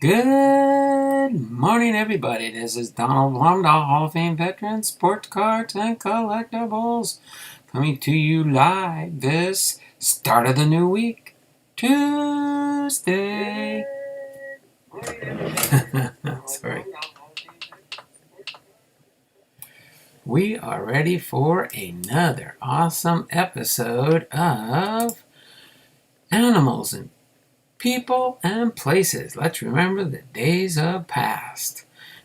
Good morning, everybody. This is Donald Blomdahl, Hall of Fame veteran, sports cards and collectibles, coming to you live this start of the new week, Tuesday. Sorry. We are ready for another awesome episode of Animals and People and Places. Let's remember the days of past.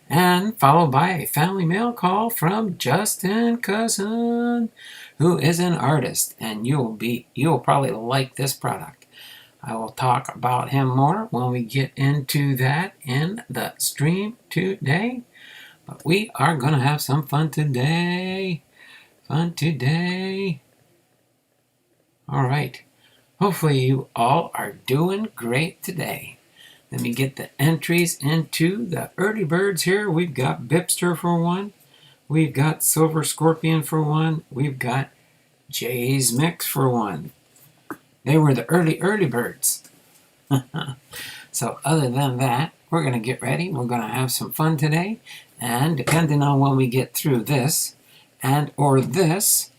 And followed by a family mail call from Justin Cousson, who is an artist, and you'll probably like this product. I will talk about him more when we get into that in the stream today. But we are going to have some fun today. All right. Hopefully you all are doing great today. Let me get the entries into the early birds here. We've got Bipster for one. We've got Silver Scorpion for one. We've got Jay's Mix for one. They were the early birds. So other than that, we're going to get ready. We're going to have some fun today. And depending on when we get through this and or this,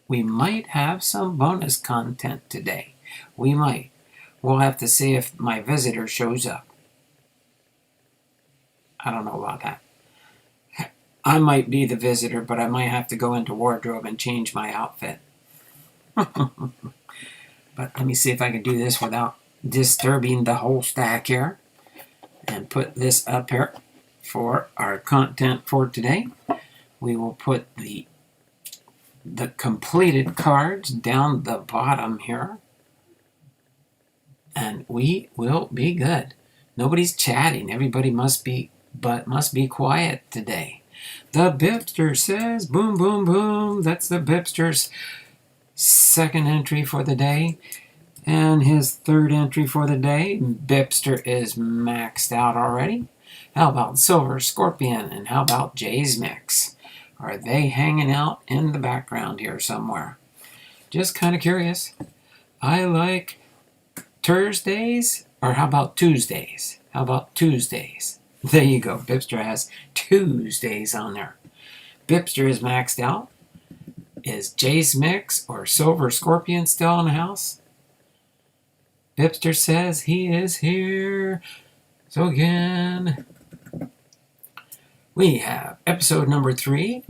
we might have some bonus content today. We might. We'll have to see if my visitor shows up. I don't know about that. I might be the visitor, but I might have to go into wardrobe and change my outfit. But let me see if I can do this without disturbing the whole stack here. And put this up here for our content for today. We will put the completed cards down the bottom here. And we will be good. Nobody's chatting. Everybody must be quiet today. The Bipster says, boom, boom, boom. That's the Bipster's second entry for the day. And his third entry for the day. Bipster is maxed out already. How about Silver Scorpion? And how about Jay's Mix? Are they hanging out in the background here somewhere? Just kind of curious. I like Thursdays, or how about Tuesdays? There you go. Bipster has Tuesdays on there. Bipster is maxed out. Is Jay's Mix or Silver Scorpion still in the house? Bipster says he is here. So again, we have episode number 3,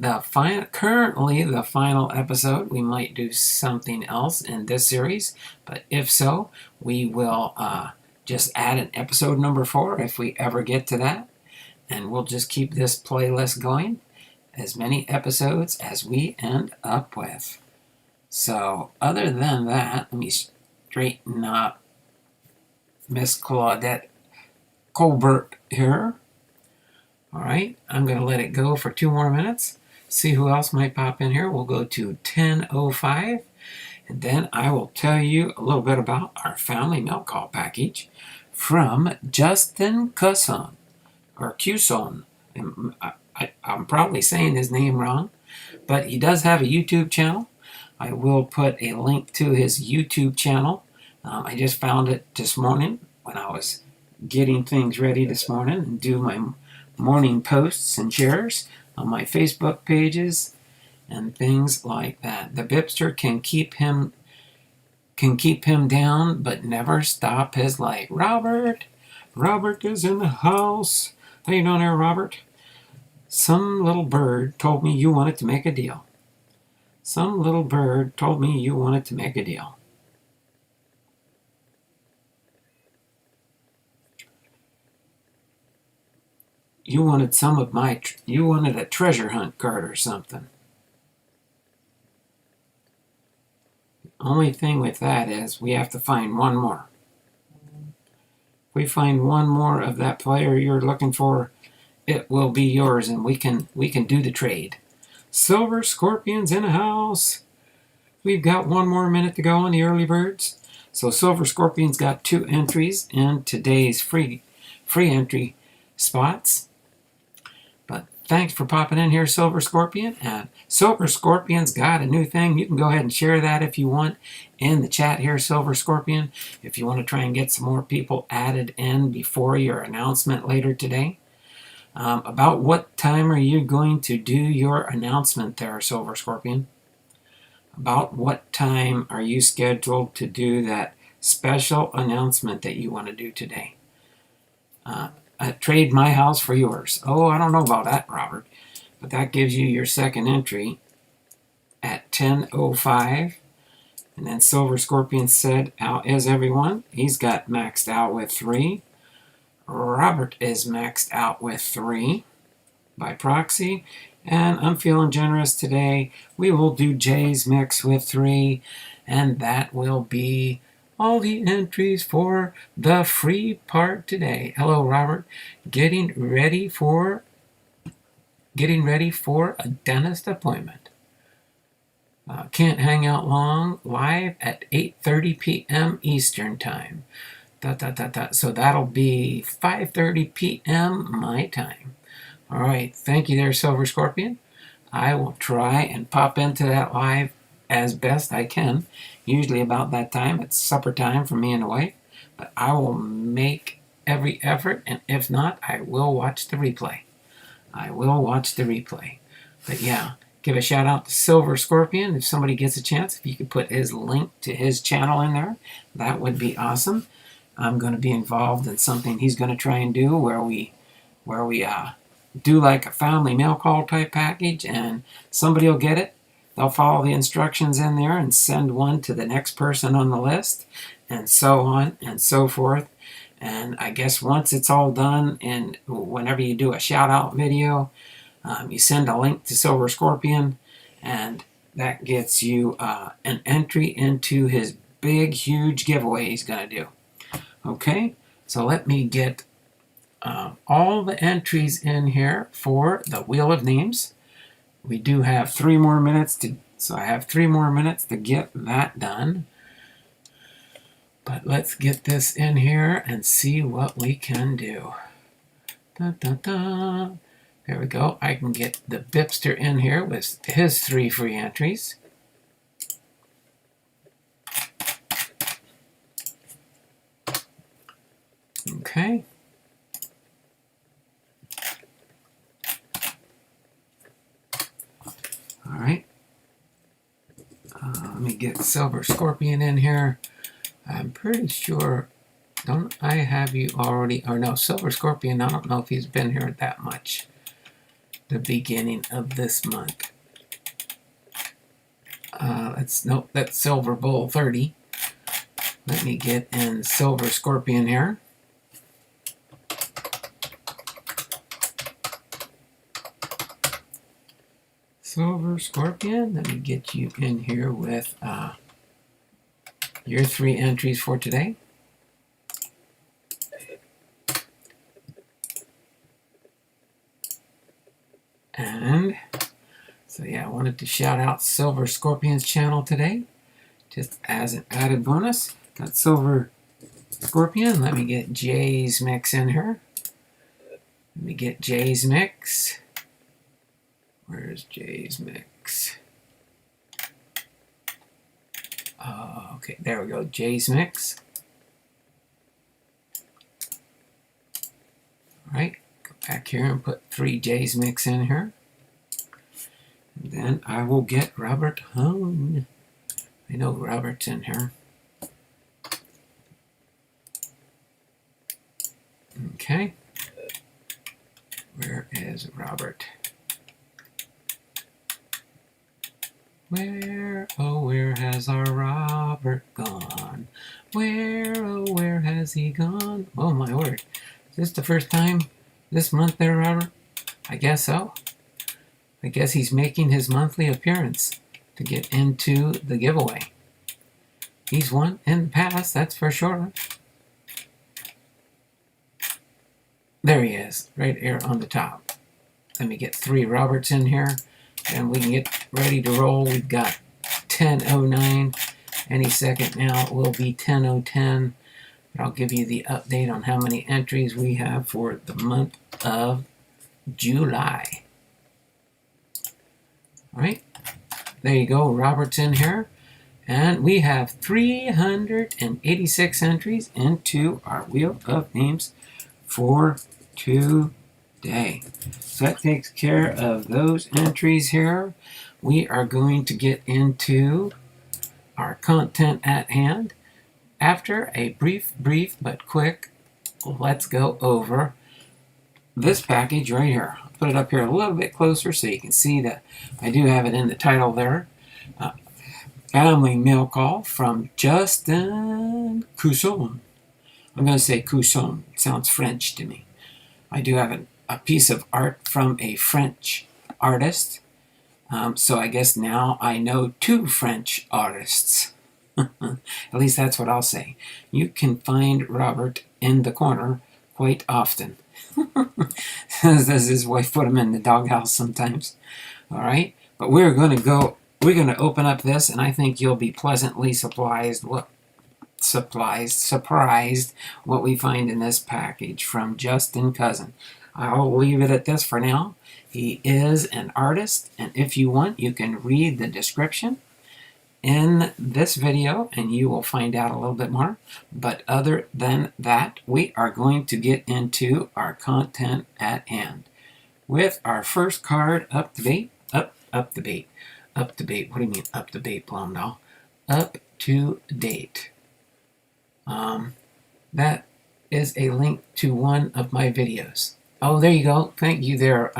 currently the final episode. We might do something else in this series, but if so, we will just add an episode number 4 if we ever get to that, and we'll just keep this playlist going, as many episodes as we end up with. So other than that, let me straighten up Miss Claudette Colbert here. All right, I'm going to let it go for 2 more minutes. See who else might pop in here. We'll go to 10:05, and then I will tell you a little bit about our family mail call package from Justin Cousson, or Cousson. I'm probably saying his name wrong, but he does have a YouTube channel. I will put a link to his YouTube channel. I just found it this morning when I was getting things ready this morning and do my morning posts and shares on my Facebook pages and things like that. The Bipster can keep him down, but never stop his light. Robert is in the house. How you doing there, Robert? Some little bird told me you wanted to make a deal. You wanted a treasure hunt card or something. The only thing with that is we have to find one more. If we find one more of that player you're looking for, it will be yours, and we can do the trade. Silver Scorpion's in the house. We've got 1 more minute to go on the early birds. So Silver Scorpion's got 2 entries in today's free entry spots. But thanks for popping in here, Silver Scorpion. And Silver Scorpion's got a new thing. You can go ahead and share that if you want in the chat here, Silver Scorpion, if you want to try and get some more people added in before your announcement later today. About what time are you going to do your announcement there, Silver Scorpion? About what time are you scheduled to do that special announcement that you want to do today? Trade my house for yours. Oh, I don't know about that, Robert. But that gives you your second entry at 10:05. And then Silver Scorpion said, out is everyone. He's got maxed out with 3. Robert is maxed out with 3 by proxy. And I'm feeling generous today. We will do Jay's mix with 3. And that will be all the entries for the free part today. Hello, Robert. Getting ready for a dentist appointment. Can't hang out long. Live at 8:30 p.m. Eastern Time. So that'll be 5:30 p.m. my time. All right. Thank you there, Silver Scorpion. I will try and pop into that live as best I can. Usually about that time. It's supper time for me and the wife. But I will make every effort, and if not, I will watch the replay. But yeah, give a shout out to Silver Scorpion. If somebody gets a chance, if you could put his link to his channel in there, that would be awesome. I'm going to be involved in something he's going to try and do where we do like a family mail call type package, and somebody will get it. They'll follow the instructions in there and send one to the next person on the list, and so on and so forth. And I guess once it's all done, and whenever you do a shout-out video, you send a link to Silver Scorpion, and that gets you an entry into his big, huge giveaway he's going to do. Okay, so let me get all the entries in here for the Wheel of Names. We do have 3 more minutes so I have 3 more minutes to get that done. But let's get this in here and see what we can do. Dun, dun, dun. There we go. I can get the Bipster in here with his 3 free entries. Okay. All right. Let me get Silver Scorpion in here. I'm pretty sure, don't I have you already, or no, Silver Scorpion, I don't know if he's been here that much the beginning of this month. That's Silver Bull 30. Let me get in Silver Scorpion here. Silver Scorpion, let me get you in here with your 3 entries for today. And so yeah, I wanted to shout out Silver Scorpion's channel today, just as an added bonus. Got Silver Scorpion. Let me get Jay's mix in here. Let me get Jay's mix. Where's Jay's mix? Okay, there we go. Jay's mix. All right, go back here and put 3 Jay's mix in here. And then I will get Robert home. I know Robert's in here. Okay. Where is Robert? Where, oh, where has our Robert gone? Where, oh, where has he gone? Oh, my word. Is this the first time this month there, Robert? I guess so. I guess he's making his monthly appearance to get into the giveaway. He's won in the past, that's for sure. There he is, right here on the top. Let me get 3 Roberts in here, and we can get ready to roll. We've got 10:09. Any second now it will be 10:10. But I'll give you the update on how many entries we have for the month of July. All right, there you go. Robert's in here. And we have 386 entries into our Wheel of Names for today. So that takes care of those entries here. We are going to get into our content at hand. After a brief but quick, let's go over this package right here. I'll put it up here a little bit closer so you can see that I do have it in the title there. Family mail call from Justin Cousson. I'm going to say Cousson. It sounds French to me. I do have a piece of art from a French artist. So I guess now I know two French artists. At least that's what I'll say. You can find Robert in the corner quite often. As his wife put him in the doghouse sometimes. All right, but we're going to open up this, and I think you'll be pleasantly surprised what we find in this package from Justin Cousson. I'll leave it at this for now. He is an artist, and if you want, you can read the description in this video and you will find out a little bit more. But other than that, we are going to get into our content at hand with our first card up to date. What do you mean up to date, Blomdahl? Up to date. That is a link to one of my videos. Oh, there you go. Thank you there,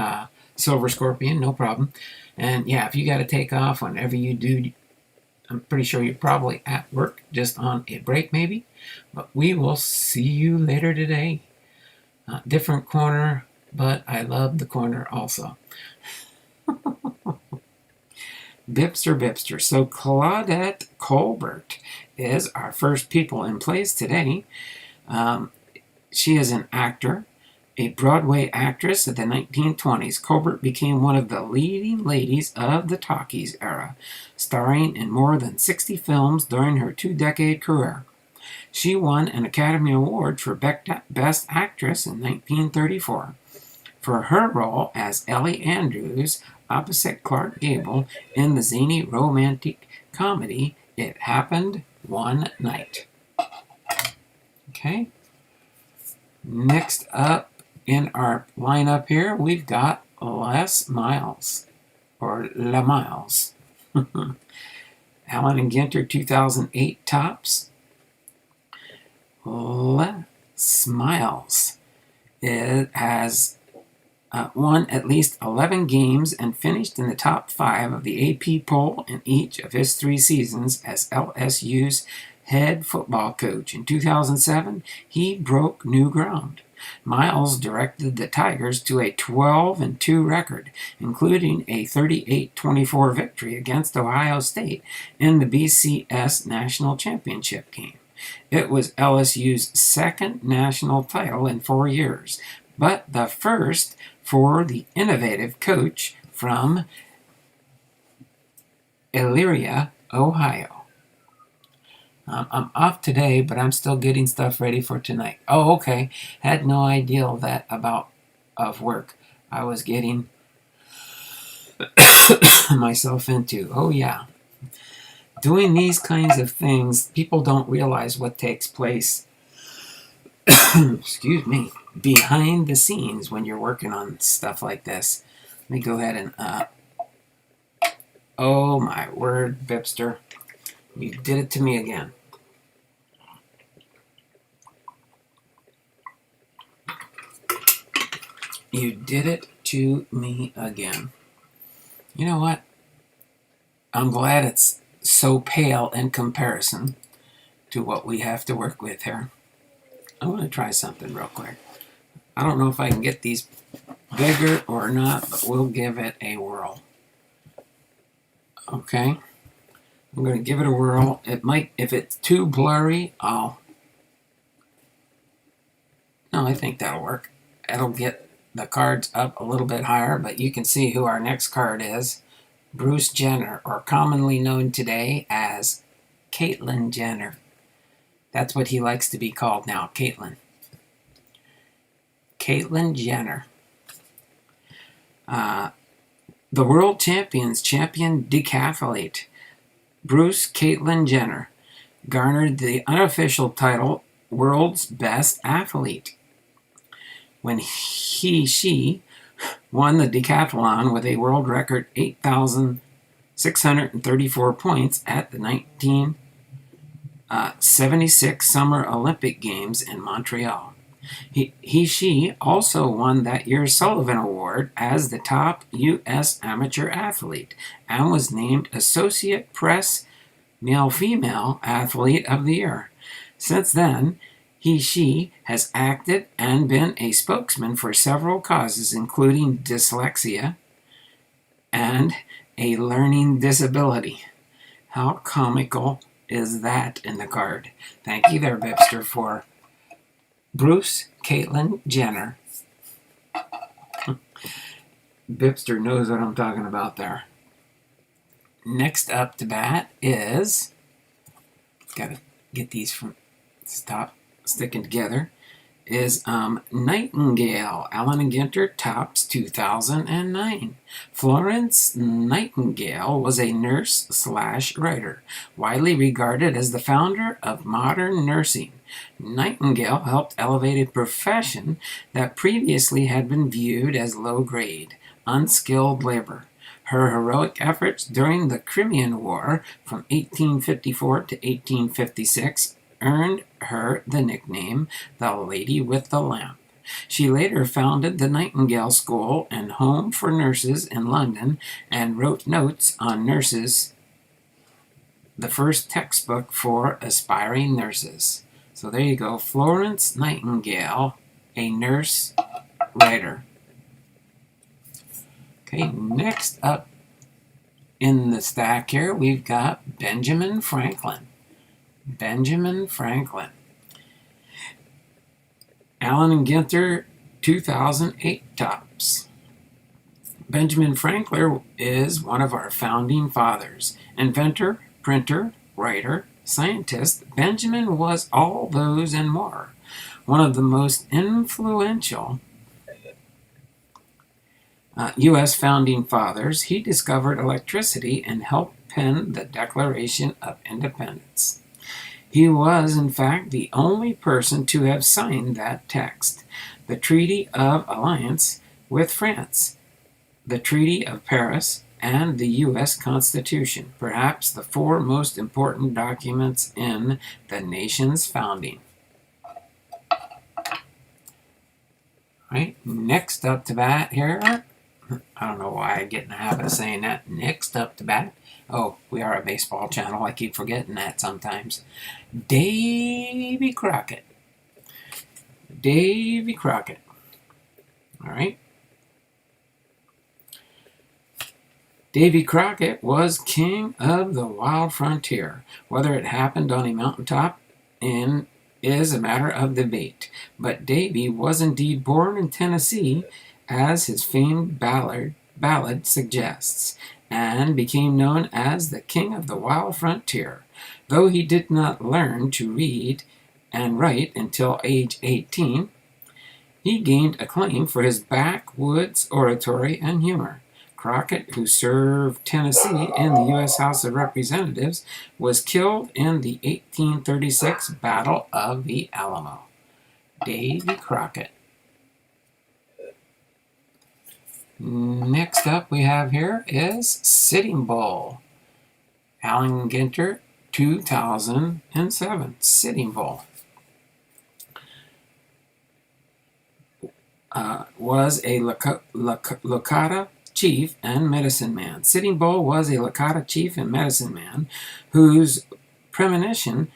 Silver Scorpion. No problem. And yeah, if you got to take off whenever you do, I'm pretty sure you're probably at work, just on a break maybe. But we will see you later today. Different corner, but I love the corner also. Bipster. So Claudette Colbert is our first people in place today. She is an actor, a Broadway actress of the 1920s. Colbert became one of the leading ladies of the talkies era, starring in more than 60 films during her two-decade career. She won an Academy Award for Best Actress in 1934 for her role as Ellie Andrews opposite Clark Gable in the zany romantic comedy It Happened One Night. Okay. Next up in our lineup here, we've got Les Miles, or Le Miles. Allen and Ginter 2008 tops. Les Miles has won at least 11 games and finished in the top 5 of the AP poll in each of his 3 seasons as LSU's head football coach. In 2007, he broke new ground. Miles directed the Tigers to a 12-2 record, including a 38-24 victory against Ohio State in the BCS National Championship game. It was LSU's second national title in 4 years, but the first for the innovative coach from Elyria, Ohio. I'm off today, but I'm still getting stuff ready for tonight. Oh, okay. Had no idea that about work I was getting myself into. Oh, yeah. Doing these kinds of things, people don't realize what takes place excuse me, behind the scenes when you're working on stuff like this. Let me go ahead and oh my word, Bipster, you did it to me again. You did it to me again. You know what? I'm glad it's so pale in comparison to what we have to work with here. I want to try something real quick. I don't know if I can get these bigger or not, but we'll give it a whirl. Okay. I'm going to give it a whirl. It might, if it's too blurry, no, I think that'll work. It'll get the cards up a little bit higher, but you can see who our next card is. Bruce Jenner, or commonly known today as Caitlyn Jenner. That's what he likes to be called now, Caitlyn. Caitlyn Jenner. The world champion decathlete, Bruce Caitlin Jenner, garnered the unofficial title World's Best Athlete when she won the decathlon with a world record 8,634 points at the 1976 Summer Olympic Games in Montreal. She also won that year's Sullivan Award as the top U.S. amateur athlete and was named Associate Press Male-Female Athlete of the Year. Since then, she has acted and been a spokesman for several causes, including dyslexia and a learning disability. How comical is that in the card? Thank you there, Bipster, for Bruce Caitlin Jenner. Bipster knows what I'm talking about there. Next up to bat is, gotta get these from stop sticking together, is Nightingale. Allen and Ginter tops 2009. Florence Nightingale was a nurse/writer, widely regarded as the founder of modern nursing. Nightingale helped elevate a profession that previously had been viewed as low-grade, unskilled labor. Her heroic efforts during the Crimean War from 1854 to 1856 earned her the nickname the Lady with the Lamp. She later founded the Nightingale School and Home for Nurses in London and wrote Notes on Nurses, the first textbook for aspiring nurses. So there you go, Florence Nightingale, a nurse writer. Okay, next up in the stack here, we've got Benjamin Franklin. Benjamin Franklin. Allen and Ginter, 2008 tops. Benjamin Franklin is one of our founding fathers. Inventor, printer, writer, scientist, Benjamin was all those and more. One of the most influential U.S. founding fathers, he discovered electricity and helped pen the Declaration of Independence. He was, in fact, the only person to have signed that text, the Treaty of Alliance with France, the Treaty of Paris, and the U.S. Constitution, perhaps the four most important documents in the nation's founding. All right, next up to bat here. I don't know why I get in the habit of saying that. Next up to bat. Oh, we are a baseball channel. I keep forgetting that sometimes. Davy Crockett. Davy Crockett. All right. Davy Crockett was king of the wild frontier. Whether it happened on a mountaintop is a matter of debate. But Davy was indeed born in Tennessee, as his famed ballad suggests, and became known as the King of the Wild Frontier. Though he did not learn to read and write until age 18, he gained acclaim for his backwoods oratory and humor. Crockett, who served Tennessee in the U.S. House of Representatives, was killed in the 1836 Battle of the Alamo. Davy Crockett. Next up we have here is Sitting Bull. Allen Ginter, 2007. Sitting Bull. Was a Lakota chief and medicine man. Sitting Bull was a Lakota chief and medicine man whose premonition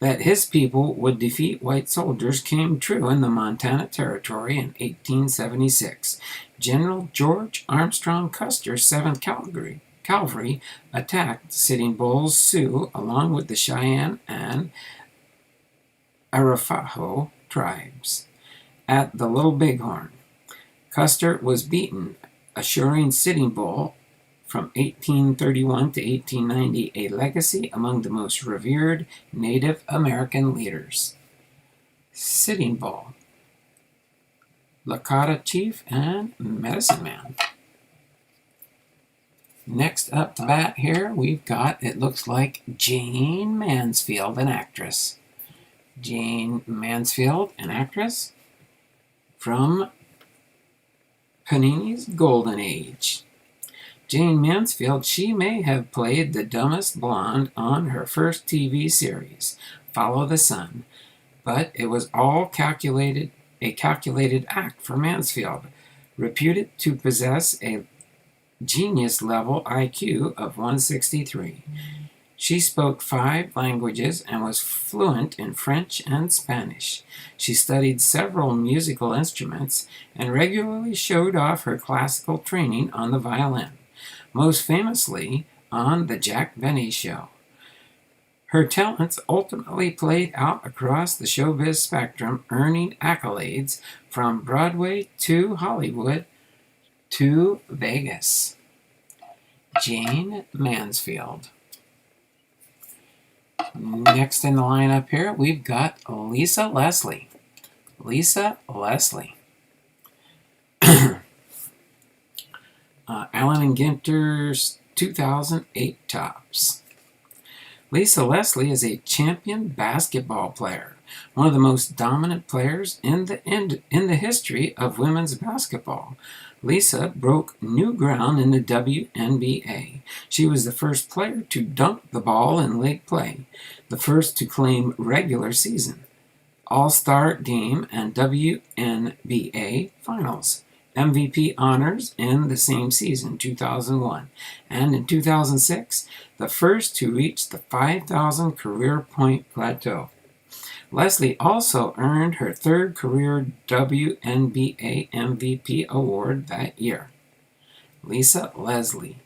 that his people would defeat white soldiers came true in the Montana Territory in 1876. General George Armstrong Custer's 7th Cavalry attacked Sitting Bull's Sioux along with the Cheyenne and Arapaho tribes at the Little Bighorn. Custer was beaten, assuring Sitting Bull from 1831 to 1890 a legacy among the most revered Native American leaders. Sitting Bull, Lakota chief and medicine man. Next up to bat here, we've got, it looks like Jane Mansfield, an actress. Jane Mansfield, an actress from Panini's Golden Age. Jane Mansfield, she may have played the dumbest blonde on her first TV series, Follow the Sun, but it was all a calculated act for Mansfield, reputed to possess a genius-level IQ of 163. She spoke 5 languages and was fluent in French and Spanish. She studied several musical instruments and regularly showed off her classical training on the violin, most famously on The Jack Benny Show. Her talents ultimately played out across the showbiz spectrum, earning accolades from Broadway to Hollywood to Vegas. Jane Mansfield. Next in the lineup here, we've got Lisa Leslie. Lisa Leslie. Allen and Ginter's 2008 tops. Lisa Leslie is a champion basketball player, one of the most dominant players in the history of women's basketball. Lisa broke new ground in the WNBA. She was the first player to dunk the ball in league play, the first to claim regular season, All-Star Game, and WNBA Finals MVP honors in the same season, 2001, and in 2006, the first to reach the 5,000 career point plateau. Leslie also earned her 3rd career WNBA MVP award that year. Lisa Leslie,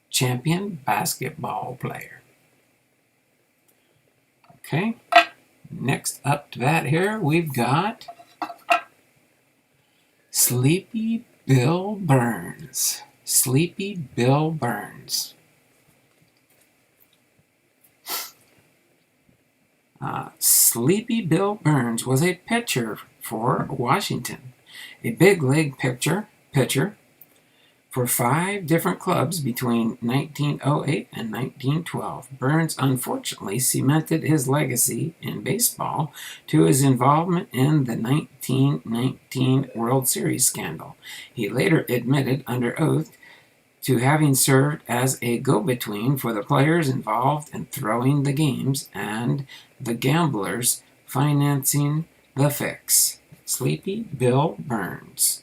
champion basketball player. Okay, next up to that here, we've got Sleepy Bill Burns. Sleepy Bill Burns. Sleepy Bill Burns was a pitcher for Washington, a big league pitcher for 5 different clubs between 1908 and 1912. Burns unfortunately cemented his legacy in baseball to his involvement in the 1919 World Series scandal. He later admitted under oath to having served as a go-between for the players involved in throwing the games and the gamblers financing the fix. Sleepy Bill Burns.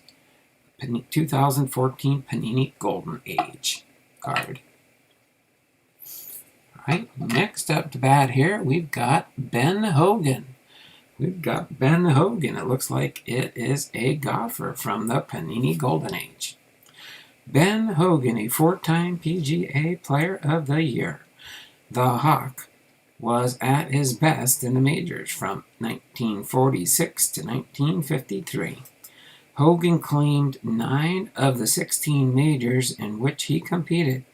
2014 Panini Golden Age card. All right, next up to bat here, we've got Ben Hogan. We've got Ben Hogan. It looks like it is a golfer from the Panini Golden Age. Ben Hogan, a 4-time PGA Player of the Year. The Hawk was at his best in the majors from 1946 to 1953. Hogan claimed 9 of the 16 majors in which he competed,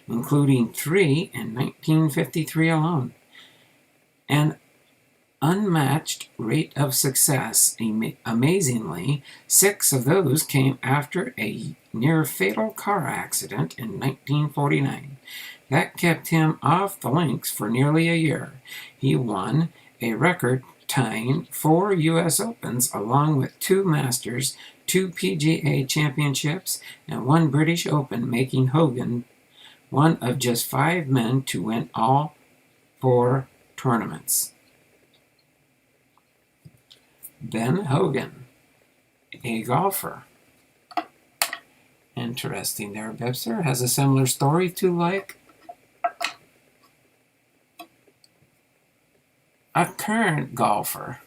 including 3 in 1953 alone. An unmatched rate of success. Amazingly, 6 of those came after a near-fatal car accident in 1949. That kept him off the links for nearly a year. He won a record-tying 4 U.S. Opens along with 2 Masters, 2 PGA Championships, and 1 British Open, making Hogan one of just 5 men to win all 4 tournaments. Ben Hogan, a golfer. Interesting there, Bipster. Has a similar story to like a current golfer.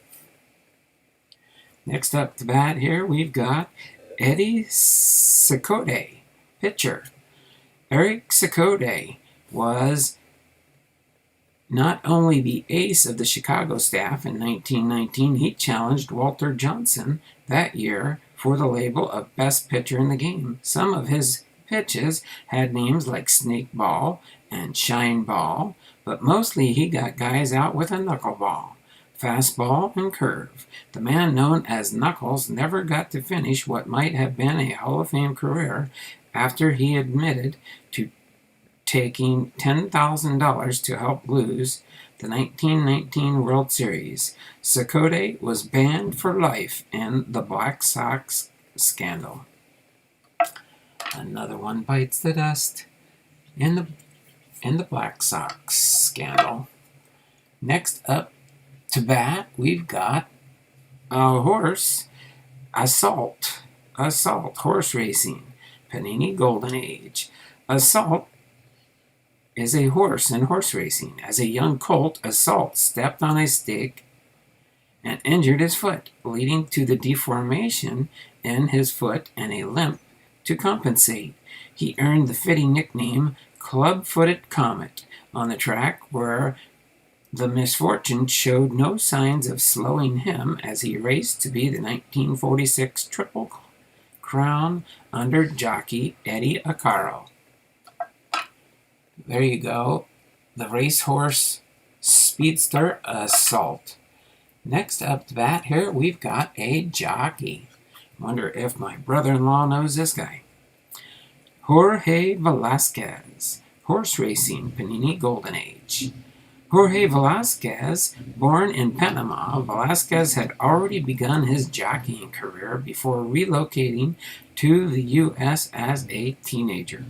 Next up to bat here, we've got Eddie Cicotte, pitcher. Eric Cicotte was not only the ace of the Chicago staff in 1919, he challenged Walter Johnson that year for the label of best pitcher in the game. Some of his pitches had names like Snake Ball and Shine Ball, but mostly he got guys out with a knuckleball, fastball, and curve. The man known as Knuckles never got to finish what might have been a Hall of Fame career after he admitted to taking $10,000 to help lose the 1919 World Series. Cicotte was banned for life in the Black Sox scandal. Another one bites the dust in the Black Sox scandal. Next up to bat, we've got a horse assault horse racing, Panini Golden Age. Assault is a horse in horse racing. As a young colt, Assault stepped on a stake and injured his foot, leading to the deformation in his foot and a limp to compensate. He earned the fitting nickname Club-Footed Comet on the track, where the misfortune showed no signs of slowing him as he raced to be the 1946 Triple Crown under jockey Eddie Acaro. There you go, the racehorse speedster Assault. Next up to bat here, we've got a jockey. Wonder if my brother-in-law knows this guy. Jorge Velasquez, horse racing, Panini Golden Age. Jorge Velasquez, born in Panama, Velasquez had already begun his jockeying career before relocating to the U.S. as a teenager.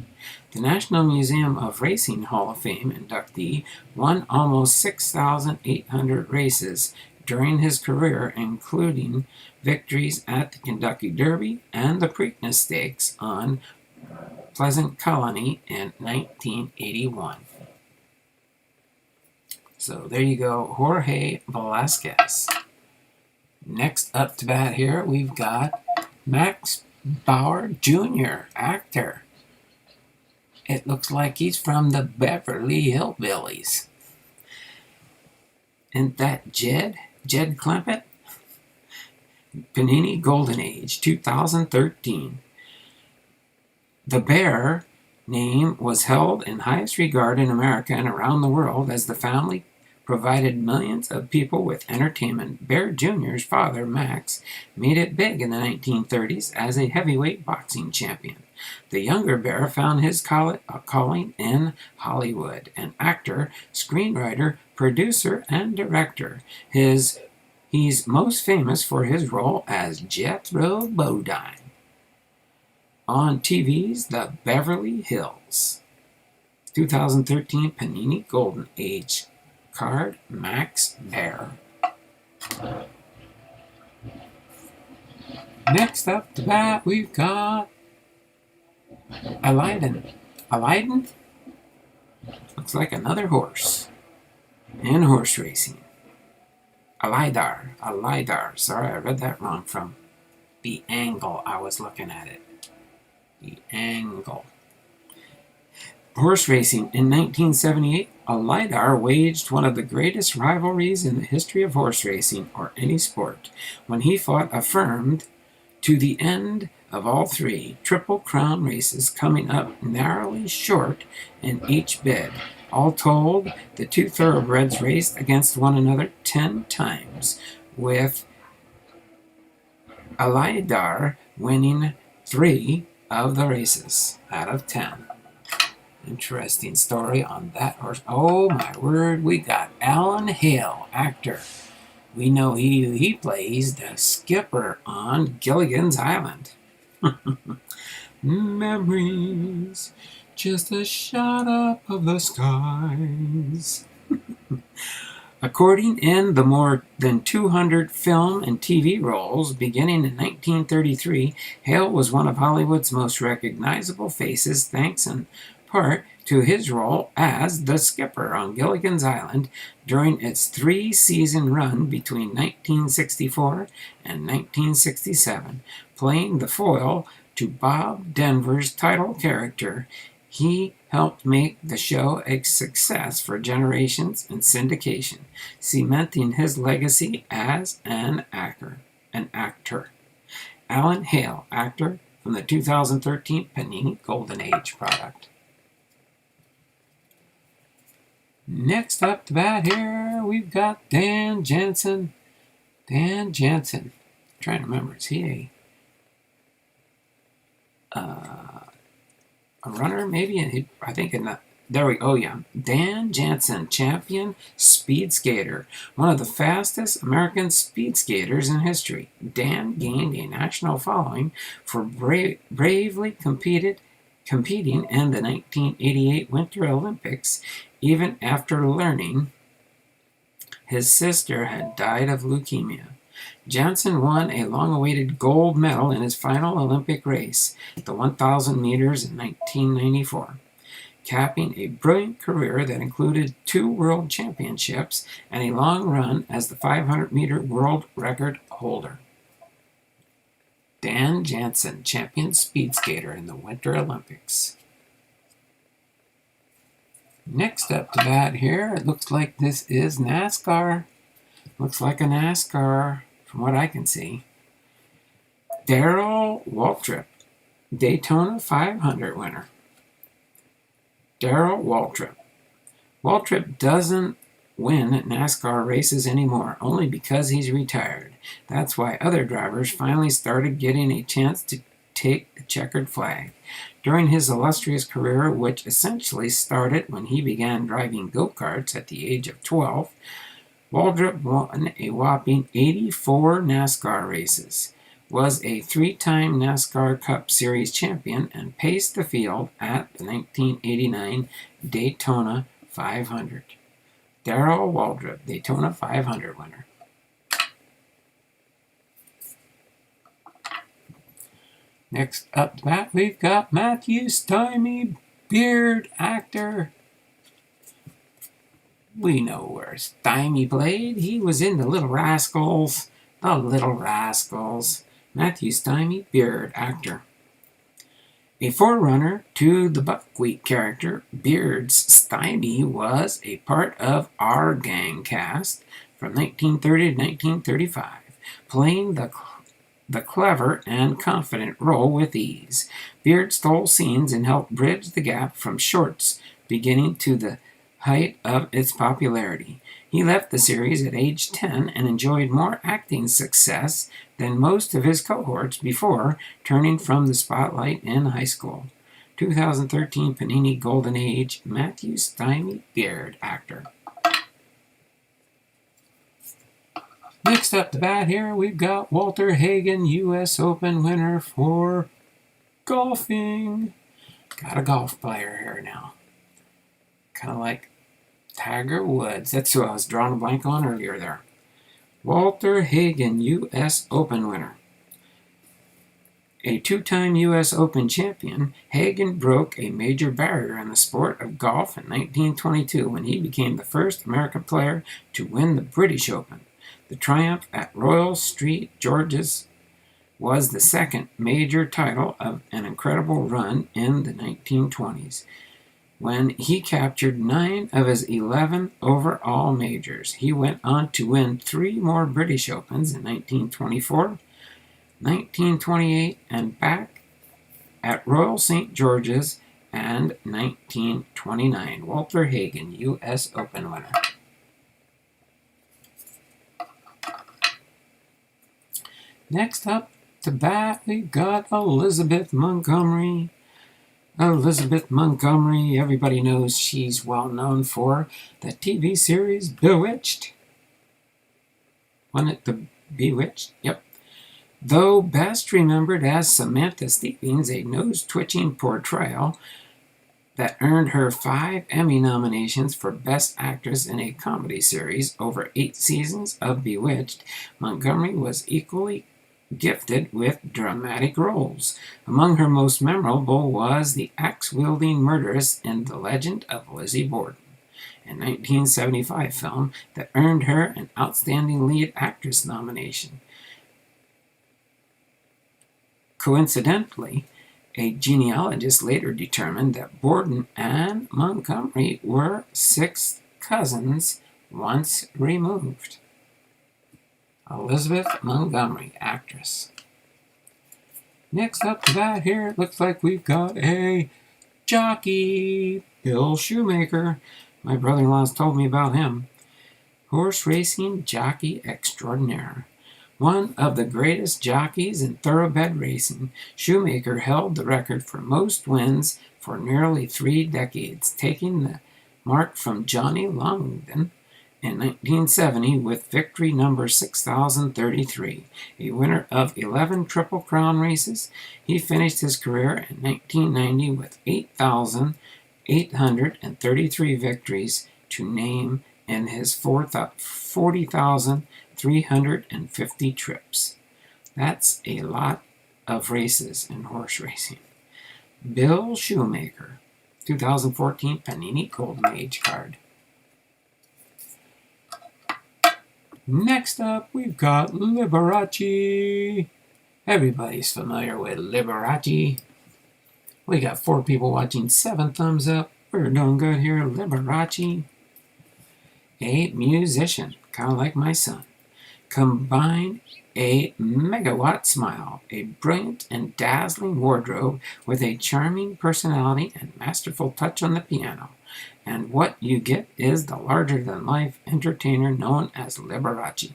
The National Museum of Racing Hall of Fame inductee, won almost 6,800 races during his career, including victories at the Kentucky Derby and the Preakness Stakes on Pleasant Colony in 1981. So there you go, Jorge Velasquez. Next up to bat here, we've got Max Bauer Jr., actor. It looks like he's from the Beverly Hillbillies. Isn't that Jed Clampett? Panini Golden Age, 2013. The Bear name was held in highest regard in America and around the world as the family provided millions of people with entertainment. Bear Jr.'s father, Max, made it big in the 1930s as a heavyweight boxing champion. The younger Bear found his calling in Hollywood, an actor, screenwriter, producer, and director. He's most famous for his role as Jethro Bodine on TV's The Beverly Hills. 2013 Panini Golden Age card, Max Bear. Next up to bat, we've got Aladdin? Looks like another horse in horse racing. Alidar. Sorry, I read that wrong from the angle I was looking at it. The angle. Horse racing. In 1978, Alidar waged one of the greatest rivalries in the history of horse racing or any sport when he fought affirmed to the end of all three Triple Crown races, coming up narrowly short in each bid. All told, the two thoroughbreds raced against one another 10 times, with Alidar winning 3 of the races out of 10. Interesting story on that horse. Oh my word, we got Alan Hale, actor. We know he plays the skipper on Gilligan's Island. Memories, just a shot up of the skies. According in the more than 200 film and TV roles beginning in 1933, Hale was one of Hollywood's most recognizable faces, thanks in part to his role as the skipper on Gilligan's Island during its 3-season run between 1964 and 1967. Playing the foil to Bob Denver's title character, he helped make the show a success for generations in syndication, cementing his legacy as an actor. Alan Hale, actor, from the 2013 Panini Golden Age product. Next up to bat here, we've got Dan Jansen. I'm trying to remember, is he a runner, maybe. I think in the there we go. Yeah, Dan Jansen, champion speed skater, one of the fastest American speed skaters in history. Dan gained a national following for bravely competing in the 1988 Winter Olympics, even after learning his sister had died of leukemia. Jansen won a long-awaited gold medal in his final Olympic race, the 1,000 meters in 1994, capping a brilliant career that included 2 world championships and a long run as the 500-meter world record holder. Dan Jansen, champion speed skater in the Winter Olympics. Next up to bat here, it looks like this is NASCAR. Looks like a NASCAR from what I can see. Darrell Waltrip, Daytona 500 winner. Darrell Waltrip. Waltrip doesn't win NASCAR races anymore, only because he's retired. That's why other drivers finally started getting a chance to take the checkered flag. During his illustrious career, which essentially started when he began driving go-karts at the age of 12, Waltrip won a whopping 84 NASCAR races, was a 3-time NASCAR Cup Series champion, and paced the field at the 1989 Daytona 500. Darrell Waltrip, Daytona 500 winner. Next up that we've got Matthew Stymie, Beard actor. We know where Stymie played. He was in The Little Rascals. The Little Rascals. Matthew Stymie, Beard actor. A forerunner to the Buckwheat character, Beard's Stymie was a part of Our Gang cast from 1930 to 1935, playing the clever and confident role with ease. Beard stole scenes and helped bridge the gap from Shorts beginning to the height of its popularity. He left the series at age 10 and enjoyed more acting success than most of his cohorts before turning from the spotlight in high school. 2013 Panini Golden Age, Matthew Stymie, Beard actor. Next up to bat here, we've got Walter Hagen, U.S. Open winner for golfing. Got a golf player here now. Kind of like Tiger Woods. That's who I was drawing a blank on earlier there. Walter Hagen, U.S. Open winner. A 2-time U.S. Open champion, Hagen broke a major barrier in the sport of golf in 1922 when he became the first American player to win the British Open. The triumph at Royal St. George's was the second major title of an incredible run in the 1920s, when he captured 9 of his 11 overall majors. He went on to win 3 more British Opens in 1924, 1928, and back at Royal St. George's and 1929. Walter Hagen, U.S. Open winner. Next up to bat, we've got Elizabeth Montgomery. Elizabeth Montgomery, everybody knows she's well known for the TV series Bewitched. Wasn't it the Bewitched? Yep. Though best remembered as Samantha Stevens, a nose-twitching portrayal that earned her 5 Emmy nominations for Best Actress in a Comedy Series over 8 seasons of Bewitched, Montgomery was equally gifted with dramatic roles. Among her most memorable was the axe-wielding murderess in The Legend of Lizzie Borden, a 1975 film that earned her an Outstanding Lead Actress nomination. Coincidentally, a genealogist later determined that Borden and Montgomery were 6th cousins once removed. Elizabeth Montgomery, actress. Next up to that here, it looks like we've got a jockey, Bill Shoemaker. My brother-in-law's told me about him. Horse racing jockey extraordinaire. One of the greatest jockeys in thoroughbred racing, Shoemaker held the record for most wins for nearly 3 decades, taking the mark from Johnny Longden in 1970 with victory number 6033. A winner of 11 Triple Crown races, he finished his career in 1990 with 8,833 victories to name in his 40,350 trips. That's a lot of races in horse racing. Bill Shoemaker, 2014 Panini Golden Age card. Next up, we've got Liberace. Everybody's familiar with Liberace. We got 4 people watching, 7 thumbs up. We're doing good here. Liberace, a musician, kind of like my son, combined a megawatt smile, a brilliant and dazzling wardrobe with a charming personality and masterful touch on the piano. And what you get is the larger-than-life entertainer known as Liberace.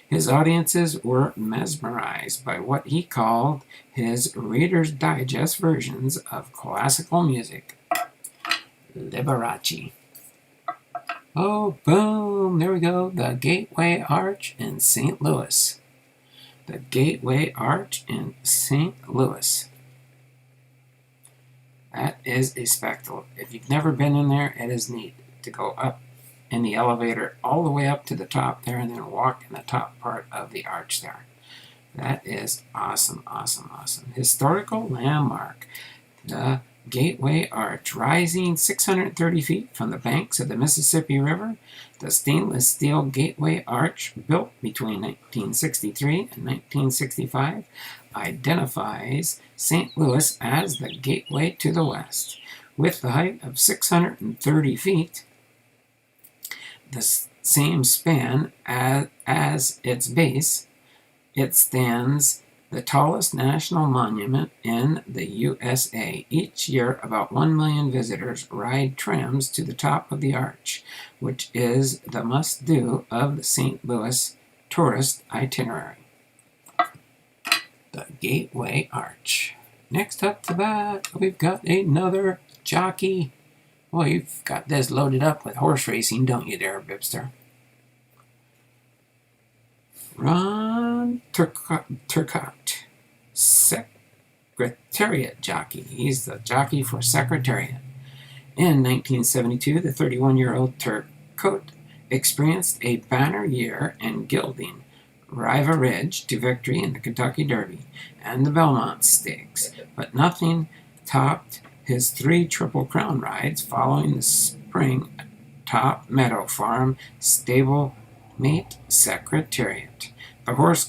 His audiences were mesmerized by what he called his Reader's Digest versions of classical music. Liberace. Oh, boom, there we go, the Gateway Arch in St. Louis. The Gateway Arch in St. Louis. That is a spectacle. If you've never been in there, it is neat to go up in the elevator all the way up to the top there and then walk in the top part of the arch there. That is awesome, awesome, awesome. Historical landmark. The Gateway Arch, rising 630 feet from the banks of the Mississippi River. The stainless steel Gateway Arch, built between 1963 and 1965, identifies St. Louis as the gateway to the West. With the height of 630 feet, the same span as its base, it stands the tallest national monument in the USA. Each year, about 1 million visitors ride trams to the top of the arch, which is the must-do of the St. Louis tourist itinerary. The Gateway Arch. Next up to bat, we've got another jockey. Well, you've got this loaded up with horse racing, don't you there, Bipster? Ron Turcotte, Secretariat jockey. He's the jockey for Secretariat. In 1972, the 31-year-old Turcotte experienced a banner year in gelding Riva Ridge to victory in the Kentucky Derby and the Belmont Stakes, but nothing topped his 3 Triple Crown rides following the spring Top Meadow Farm stable mate Secretariat. The horse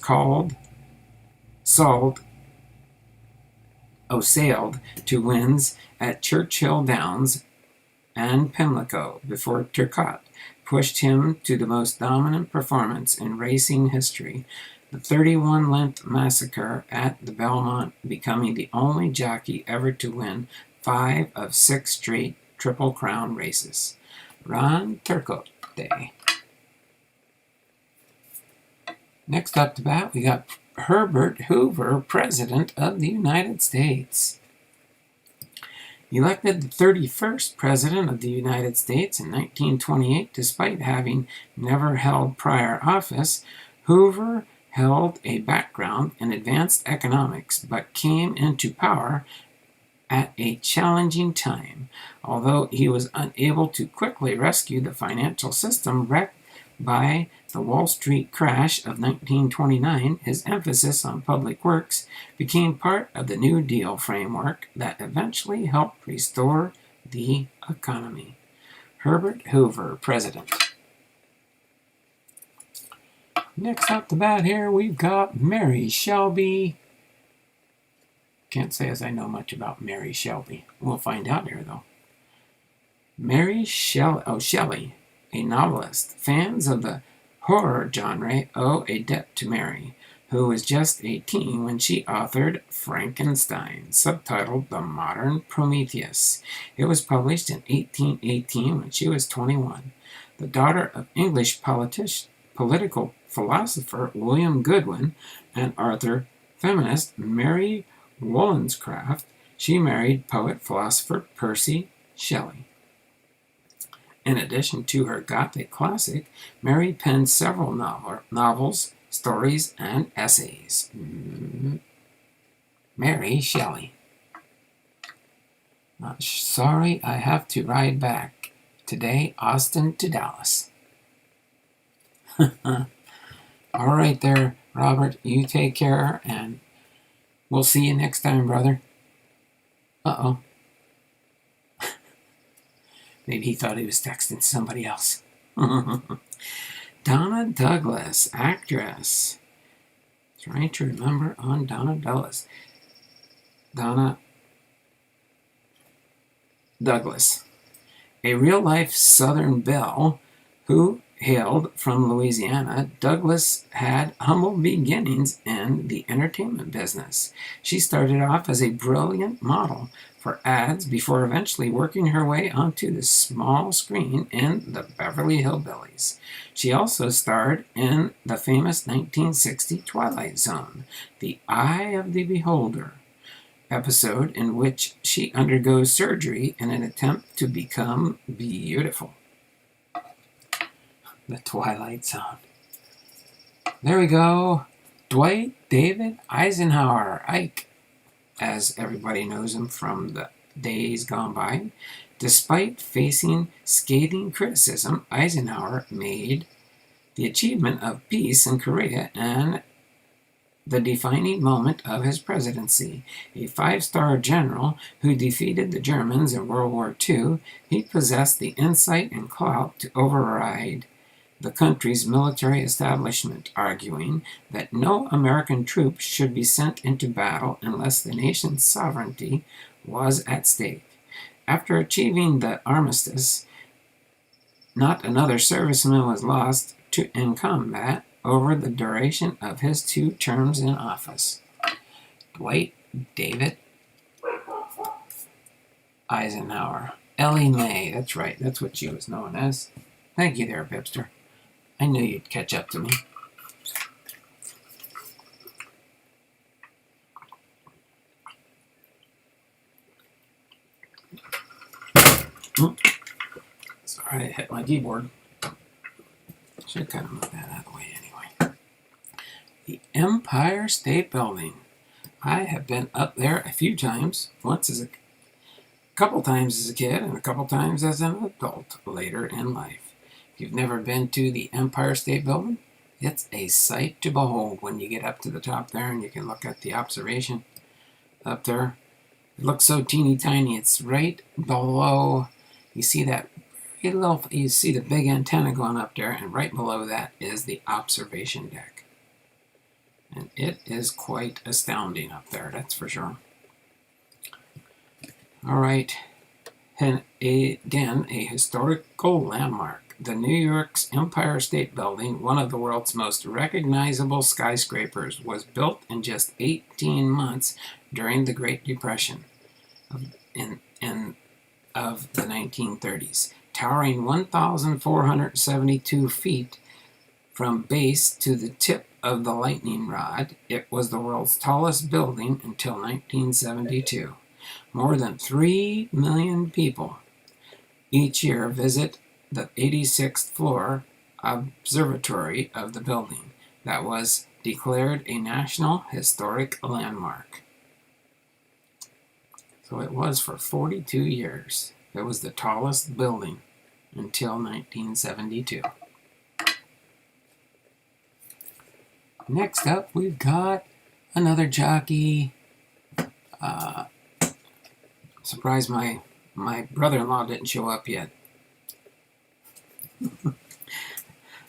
sailed to wins at Churchill Downs and Pimlico before Turcotte pushed him to the most dominant performance in racing history, the 31-length Massacre at the Belmont, becoming the only jockey ever to win 5 of 6 straight Triple Crown races. Ron Turcotte. Next up to bat, we got Herbert Hoover, President of the United States. Elected the 31st President of the United States in 1928, despite having never held prior office, Hoover held a background in advanced economics, but came into power at a challenging time. Although he was unable to quickly rescue the financial system wrecked by the Wall Street crash of 1929, his emphasis on public works became part of the New Deal framework that eventually helped restore the economy. Herbert Hoover, President. Next up the bat here, we've got Mary Shelby. Can't say as I know much about Mary Shelby. We'll find out here, though. Mary Shelley, a novelist. Fans of the horror genre owe a debt to Mary, who was just 18 when she authored Frankenstein, subtitled The Modern Prometheus. It was published in 1818 when she was 21. The daughter of English political philosopher William Goodwin and Arthur feminist Mary Wollstonecraft, She married poet-philosopher Percy Shelley. In addition to her Gothic classic, Mary penned several novels, stories, and essays. Mary Shelley. Sorry, I have to ride back. Today, Austin to Dallas. All right there, Robert. You take care, and we'll see you next time, brother. Uh-oh. Maybe he thought he was texting somebody else. Donna Douglas, actress. Trying to remember on Donna Douglas. Donna Douglas, a real-life Southern belle who hailed from Louisiana. Douglas had humble beginnings in the entertainment business. She started off as a brilliant model for ads before eventually working her way onto the small screen in the Beverly Hillbillies. She also starred in the famous 1960 Twilight Zone, The Eye of the Beholder episode, in which she undergoes surgery in an attempt to become beautiful. The Twilight Zone. There we go. Dwight David Eisenhower, Ike, as everybody knows him from the days gone by. Despite facing scathing criticism, Eisenhower made the achievement of peace in Korea and the defining moment of his presidency. A five-star general who defeated the Germans in World War II, he possessed the insight and clout to override the country's military establishment, arguing that no American troops should be sent into battle unless the nation's sovereignty was at stake. After achieving the armistice, not another serviceman was lost in combat over the duration of his 2 terms in office. Dwight David Eisenhower. Ellie Mae, that's right, that's what she was known as. Thank you there, Bipster. I knew you'd catch up to me. Sorry, I hit my keyboard. Should kind of move that out of the way anyway. The Empire State Building. I have been up there a few times. Couple times as a kid and a couple times as an adult later in life. If you've never been to the Empire State Building, it's a sight to behold when you get up to the top there and you can look at the observation up there. It looks so teeny tiny. It's right below. You see that you see the big antenna going up there, and right below that is the observation deck. And it is quite astounding up there, that's for sure. All right, and again, a historical landmark. The New York's Empire State Building, one of the world's most recognizable skyscrapers, was built in just 18 months during the Great Depression of the 1930s. Towering 1,472 feet from base to the tip of the lightning rod, it was the world's tallest building until 1972. More than 3 million people each year visit the 86th floor observatory of the building that was declared a National Historic Landmark. So it was for 42 years. It was the tallest building until 1972. Next up, we've got another jockey. Surprised my brother-in-law didn't show up yet.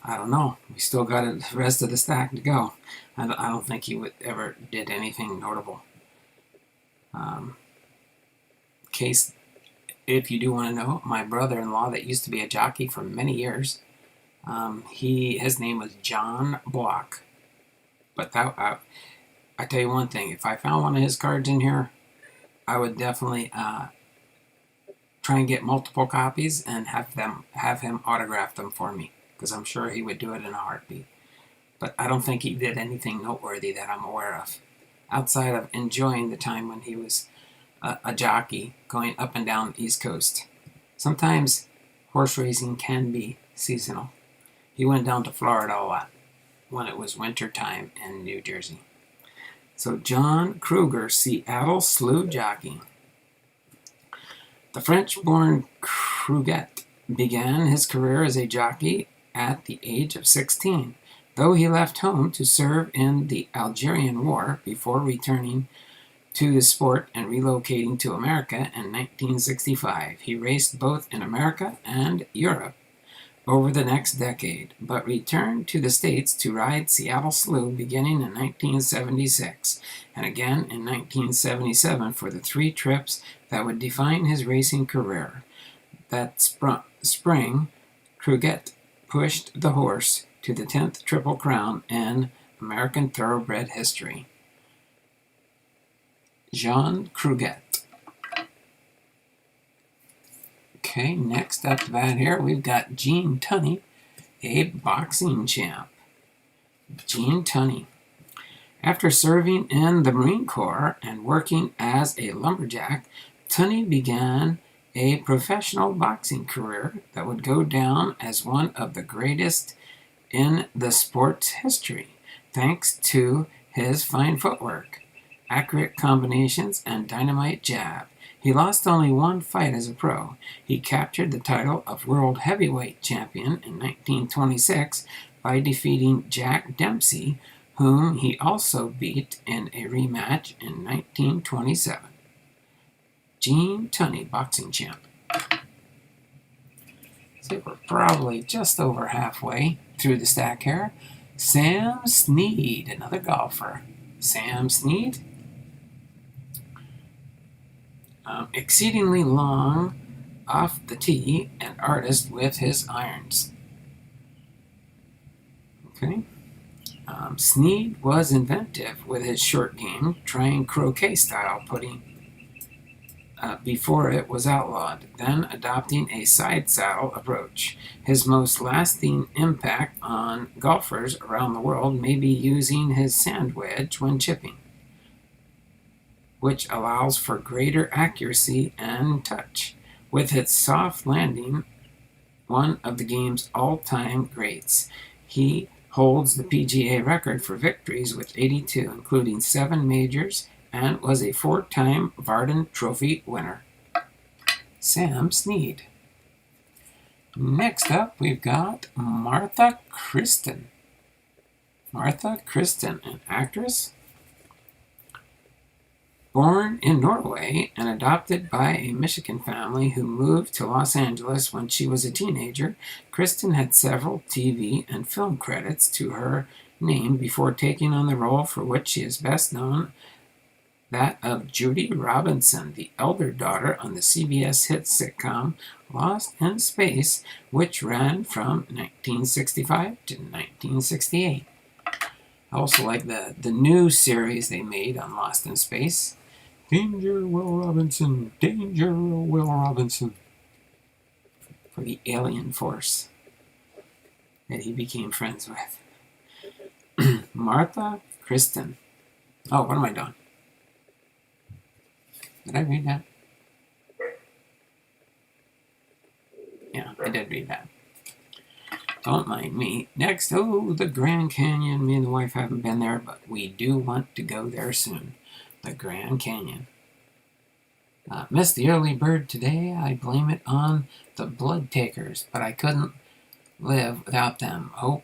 I don't know. We still got the rest of the stack to go. I don't think he ever did anything notable. Case, if you do want to know, my brother-in-law that used to be a jockey for many years, his name was John Block. But I tell you one thing, if I found one of his cards in here, I would definitely try and get multiple copies and have him autograph them for me, because I'm sure he would do it in a heartbeat. But I don't think he did anything noteworthy that I'm aware of, outside of enjoying the time when he was a jockey going up and down the East Coast. Sometimes horse racing can be seasonal. He went down to Florida a lot when it was winter time in New Jersey. So John Kruger, Seattle Slough jockey. The French-born Kruget began his career as a jockey at the age of 16, though he left home to serve in the Algerian War before returning to the sport and relocating to America in 1965. He raced both in America and Europe over the next decade, but returned to the States to ride Seattle Slough beginning in 1976 and again in 1977 for the 3 trips that would define his racing career. That spring, Kruget pushed the horse to the 10th Triple Crown in American Thoroughbred history. Jean Kruget. Okay, next up that here, we've got Gene Tunney, a boxing champ. Gene Tunney. After serving in the Marine Corps and working as a lumberjack, Tunney began a professional boxing career that would go down as one of the greatest in the sport's history, thanks to his fine footwork, accurate combinations, and dynamite jab. He lost only one fight as a pro. He captured the title of World Heavyweight Champion in 1926 by defeating Jack Dempsey, whom he also beat in a rematch in 1927. Gene Tunney, boxing champ. So we're probably just over halfway through the stack here. Sam Snead, another golfer. Sam Snead. Exceedingly long off the tee, an artist with his irons. Okay. Snead was inventive with his short game, trying croquet style putting before it was outlawed, then adopting a side saddle approach. His most lasting impact on golfers around the world may be using his sand wedge when chipping, which allows for greater accuracy and touch. With its soft landing, one of the game's all-time greats, he holds the PGA record for victories with 82, including 7 majors, and was a 4-time Varden Trophy winner. Sam Snead. Next up, we've got Martha Kristen. Martha Kristen, an actress, born in Norway and adopted by a Michigan family who moved to Los Angeles when she was a teenager. Kristen had several TV and film credits to her name before taking on the role for which she is best known, that of Judy Robinson, the elder daughter on the CBS hit sitcom Lost in Space, which ran from 1965 to 1968. I also like the new series they made on Lost in Space. Danger, Will Robinson. Danger, Will Robinson. For the alien force that he became friends with. Martha Kristen. Oh, what am I doing? Did I read that? Yeah, I did read that. Don't mind me. Next, the Grand Canyon. Me and the wife haven't been there, but we do want to go there soon. The Grand Canyon. Missed the early bird today. I blame it on the blood takers, but I couldn't live without them. Hope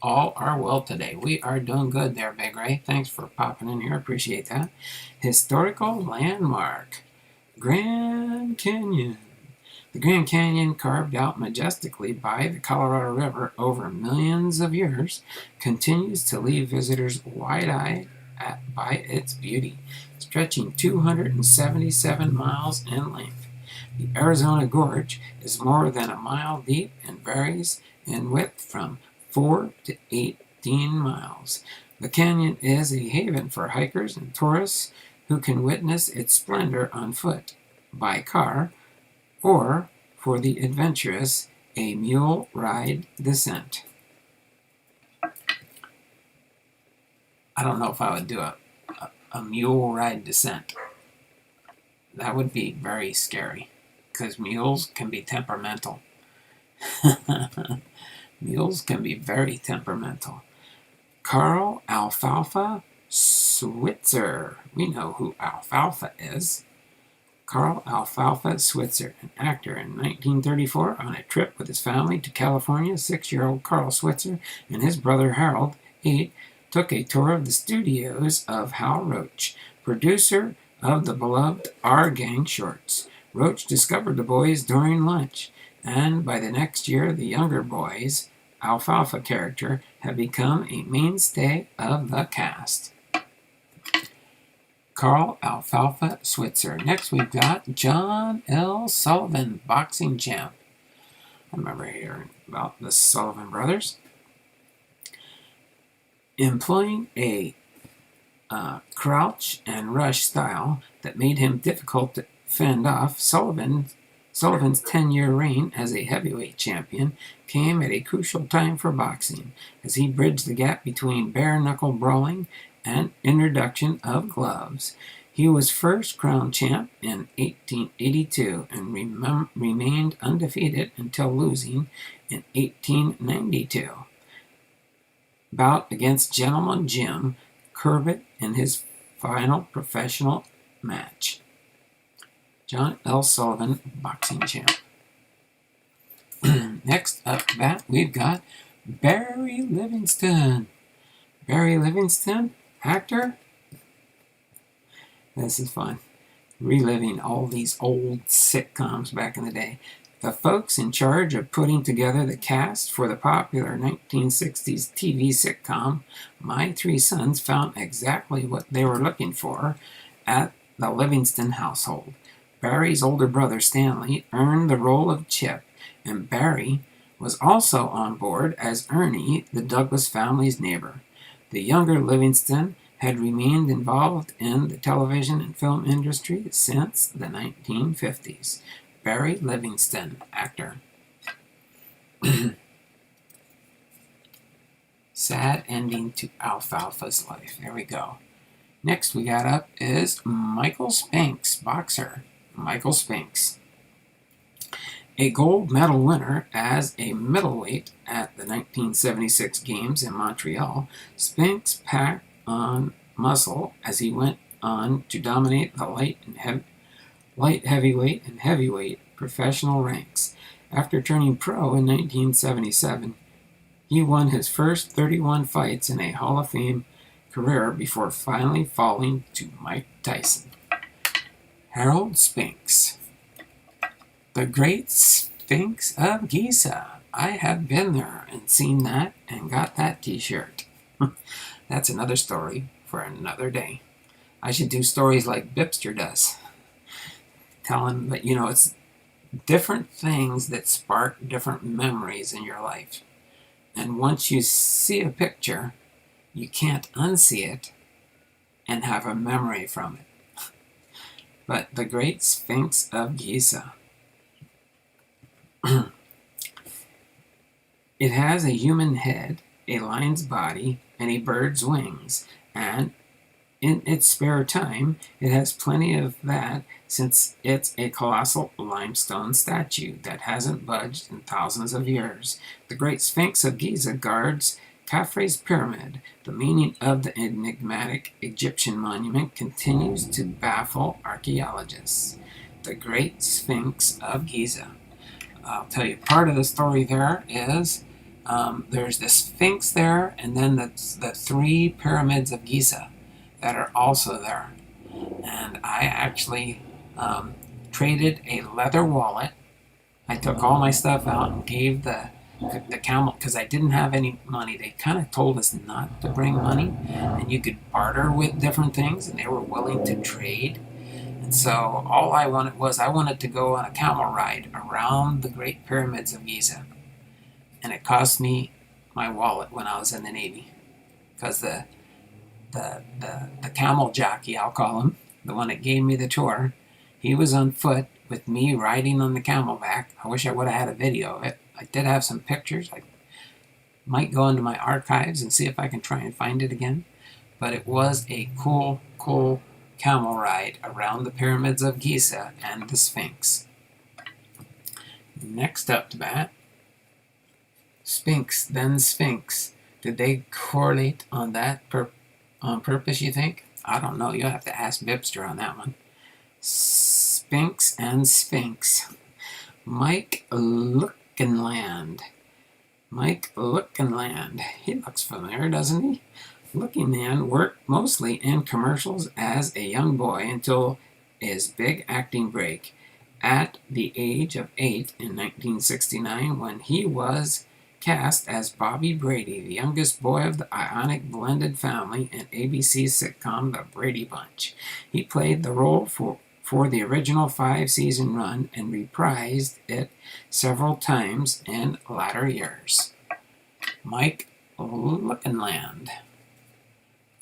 all are well today. We are doing good there, Big Ray. Thanks for popping in here. Appreciate that. Historical landmark. Grand Canyon. The Grand Canyon, carved out majestically by the Colorado River over millions of years, continues to leave visitors wide-eyed by its beauty, stretching 277 miles in length. The Arizona Gorge is more than a mile deep and varies in width from 4 to 18 miles. The canyon is a haven for hikers and tourists who can witness its splendor on foot, by car, or, for the adventurous, a mule ride descent. I don't know if I would do a mule ride descent. that would be very scary, because mules can be temperamental. Mules can be very temperamental. Carl Alfalfa Switzer. We know who Alfalfa is. Carl Alfalfa Switzer, an actor in 1934 on a trip with his family to California. 6-year-old Carl Switzer and his brother Harold, 8, took a tour of the studios of Hal Roach, producer of the beloved Our Gang shorts. Roach discovered the boys during lunch, and by the next year, the younger boys' Alfalfa character had become a mainstay of the cast. Carl Alfalfa Switzer. Next, we've got John L. Sullivan, boxing champ. I remember hearing about the Sullivan brothers. Employing a crouch and rush style that made him difficult to fend off, Sullivan's 10-year reign as a heavyweight champion came at a crucial time for boxing, as he bridged the gap between bare-knuckle brawling and introduction of gloves. He was first crowned champ in 1882 and remained undefeated until losing in 1892. Bout against Gentleman Jim Corbett in his final professional match. John L. Sullivan, boxing champ. Next up that we've got Barry Livingston. Barry Livingston, actor. This is fun. Reliving all these old sitcoms back in the day. The folks in charge of putting together the cast for the popular 1960s TV sitcom My Three Sons found exactly what they were looking for at the Livingston household. Barry's older brother Stanley earned the role of Chip, and Barry was also on board as Ernie, the Douglas family's neighbor. The younger Livingston had remained involved in the television and film industry since the 1950s. Barry Livingston, actor. Sad ending to Alfalfa's life. There we go. Next we got up is Michael Spinks, boxer. Michael Spinks. A gold medal winner as a middleweight at the 1976 Games in Montreal, Spinks packed on muscle as he went on to dominate the light heavyweight and heavyweight professional ranks. After turning pro in 1977, he won his first 31 fights in a Hall of Fame career before finally falling to Mike Tyson. Harold Spinks. The Great Sphinx of Giza. I have been there and seen that and got that t-shirt. That's another story for another day. I should do stories like Bipster does. Telling that, it's different things that spark different memories in your life. And once you see a picture, you can't unsee it and have a memory from it. But the Great Sphinx of Giza. It has a human head, a lion's body, and a bird's wings, and in its spare time, it has plenty of that since it's a colossal limestone statue that hasn't budged in thousands of years. The Great Sphinx of Giza guards Khafre's pyramid. The meaning of the enigmatic Egyptian monument continues to baffle archaeologists. The Great Sphinx of Giza. I'll tell you, part of the story there is there's the Sphinx there, and then the 3 pyramids of Giza that are also there. And I actually traded a leather wallet. I took all my stuff out and gave the camel, because I didn't have any money. They kind of told us not to bring money, and you could barter with different things, and they were willing to trade. And so all I wanted to go on a camel ride around the Great Pyramids of Giza. And it cost me my wallet when I was in the Navy, because the camel jockey, I'll call him, the one that gave me the tour, he was on foot with me riding on the camelback. I wish I would have had a video of it. I did have some pictures. I might go into my archives and see if I can try and find it again. But it was a cool camel ride around the pyramids of Giza and the Sphinx. Next up to bat, Sphinx, then Sphinx. Did they correlate on that on purpose, you think? I don't know. You'll have to ask Bipster on that one. Sphinx and Sphinx. Mike Lookinland. Mike Lookinland. He looks familiar, doesn't he? Lookingland worked mostly in commercials as a young boy until his big acting break at the age of 8 in 1969 when he was cast as Bobby Brady, the youngest boy of the Ionic blended family in ABC's sitcom The Brady Bunch. He played the role for the original 5-season run and reprised it several times in latter years. Mike Lookinland.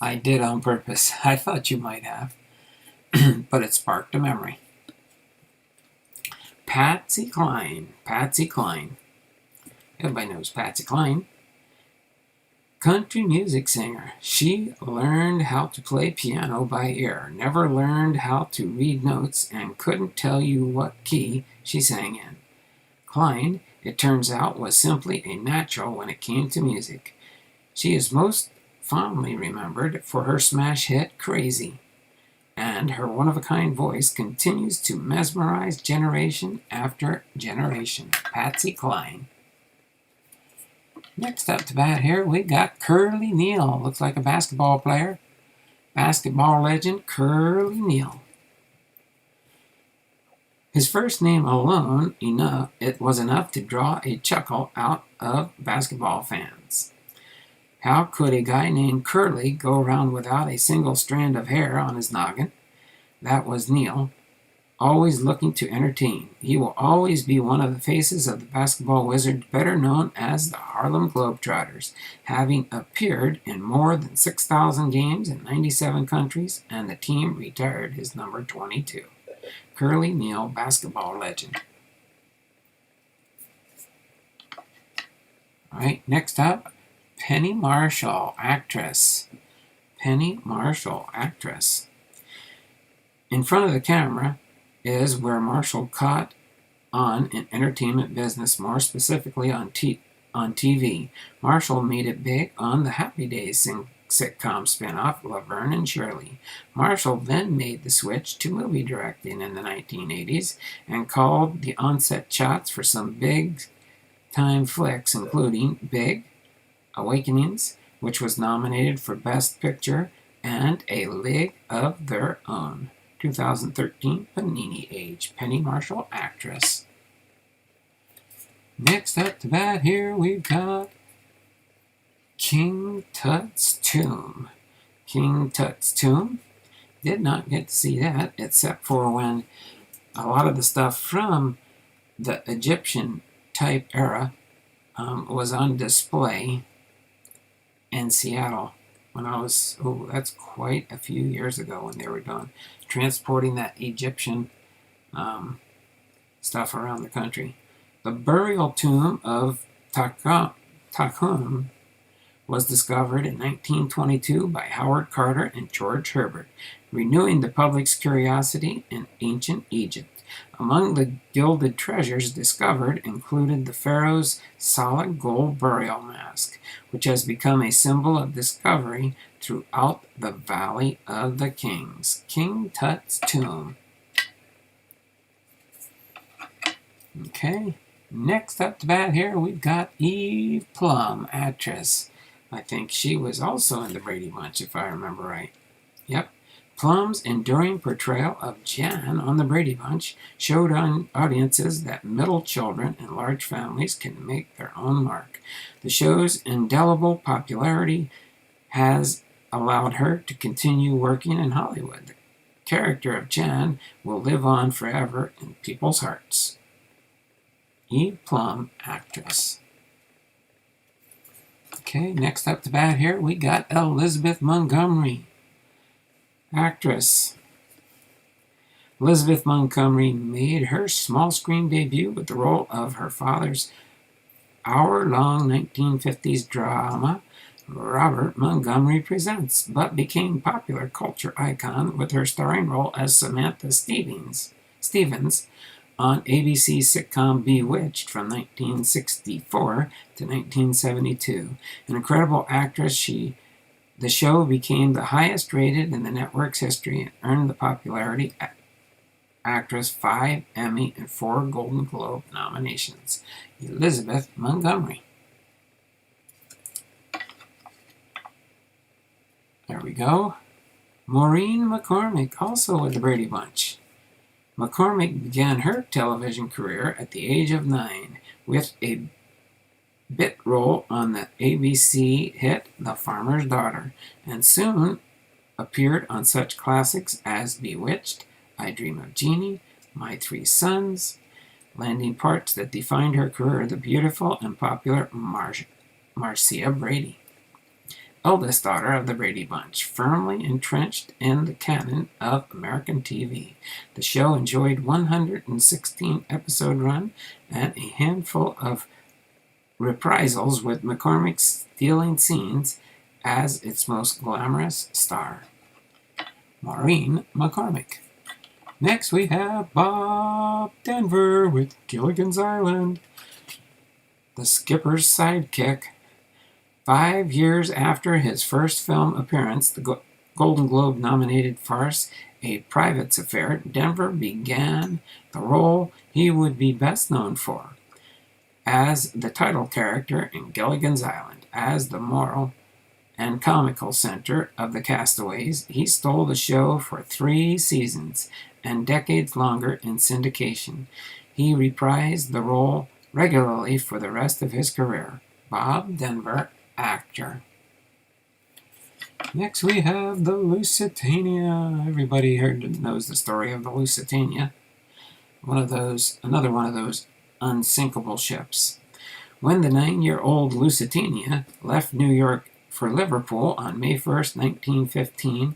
I did on purpose. I thought you might have, but it sparked a memory. Patsy Cline. Patsy Cline. Everybody knows Patsy Cline. Country music singer. She learned how to play piano by ear, never learned how to read notes, and couldn't tell you what key she sang in. Cline, it turns out, was simply a natural when it came to music. She is most fondly remembered for her smash hit Crazy, and her one-of-a-kind voice continues to mesmerize generation after generation. Patsy Cline. Next up to bat here, we got Curly Neal. Looks like a basketball player. Basketball legend, Curly Neal. His first name alone, it was enough to draw a chuckle out of basketball fans. How could a guy named Curly go around without a single strand of hair on his noggin? That was Neal, always looking to entertain. He will always be one of the faces of the basketball wizard, better known as the Harlem Globetrotters, having appeared in more than 6,000 games in 97 countries, and the team retired his number 22. Curly Neal, basketball legend. All right, next up, Penny Marshall, actress. Penny Marshall, actress. In front of the camera is where Marshall caught on in entertainment business, more specifically on TV. Marshall made it big on the Happy Days sitcom spinoff Laverne and Shirley. Marshall then made the switch to movie directing in the 1980s and called the on-set shots for some big-time flicks, including Big, Awakenings, which was nominated for Best Picture, and A League of Their Own. 2013 Panini Age. Penny Marshall, actress. Next up to bat here, we've got King Tut's Tomb. King Tut's Tomb. Did not get to see that, except for when a lot of the stuff from the Egyptian type era was on display in Seattle when I was, that's quite a few years ago when they were done transporting that Egyptian stuff around the country. The burial tomb of Tutankhamun was discovered in 1922 by Howard Carter and George Herbert, renewing the public's curiosity in ancient Egypt. Among the gilded treasures discovered included the pharaoh's solid gold burial mask, which has become a symbol of discovery throughout the Valley of the Kings. King Tut's Tomb. Okay, next up to bat here, we've got Eve Plum, actress. I think she was also in the Brady Bunch, if I remember right. Yep. Plum's enduring portrayal of Jan on the Brady Bunch showed on audiences that middle children and large families can make their own mark. The show's indelible popularity has allowed her to continue working in Hollywood. The character of Jan will live on forever in people's hearts. Eve Plum, actress. Okay, next up to bat here, we got Elizabeth Montgomery, actress. Elizabeth Montgomery made her small screen debut with the role of her father's hour-long 1950s drama, Robert Montgomery Presents, but became popular culture icon with her starring role as Samantha Stevens on ABC sitcom Bewitched from 1964 to 1972. An incredible actress, the show became the highest rated in the network's history and earned the popularity actress 5 Emmy and 4 Golden Globe nominations. Elizabeth Montgomery. There we go. Maureen McCormick, also with the Brady Bunch. McCormick began her television career at the age of 9 with a bit role on the ABC hit The Farmer's Daughter, and soon appeared on such classics as Bewitched, I Dream of Jeannie, My Three Sons, landing parts that defined her career, the beautiful and popular Marcia Brady, eldest daughter of the Brady Bunch, firmly entrenched in the canon of American TV. The show enjoyed 116 episode run and a handful of reprisals, with McCormick stealing scenes as its most glamorous star. Maureen McCormick. Next we have Bob Denver with Gilligan's Island, the skipper's sidekick. 5 years after his first film appearance, the Golden Globe nominated farce A Private's Affair, Denver began the role he would be best known for as the title character in Gilligan's Island. As the moral and comical center of the castaways, he stole the show for 3 seasons and decades longer in syndication. He reprised the role regularly for the rest of his career. Bob Denver, actor. Next we have the Lusitania. Everybody knows the story of the Lusitania. Another one of those unsinkable ships. When the 9-year-old Lusitania left New York for Liverpool on May 1st, 1915,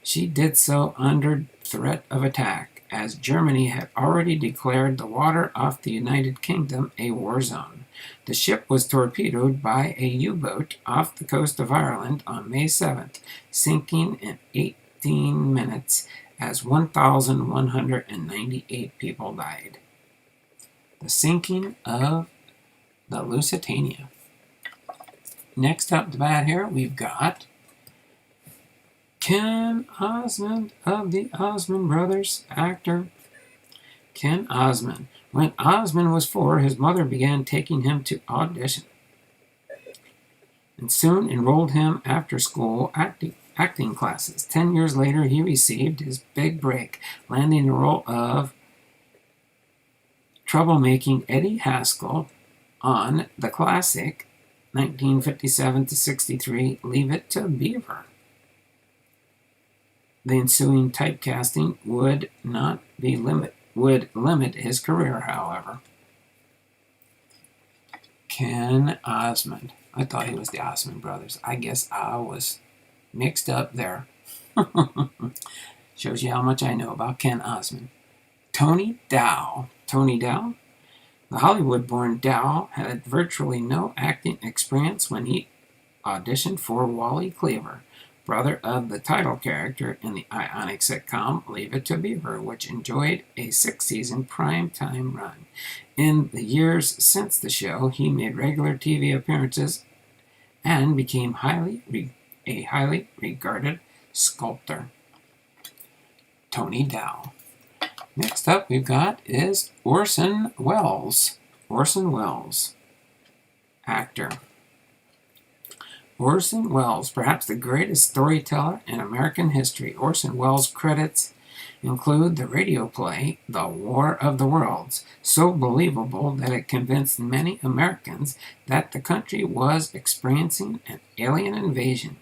she did so under threat of attack, as Germany had already declared the water off the United Kingdom a war zone. The ship was torpedoed by a U-boat off the coast of Ireland on May 7th, sinking in 18 minutes as 1,198 people died. The sinking of the Lusitania. Next up to bat here, we've got Ken Osmond of the Osmond Brothers, actor. Ken Osmond. When Osmond was 4, his mother began taking him to audition and soon enrolled him after school acting classes. 10 years later, he received his big break, landing the role of troublemaking Eddie Haskell on the classic 1957-63 Leave It to Beaver. The ensuing typecasting would limit his career, however. Ken Osmond. I thought he was the Osmond Brothers. I guess I was mixed up there. Shows you how much I know about Ken Osmond. Tony Dow. Tony Dow? The Hollywood-born Dow had virtually no acting experience when he auditioned for Wally Cleaver, brother of the title character in the iconic sitcom Leave It to Beaver, which enjoyed a 6-season prime-time run. In the years since the show, he made regular TV appearances and became a highly regarded sculptor. Tony Dow. Next up we've got is Orson Welles. Orson Welles, actor. Orson Welles, perhaps the greatest storyteller in American history. Orson Welles' credits include the radio play The War of the Worlds, so believable that it convinced many Americans that the country was experiencing an alien invasion,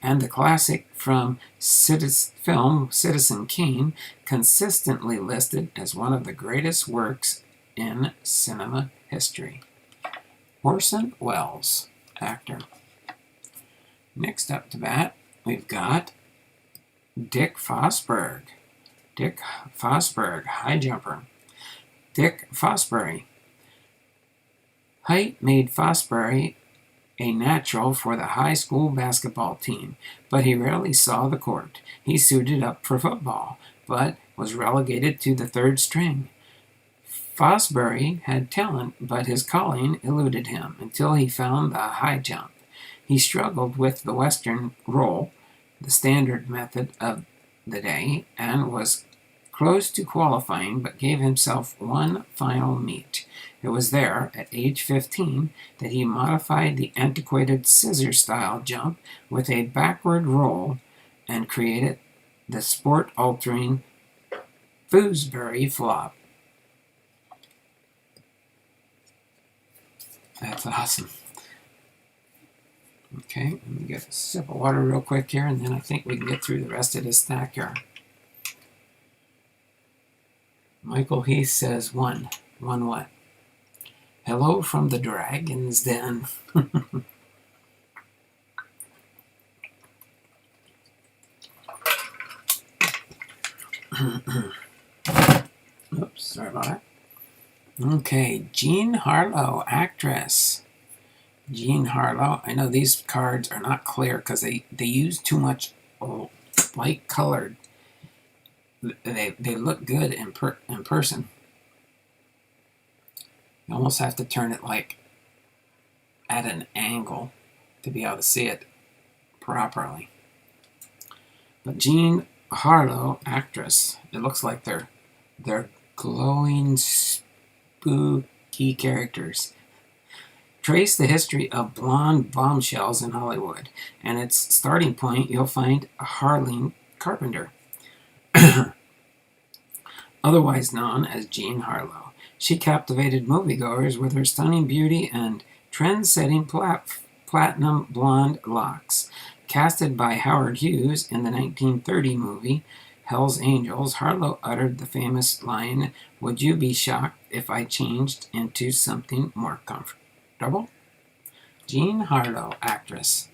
and the classic film Citizen Kane, consistently listed as one of the greatest works in cinema history. Orson Welles, actor. Next up to bat, we've got Dick Fosbury. Dick Fosbury, high jumper. Dick Fosbury. Height made Fosbury a natural for the high school basketball team, but he rarely saw the court. He suited up for football, but was relegated to the third string. Fosbury had talent, but his calling eluded him until he found the high jump. He struggled with the Western roll, the standard method of the day, and was close to qualifying, but gave himself one final meet. It was there, at age 15, that he modified the antiquated scissor-style jump with a backward roll and created the sport-altering Fosbury flop. That's awesome. Okay, let me get a sip of water real quick here, and then I think we can get through the rest of this stack here. Michael Heath says one. One what? Hello from the Dragon's Den. Oops, sorry about that. Okay, Jean Harlow, actress. Jean Harlow. I know these cards are not clear because they use too much light colored. They look good in person. You almost have to turn it like at an angle to be able to see it properly. But Jean Harlow, actress. It looks like they're glowing, spooky characters. Trace the history of blonde bombshells in Hollywood, and its starting point you'll find Harleen Carpenter, otherwise known as Jean Harlow. She captivated moviegoers with her stunning beauty and trend-setting platinum blonde locks. Casted by Howard Hughes in the 1930 movie Hell's Angels, Harlow uttered the famous line, "Would you be shocked if I changed into something more comfortable?" Jean Harlow, actress.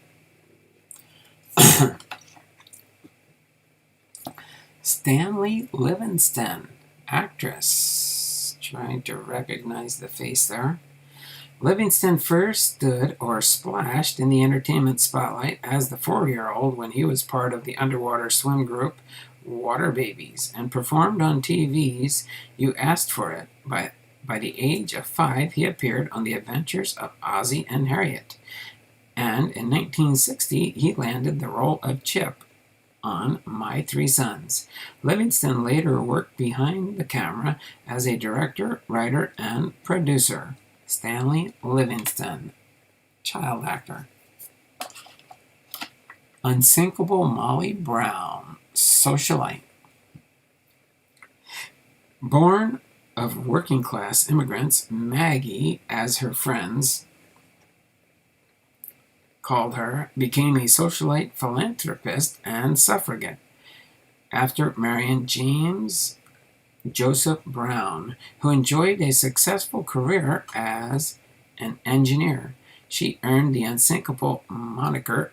Stanley Livingston, actress. Trying to recognize the face there. Livingston first stood or splashed in the entertainment spotlight as the 4-year-old when he was part of the underwater swim group Water Babies and performed on TV's You Asked for It. By the age of 5, he appeared on The Adventures of Ozzie and Harriet. And in 1960, he landed the role of Chip on My Three Sons. Livingston later worked behind the camera as a director, writer, and producer. Stanley Livingston, child actor. Unsinkable Molly Brown, socialite. Born of working-class immigrants, Maggie, as her friends called her, became a socialite, philanthropist, and suffragette after marrying James Joseph Brown, who enjoyed a successful career as an engineer. She earned the unsinkable moniker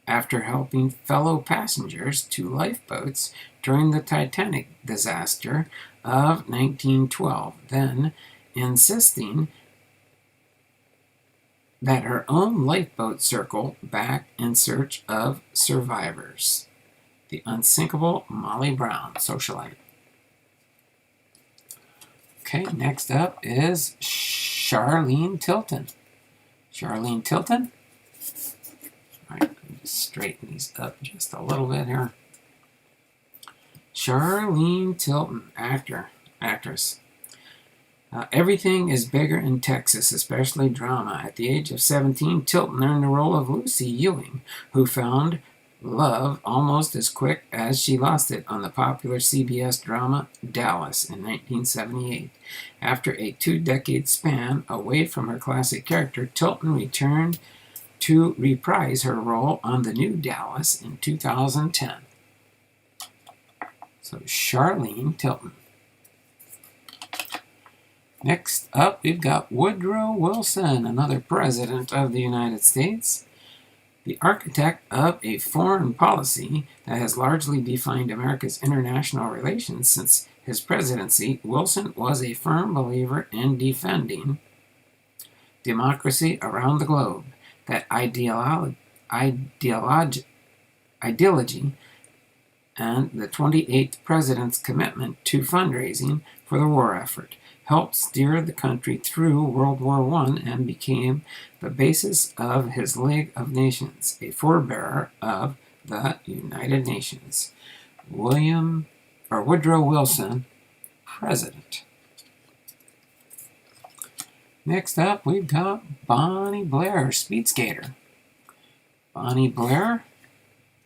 after helping fellow passengers to lifeboats during the Titanic disaster of 1912, then insisting that her own lifeboat circle back in search of survivors. The unsinkable Molly Brown, socialite. Okay, next up is Charlene Tilton. Charlene Tilton. All right, let me just straighten these up just a little bit here. Charlene Tilton, actress. Everything is bigger in Texas, especially drama. At the age of 17, Tilton earned the role of Lucy Ewing, who found love almost as quick as she lost it on the popular CBS drama Dallas in 1978. After a 2-decade span away from her classic character, Tilton returned to reprise her role on the new Dallas in 2010. So Charlene Tilton. Next up, we've got Woodrow Wilson, another president of the United States. The architect of a foreign policy that has largely defined America's international relations since his presidency, Wilson was a firm believer in defending democracy around the globe. that ideology and the 28th president's commitment to fundraising for the war effort helped steer the country through World War I and became the basis of his League of Nations, a forebearer of the United Nations. Woodrow Wilson, President. Next up, we've got Bonnie Blair, speed skater. Bonnie Blair,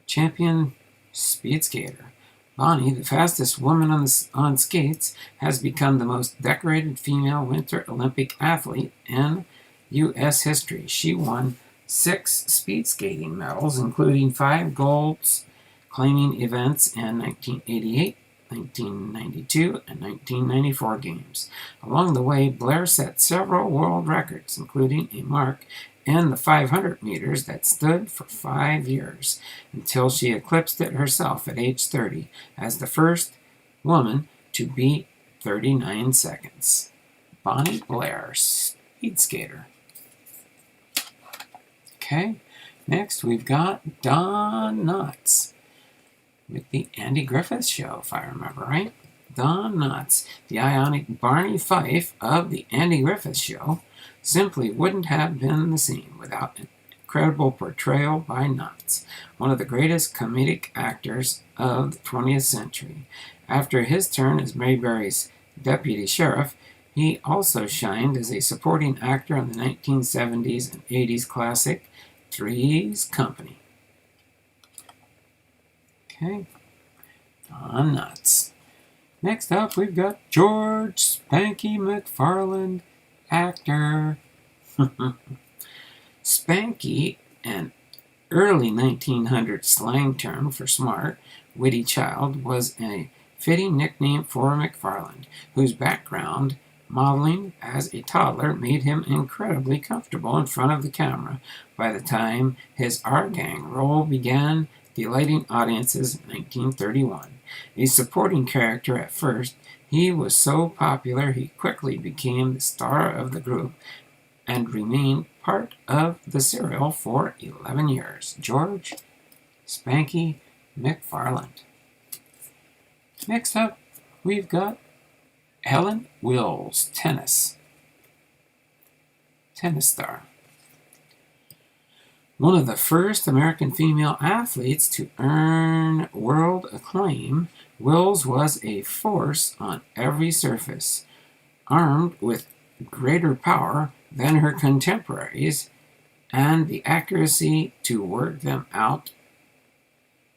champion speed skater. Bonnie, the fastest woman on skates, has become the most decorated female Winter Olympic athlete in U.S. history. She won 6 speed skating medals, including 5 golds, claiming events in 1988, 1992, and 1994 games. Along the way, Blair set several world records, including a mark in the 500 meters that stood for 5 years, until she eclipsed it herself at age 30 as the first woman to beat 39 seconds. Bonnie Blair, speed skater. Okay, next we've got Don Knotts with the Andy Griffith Show, if I remember right. Don Knotts, the ionic Barney Fife of the Andy Griffith Show, simply wouldn't have been the same without an incredible portrayal by Knotts, one of the greatest comedic actors of the 20th century. After his turn as Mayberry's deputy sheriff, he also shined as a supporting actor in the 1970s and 80s classic Three's Company. Okay, Don Knotts. Next up, we've got George Spanky McFarland, actor. Spanky, an early 1900s slang term for smart, witty child, was a fitting nickname for McFarland, whose background modeling as a toddler made him incredibly comfortable in front of the camera by the time his Our Gang role began delighting audiences in 1931. A supporting character at first, he was so popular he quickly became the star of the group and remained part of the serial for 11 years. George Spanky McFarland. Next up, we've got Helen Wills, tennis star. One of the first American female athletes to earn world acclaim, Wills was a force on every surface. Armed with greater power than her contemporaries and the accuracy to work them out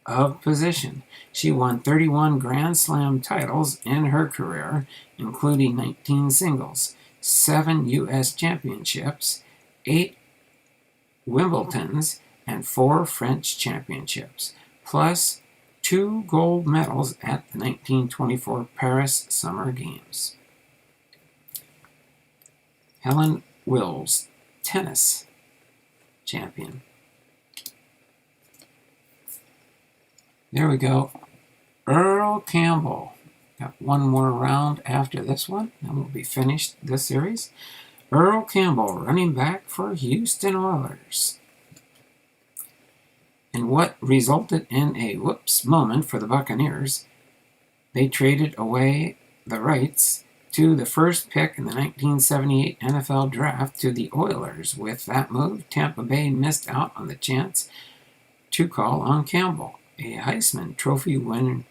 of position, she won 31 Grand Slam titles in her career, including 19 singles, 7 U.S. championships, 8 Wimbledons, and 4 French championships, plus 2 gold medals at the 1924 Paris Summer Games. Helen Wills, tennis champion. There we go. Earl Campbell. Got one more round after this one, and we'll be finished this series. Earl Campbell, running back for Houston Oilers. In what resulted in a whoops moment for the Buccaneers, they traded away the rights to the first pick in the 1978 NFL Draft to the Oilers. With that move, Tampa Bay missed out on the chance to call on Campbell, a Heisman Trophy winning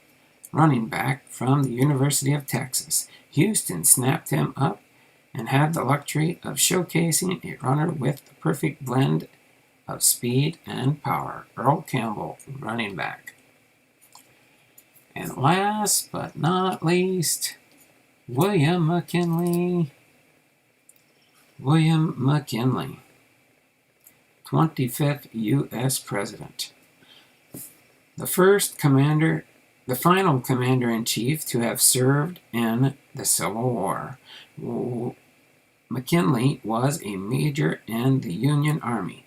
running back from the University of Texas. Houston snapped him up and had the luxury of showcasing a runner with the perfect blend of speed and power. Earl Campbell, running back. And last but not least, William McKinley. William McKinley, 25th U.S. President. The final commander-in-chief to have served in the Civil War. McKinley was a major in the Union Army,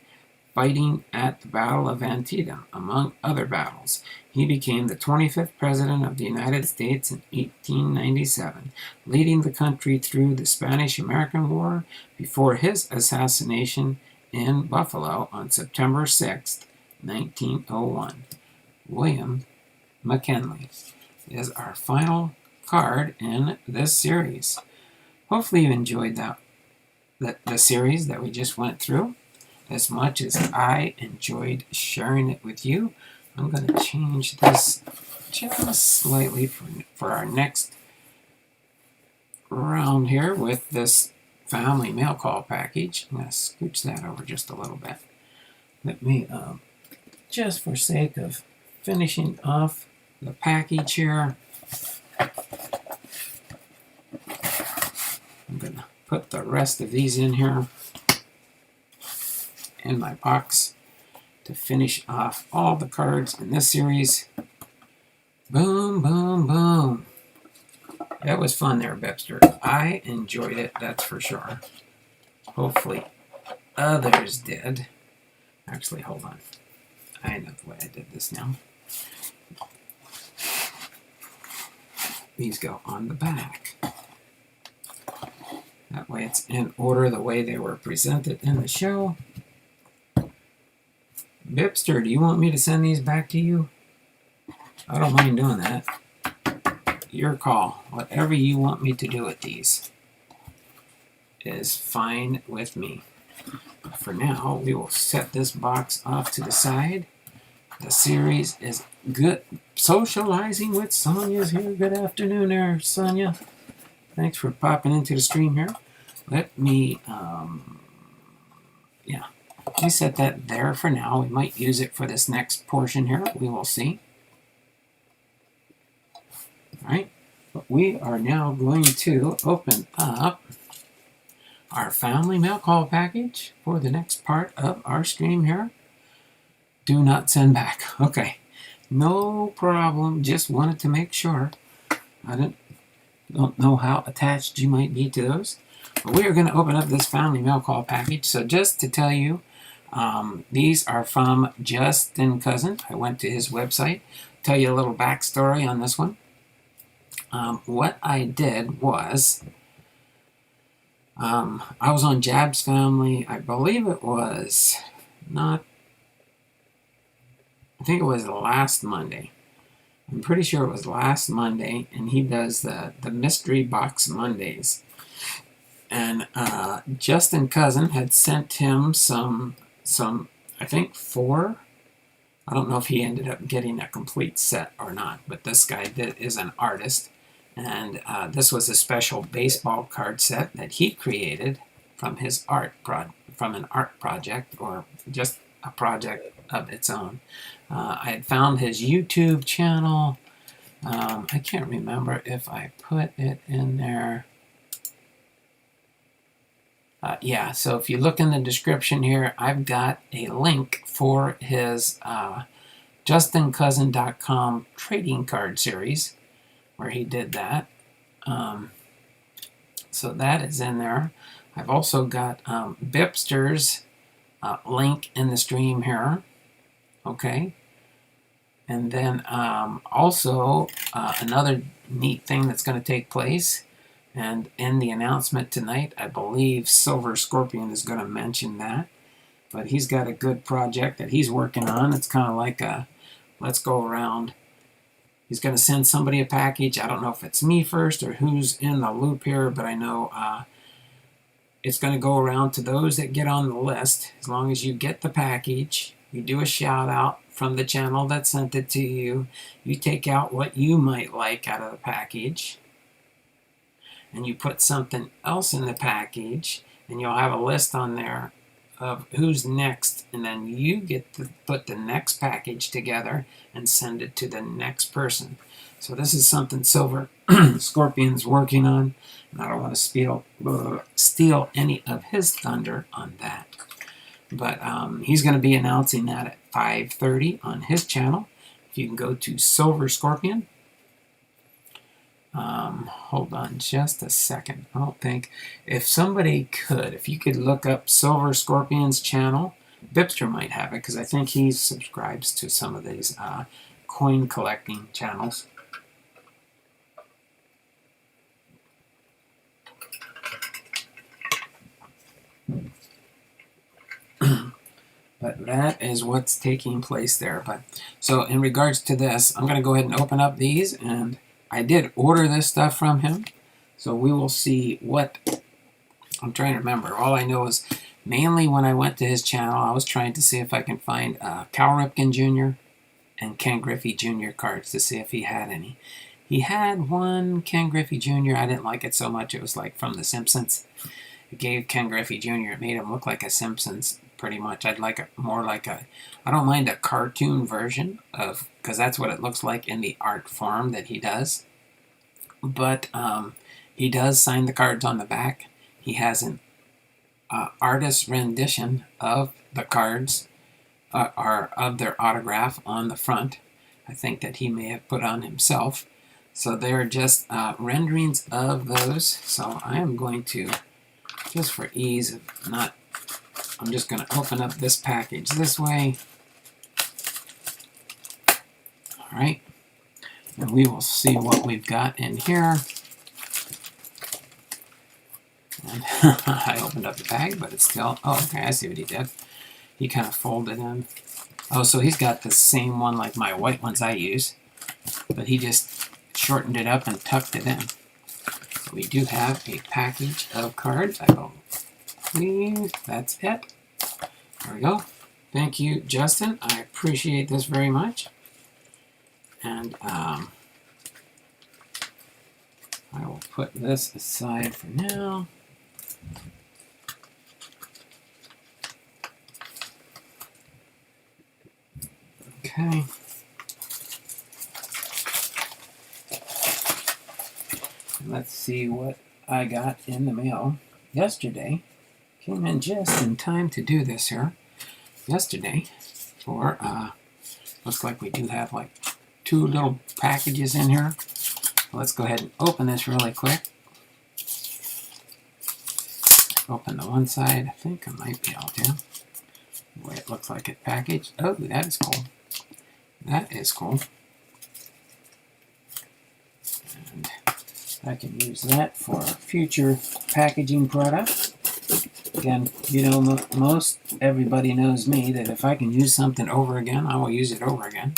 fighting at the Battle of Antietam, among other battles. He became the 25th President of the United States in 1897, leading the country through the Spanish-American War before his assassination in Buffalo on September 6th, 1901. William McKinley is our final card in this series. Hopefully you enjoyed the series that we just went through as much as I enjoyed sharing it with you. I'm going to change this just slightly for our next round here with this family mail call package. I'm going to scooch that over just a little bit. Let me, just for sake of finishing off the package here, I'm going to put the rest of these in here in my box to finish off all the cards in this series. Boom, boom, boom. That was fun there, Bipster. I enjoyed it, that's for sure. Hopefully others did. Actually, hold on. I know the way I did this now. These go on the back. That way it's in order the way they were presented in the show. Bipster, do you want me to send these back to you? I don't mind doing that. Your call. Whatever you want me to do with these is fine with me. But for now, we will set this box off to the side. The series is good. Socializing with Sonia's here. Good afternoon there, Sonia. Thanks for popping into the stream here. Let me, let me set that there for now. We might use it for this next portion here. We will see. All right. But we are now going to open up our family mail call package for the next part of our stream here. Do not send back. Okay. No problem. Just wanted to make sure. I don't know how attached you might be to those. But we are going to open up this family mail call package. So just to tell you, these are from Justin Cousson. I went to his website. Tell you a little backstory on this one. What I did was, I was on Jab's family. I believe it was not, I think it was last Monday. I'm pretty sure it was last Monday, and he does the Mystery Box Mondays. And Justin Cousson had sent him some, I think 4. I don't know if he ended up getting a complete set or not, but this guy is an artist. And this was a special baseball card set that he created from his from an art project, or just a project of its own. I had found his YouTube channel. I can't remember if I put it in there. Yeah, so if you look in the description here, I've got a link for his JustinCousson.com trading card series, where he did that. So that is in there. I've also got Bipster's link in the stream here. Okay. And then also another neat thing that's going to take place, and in the announcement tonight, I believe Silver Scorpion is going to mention that. But he's got a good project that he's working on. It's kind of like a let's go around. He's going to send somebody a package. I don't know if it's me first or who's in the loop here, but I know it's going to go around to those that get on the list. As long as you get the package, you do a shout out from the channel that sent it to you. You take out what you might like out of the package, and you put something else in the package, and you'll have a list on there of who's next, and then you get to put the next package together and send it to the next person. So this is something Silver Scorpion's working on, and I don't want to steal any of his thunder on that. But he's going to be announcing that at 5:30 on his channel. If you can go to Silver Scorpion. Hold on just a second. I don't think, if somebody could, if you could look up Silver Scorpion's channel, Bipster might have it, because I think he subscribes to some of these coin collecting channels. But that is what's taking place there. But so in regards to this, I'm going to go ahead and open up these, and I did order this stuff from him. So we will see what, I'm trying to remember. All I know is mainly when I went to his channel, I was trying to see if I can find Cal Ripken Jr. and Ken Griffey Jr. cards to see if he had any. He had one Ken Griffey Jr. I didn't like it so much. It was like from The Simpsons. It gave Ken Griffey Jr. It made him look like a Simpsons pretty much. I'd like it more like a, I don't mind a cartoon version of, because that's what it looks like in the art form that he does. But he does sign the cards on the back. He has an artist rendition of the cards, or of their autograph on the front. I think that he may have put on himself. So they're just renderings of those. So I am going to, just for ease of not, I'm just going to open up this package this way. All right. And we will see what we've got in here. And I opened up the bag, but it's still, oh, okay, I see what he did. He kind of folded in. Oh, so he's got the same one like my white ones I use, but he just shortened it up and tucked it in. So we do have a package of cards. I believe that's it. There we go. Thank you, Justin. I appreciate this very much. And I will put this aside for now. Okay. Let's see what I got in the mail yesterday. Came in just in time to do this here. Yesterday, for looks like we do have like 2 little packages in here. Let's go ahead and open this really quick. Open the one side. I think I might be able to. The way it looks like it packaged. Oh, that is cool. That is cool. And I can use that for future packaging product. Again, you know, most everybody knows me that if I can use something over again, I will use it over again.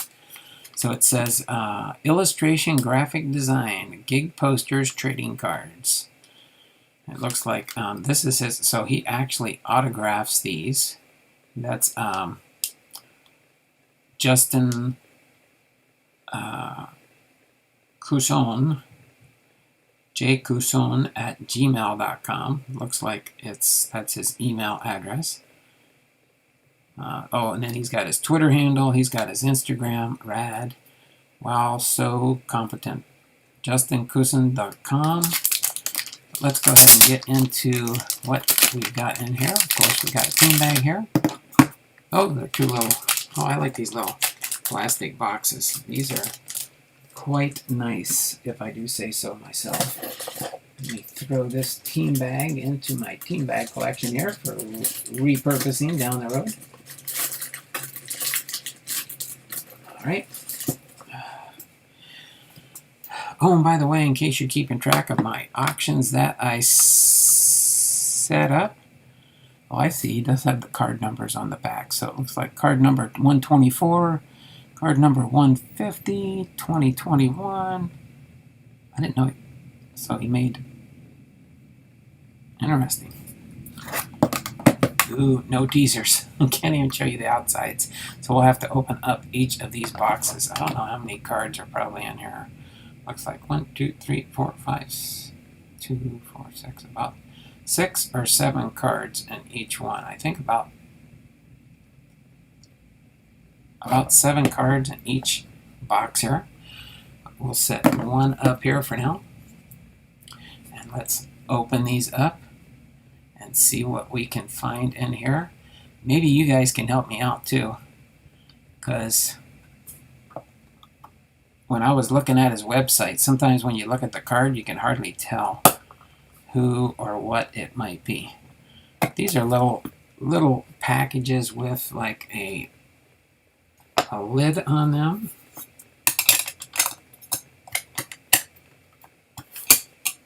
So it says illustration, graphic design, gig posters, trading cards. It looks like this is his, so he actually autographs these. That's Justin Cousson, jcousson at gmail.com. Looks like that's his email address. Oh, and then he's got his Twitter handle. He's got his Instagram. Rad. Wow, so competent. JustinCousson.com. Let's go ahead and get into what we've got in here. Of course, we got a team bag here. Oh, they're 2 little. Oh, I like these little plastic boxes. These are quite nice, if I do say so myself. Let me throw this team bag into my team bag collection here for repurposing down the road. All right. Oh, and by the way, in case you're keeping track of my auctions that I set up, oh, I see. He does have the card numbers on the back. So it looks like card number 124, card number 150, 2021. I didn't know. So he made. Interesting. Ooh, no teasers. I can't even show you the outsides. So we'll have to open up each of these boxes. I don't know how many cards are probably in here. Looks like 1, 2, 3, 4, 5, 2, 4, 6, about 6 or 7 cards in each one. I think about 7 cards in each box here. We'll set one up here for now. And let's open these up and see what we can find in here. Maybe you guys can help me out too, because when I was looking at his website, sometimes when you look at the card, you can hardly tell who or what it might be. These are little packages with like a lid on them.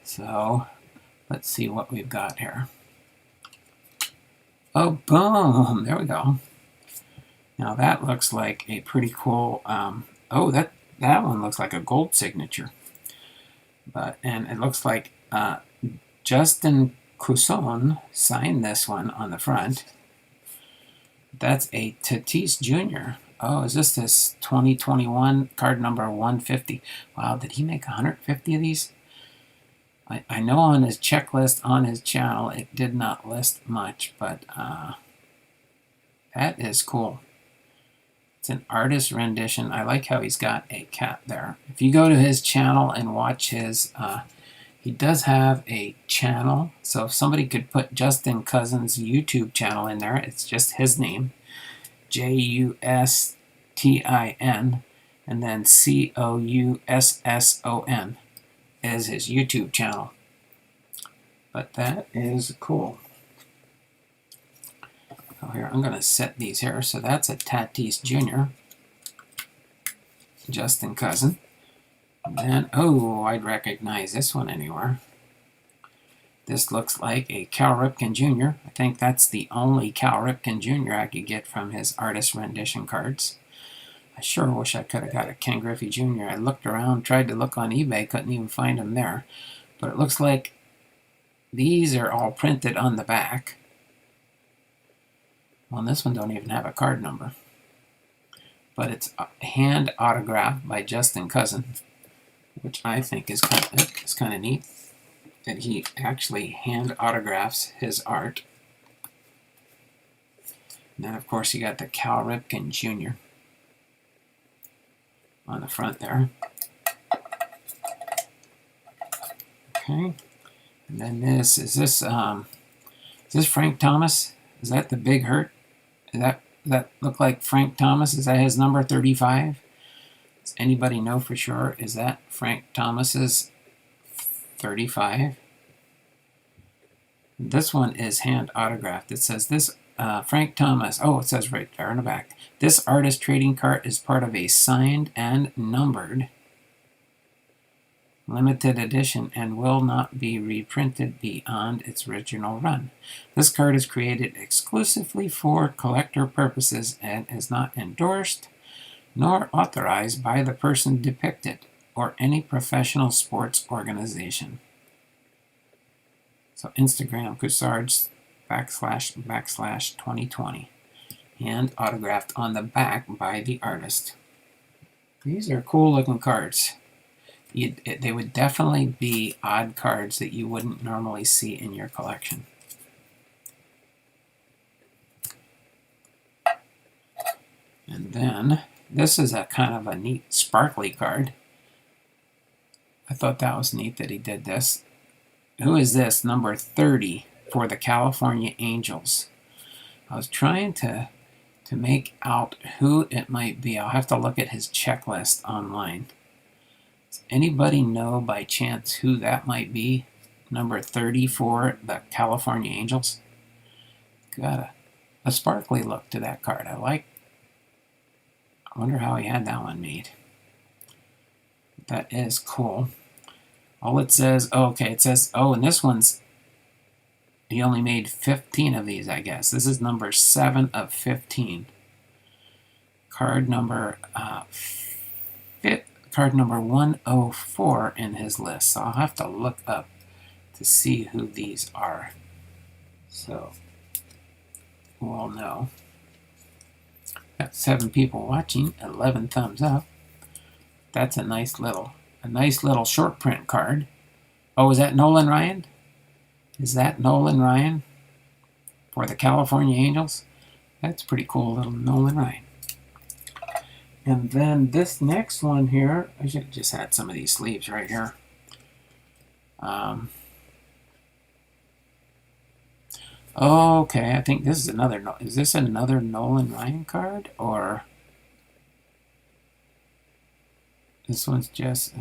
So let's see what we've got here. Oh, boom! There we go. Now that looks like a pretty cool, oh, that one looks like a gold signature. And it looks like Justin Cousson signed this one on the front. That's a Tatis Jr. Oh, is this 2021 card number 150? Wow, did he make 150 of these? I know on his checklist on his channel it did not list much, but that is cool. It's an artist rendition. I like how he's got a cat there. If you go to his channel and watch his, he does have a channel. So if somebody could put Justin Cousin's YouTube channel in there, it's just his name, Justin, and then Cousson is his YouTube channel. But that is cool. So here, I'm going to set these here. So that's a Tatis Jr., Justin Cousson. And then, oh, I'd recognize this one anywhere. This looks like a Cal Ripken Jr. I think that's the only Cal Ripken Jr. I could get from his artist rendition cards. I sure wish I could have got a Ken Griffey Jr. I looked around, tried to look on eBay, couldn't even find them there. But it looks like these are all printed on the back. Well, this one don't even have a card number. But it's hand autographed by Justin Cousson, which I think is kind of neat, that he actually hand autographs his art. And then, of course, you got the Cal Ripken Jr. on the front there. Okay. And then this, is this Frank Thomas? Is that the Big Hurt? Does that look like Frank Thomas? Is that his number 35? Does anybody know for sure? Is that Frank Thomas's 35? This one is hand autographed. It says this Frank Thomas. Oh, it says right there in the back. This artist trading card is part of a signed and numbered limited edition and will not be reprinted beyond its original run. This card is created exclusively for collector purposes and is not endorsed nor authorized by the person depicted or any professional sports organization. So Instagram, Coussards / 2020. And autographed on the back by the artist. These are cool looking cards. They would definitely be odd cards that you wouldn't normally see in your collection. And then this is a kind of a neat sparkly card. I thought that was neat that he did this. Who is this? Number 30 for the California Angels. I was trying to make out who it might be. I'll have to look at his checklist online. Does anybody know by chance who that might be? Number 30 for the California Angels. Got a sparkly look to that card. I wonder how he had that one made. That is cool. All it says, it says, and this one's, he only made 15 of these, I guess. This is number 7 of 15. Card number 104 in his list. So I'll have to look up to see who these are. So we'll know. Got 7 people watching, 11 thumbs up. That's a nice little short print card. Oh, is that Nolan Ryan? Is that Nolan Ryan for the California Angels? That's pretty cool, little Nolan Ryan. And then this next one here, I should have just had some of these sleeves right here. Okay, I think this is another. Is this another Nolan Ryan card, or this one's just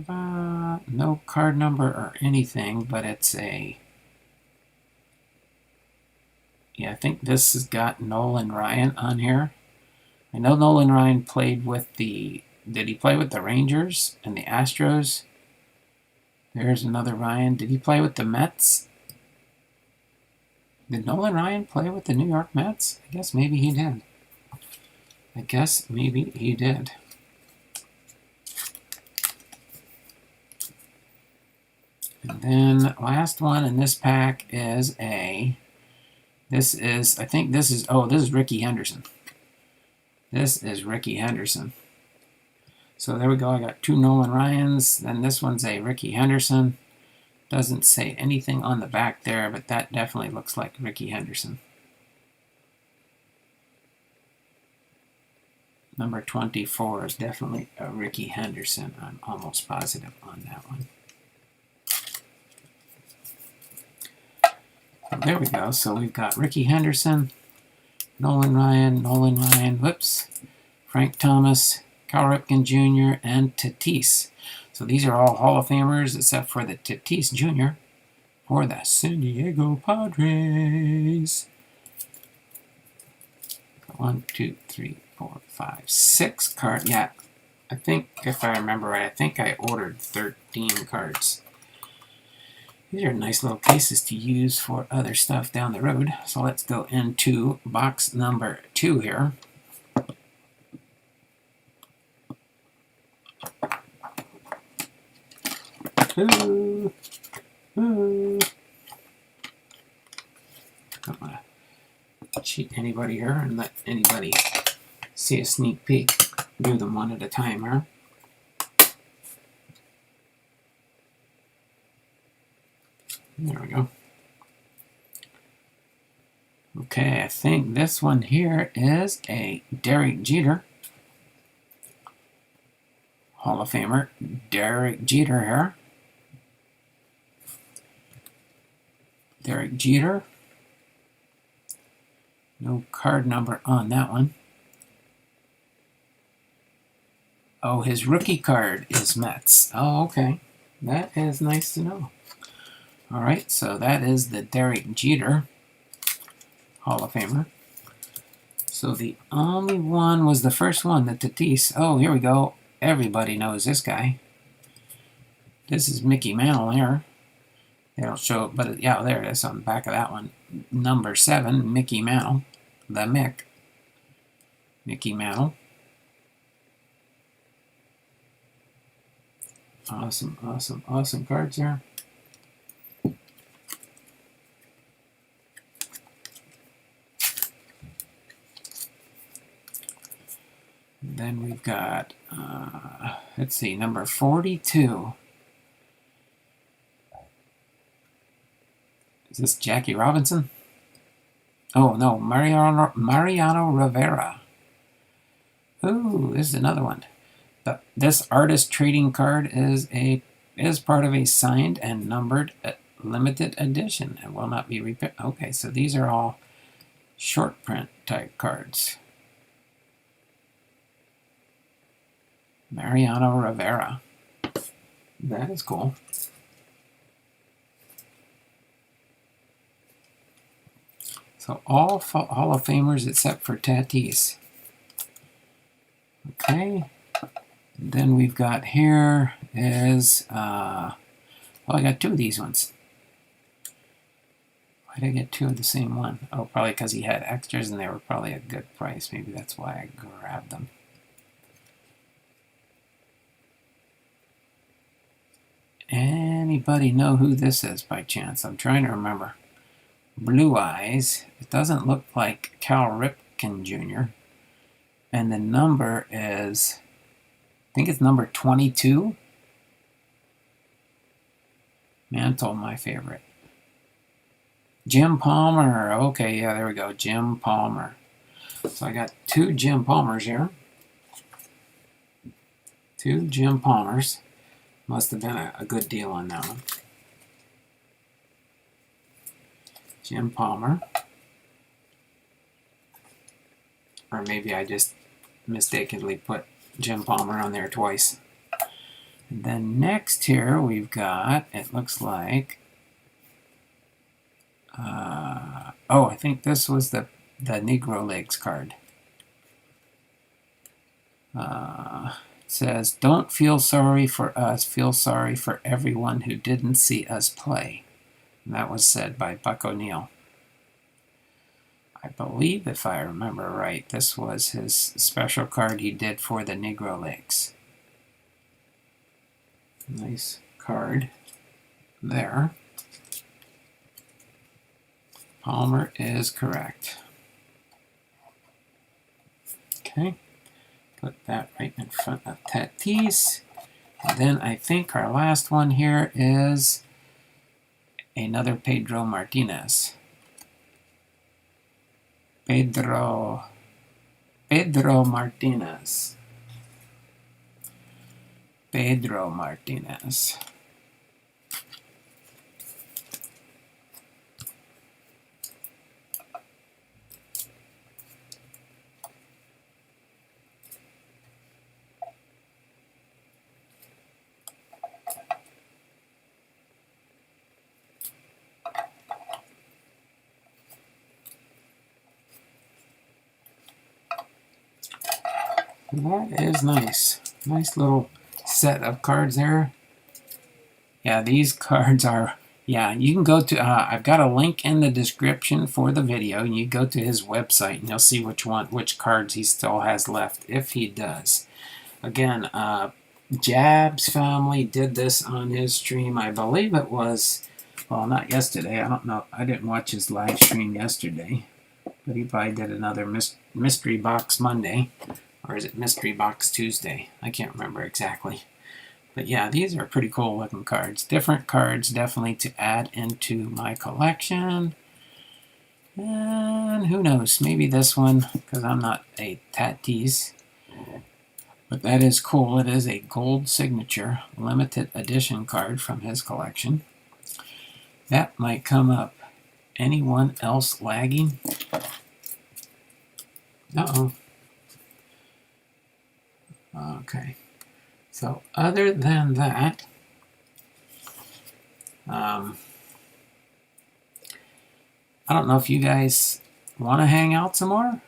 no card number or anything, but it's a. Yeah, I think this has got Nolan Ryan on here. I know Nolan Ryan played with the. Did he play with the Rangers and the Astros? There's another Ryan. Did he play with the Mets? Did Nolan Ryan play with the New York Mets? I guess maybe he did. I guess maybe he did. And then last one in this pack is I think this is Ricky Henderson. This is Ricky Henderson. So there we go. I got 2 Nolan Ryans. Then this one's a Ricky Henderson. Doesn't say anything on the back there, but that definitely looks like Ricky Henderson. Number 24 is definitely a Ricky Henderson. I'm almost positive on that one. So there we go. So we've got Ricky Henderson, Nolan Ryan, whoops, Frank Thomas, Cal Ripken Jr., and Tatis. So these are all Hall of Famers except for the Tatis Jr. for the San Diego Padres. 1, 2, 3, 4, 5, 6 cards. Yeah, I think if I remember right, I think I ordered 13 cards. These are nice little cases to use for other stuff down the road. So let's go into box number 2 here. Ooh. Ooh. Don't want to cheat anybody here and let anybody see a sneak peek. Do them one at a time here. There we go. Okay, I think this one here is a Derek Jeter. Hall of Famer, Derek Jeter here. Derek Jeter. No card number on that one. Oh, his rookie card is Mets. Oh, okay. That is nice to know. All right, so that is the Derek Jeter Hall of Famer. So the only one was the first one, the Tatis. Oh, here we go. Everybody knows this guy. This is Mickey Mantle here. They don't show it, but yeah, there it is on the back of that one. Number 7, Mickey Mantle. The Mick. Mickey Mantle. Awesome, awesome, awesome cards here. Then we've got, let's see, number 42. Is this Jackie Robinson? Oh, no, Mariano Rivera. Ooh, this is another one. This artist trading card is part of a signed and numbered limited edition and will not be repaired. Okay, so these are all short print type cards. Mariano Rivera. That is cool. So all Hall of Famers except for Tatis. Okay. And then we've got here is, well, I got 2 of these ones. Why did I get 2 of the same one? Oh, probably because he had extras and they were probably a good price. Maybe that's why I grabbed them. Anybody know who this is by chance? I'm trying to remember. Blue Eyes. It doesn't look like Cal Ripken Jr. And the number is, I think it's number 22. Mantle, my favorite. Jim Palmer. Okay, yeah, there we go. Jim Palmer. So I got 2 Jim Palmers here. 2 Jim Palmers. Must have been a good deal on that one. Jim Palmer. Or maybe I just mistakenly put Jim Palmer on there twice. And then next here we've got, it looks like, oh, I think this was the Negro Leagues card. It says, "Don't feel sorry for us, feel sorry for everyone who didn't see us play." And that was said by Buck O'Neill. I believe, if I remember right, this was his special card he did for the Negro Leagues. Nice card there. Palmer is correct. Okay, put that right in front of Tatis. And then I think our last one here is another Pedro Martinez. Pedro Martinez. Pedro Martinez. That is nice. Nice little set of cards there. Yeah, these cards are, yeah, you can go to, I've got a link in the description for the video, and you go to his website and you'll see which cards he still has left, if he does. Again, Jab's family did this on his stream. I believe it was, well, not yesterday. I don't know. I didn't watch his live stream yesterday, but he probably did another Mystery Box Monday. Or is it Mystery Box Tuesday? I can't remember exactly. But yeah, these are pretty cool looking cards. Different cards definitely to add into my collection. And who knows, maybe this one, because I'm not a Tatis. But that is cool. It is a gold signature limited edition card from his collection. That might come up. Anyone else lagging? Uh-oh. Okay, so other than that, I don't know if you guys want to hang out some more.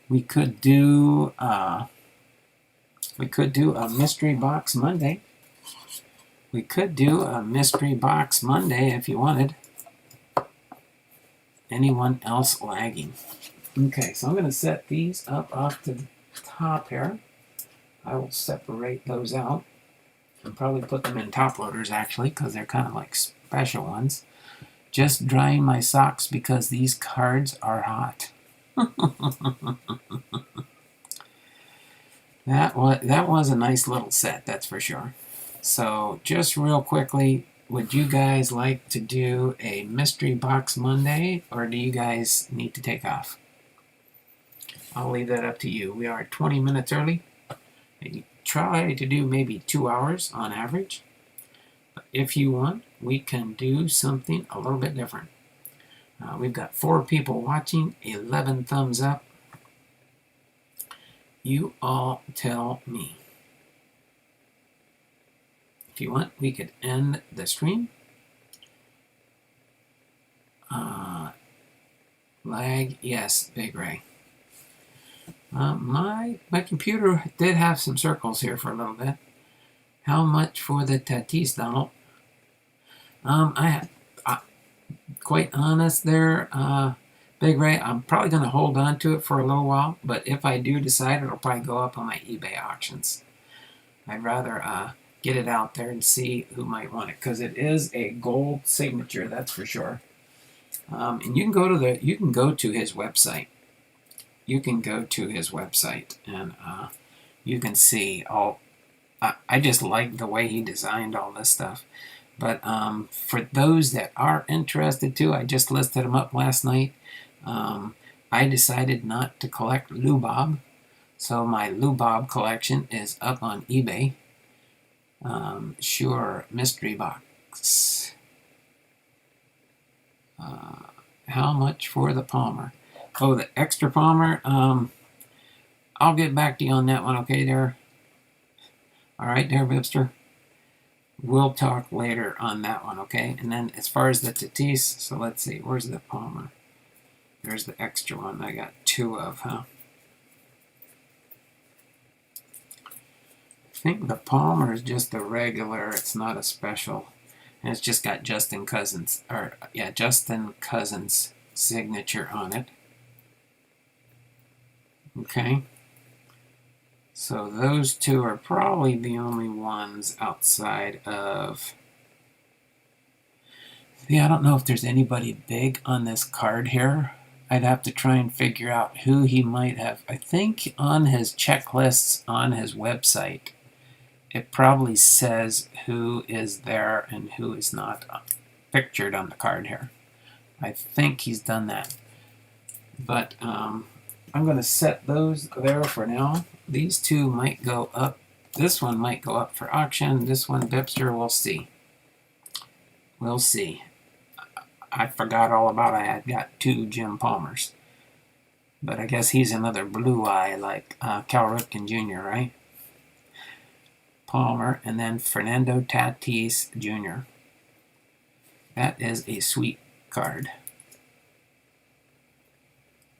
We could do a Mystery Box Monday. We could do a Mystery Box Monday if you wanted. Anyone else lagging? Okay, so I'm going to set these up off to the top here. I will separate those out and probably put them in top loaders actually, because they're kind of like special ones. Just drying my socks because these cards are hot. That was a nice little set, that's for sure. So just real quickly, would you guys like to do a Mystery Box Monday, or do you guys need to take off? I'll leave that up to you. We are 20 minutes early. You try to do maybe 2 hours on average. But if you want, we can do something a little bit different. We've got 4 people watching, 11 thumbs up. You all tell me. If you want, we could end the stream. Lag, yes, Big Ray. My computer did have some circles here for a little bit. How much for the Tatis, Donald? Quite honest there, Big Ray, I'm probably going to hold on to it for a little while, but if I do decide, it'll probably go up on my eBay auctions. I'd rather get it out there and see who might want it, because it is a gold signature, that's for sure. And you can go to his website. You can go to his website and you can see all. I just like the way he designed all this stuff. But for those that are interested too, I just listed them up last night. I decided not to collect Lubob, so my Lubob collection is up on eBay. Sure, Mystery Box. How much for the Palmer? Oh, the extra Palmer. I'll get back to you on that one, okay there? All right there, Bipster. We'll talk later on that one, okay? And then as far as the Tatis, so let's see, where's the Palmer? There's the extra one I got 2 of, huh? I think the Palmer is just a regular, it's not a special. And it's just got Justin Cousins' signature on it. Okay. So those two are probably the only ones outside of... Yeah, I don't know if there's anybody big on this card here. I'd have to try and figure out who he might have. I think on his checklists on his website, it probably says who is there and who is not pictured on the card here. I think he's done that. But I'm going to set those there for now. These two might go up. This one might go up for auction. This one, Bipster, we'll see. We'll see. I forgot all about I had got two Jim Palmers. But I guess he's another blue eye like Cal Ripken Jr., right? Palmer, and then Fernando Tatis Jr. That is a sweet card.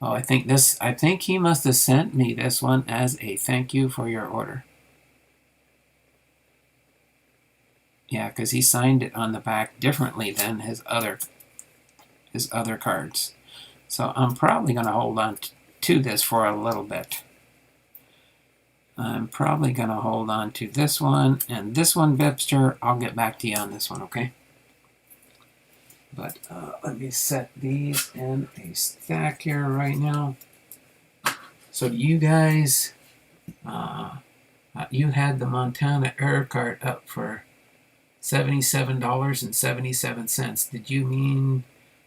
Oh, I think he must have sent me this one as a thank you for your order. Yeah, because he signed it on the back differently than his other cards. So I'm probably going to hold on to this for a little bit. I'm probably going to hold on to this one and this one, Bipster. I'll get back to you on this one, okay? But let me set these in a stack here right now. So you guys, you had the Montana Air card up for $77.77. Did you mean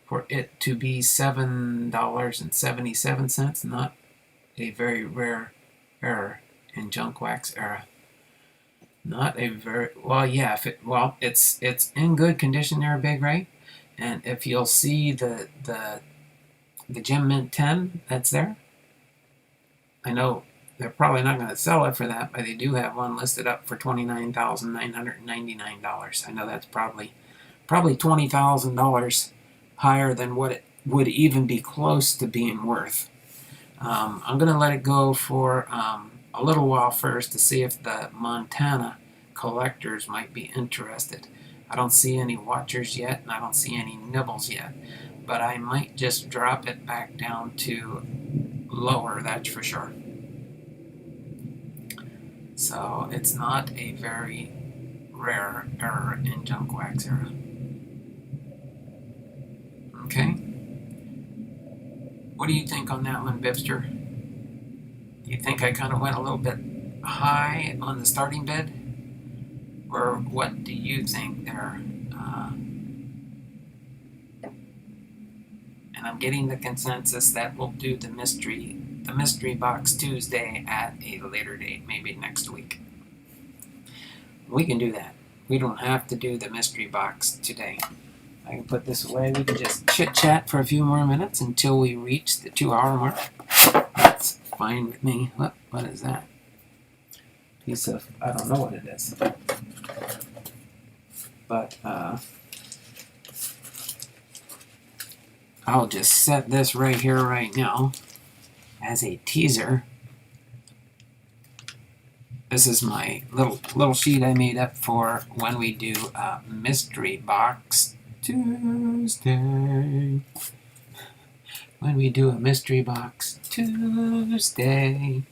for it to be $7.77? Not a very rare error in junk wax era. Not a very well. Yeah, it's in good condition there, Big Ray. And if you'll see the Gem Mint 10 that's there, I know they're probably not going to sell it for that, but they do have one listed up for $29,999. I know that's probably $20,000 higher than what it would even be close to being worth. I'm going to let it go for a little while first to see if the Montana collectors might be interested. I don't see any watchers yet, and I don't see any nibbles yet, but I might just drop it back down to lower, that's for sure. So it's not a very rare error in junk wax era. Okay? What do you think on that one, Bipster? Do you think I kind of went a little bit high on the starting bid? Or what do you think there? And I'm getting the consensus that we'll do the mystery box Tuesday at a later date, maybe next week. We can do that. We don't have to do the mystery box today. I can put this away. We can just chit-chat for a few more minutes until we reach the 2-hour mark. That's fine with me. What is that? Piece of, I don't know what it is. But I'll just set this right here right now as a teaser. This is my little sheet I made up for when we do Mystery Box Tuesday. When we do a Mystery Box Tuesday.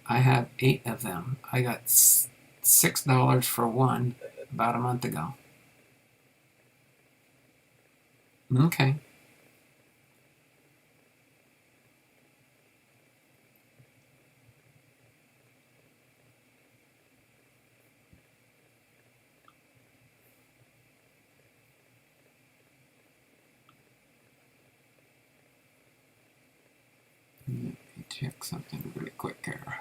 I have 8 of them. I got $6 for one about a month ago. Okay. Let me check something really quick here.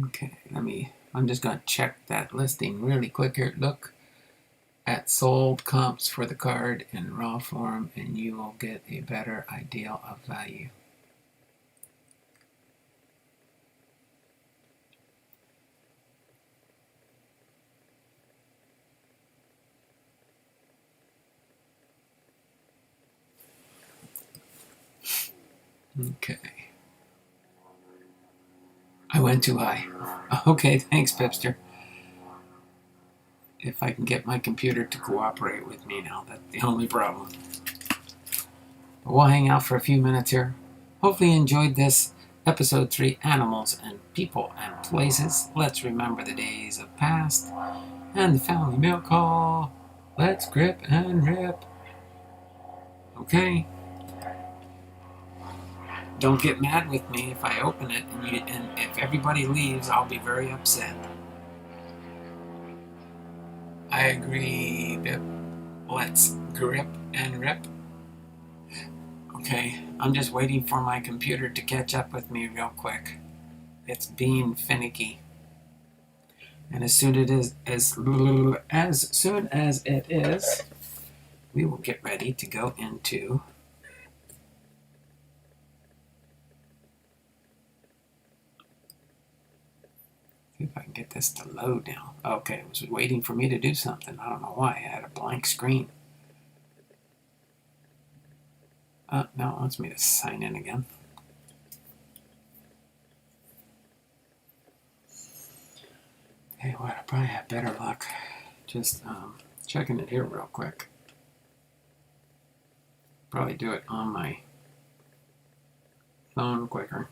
Okay, I'm just going to check that listing really quick here. Look at sold comps for the card in raw form and you will get a better idea of value. Okay. I went too high. Okay, thanks, Bipster. If I can get my computer to cooperate with me now, that's the only problem. But we'll hang out for a few minutes here. Hopefully you enjoyed this episode 3, Animals and People and Places. Let's remember the days of past and the family mail call. Let's grip and rip. Okay. Don't get mad with me if I open it and if everybody leaves, I'll be very upset. I agree, Bip. Let's grip and rip. Okay, I'm just waiting for my computer to catch up with me real quick. It's being finicky. And as soon as it is, we will get ready to go into see if I can get this to load now. Okay, it was waiting for me to do something. I don't know why. I had a blank screen. Now it wants me to sign in again. Hey, what? I probably have better luck. Just checking it here real quick. Probably do it on my phone quicker.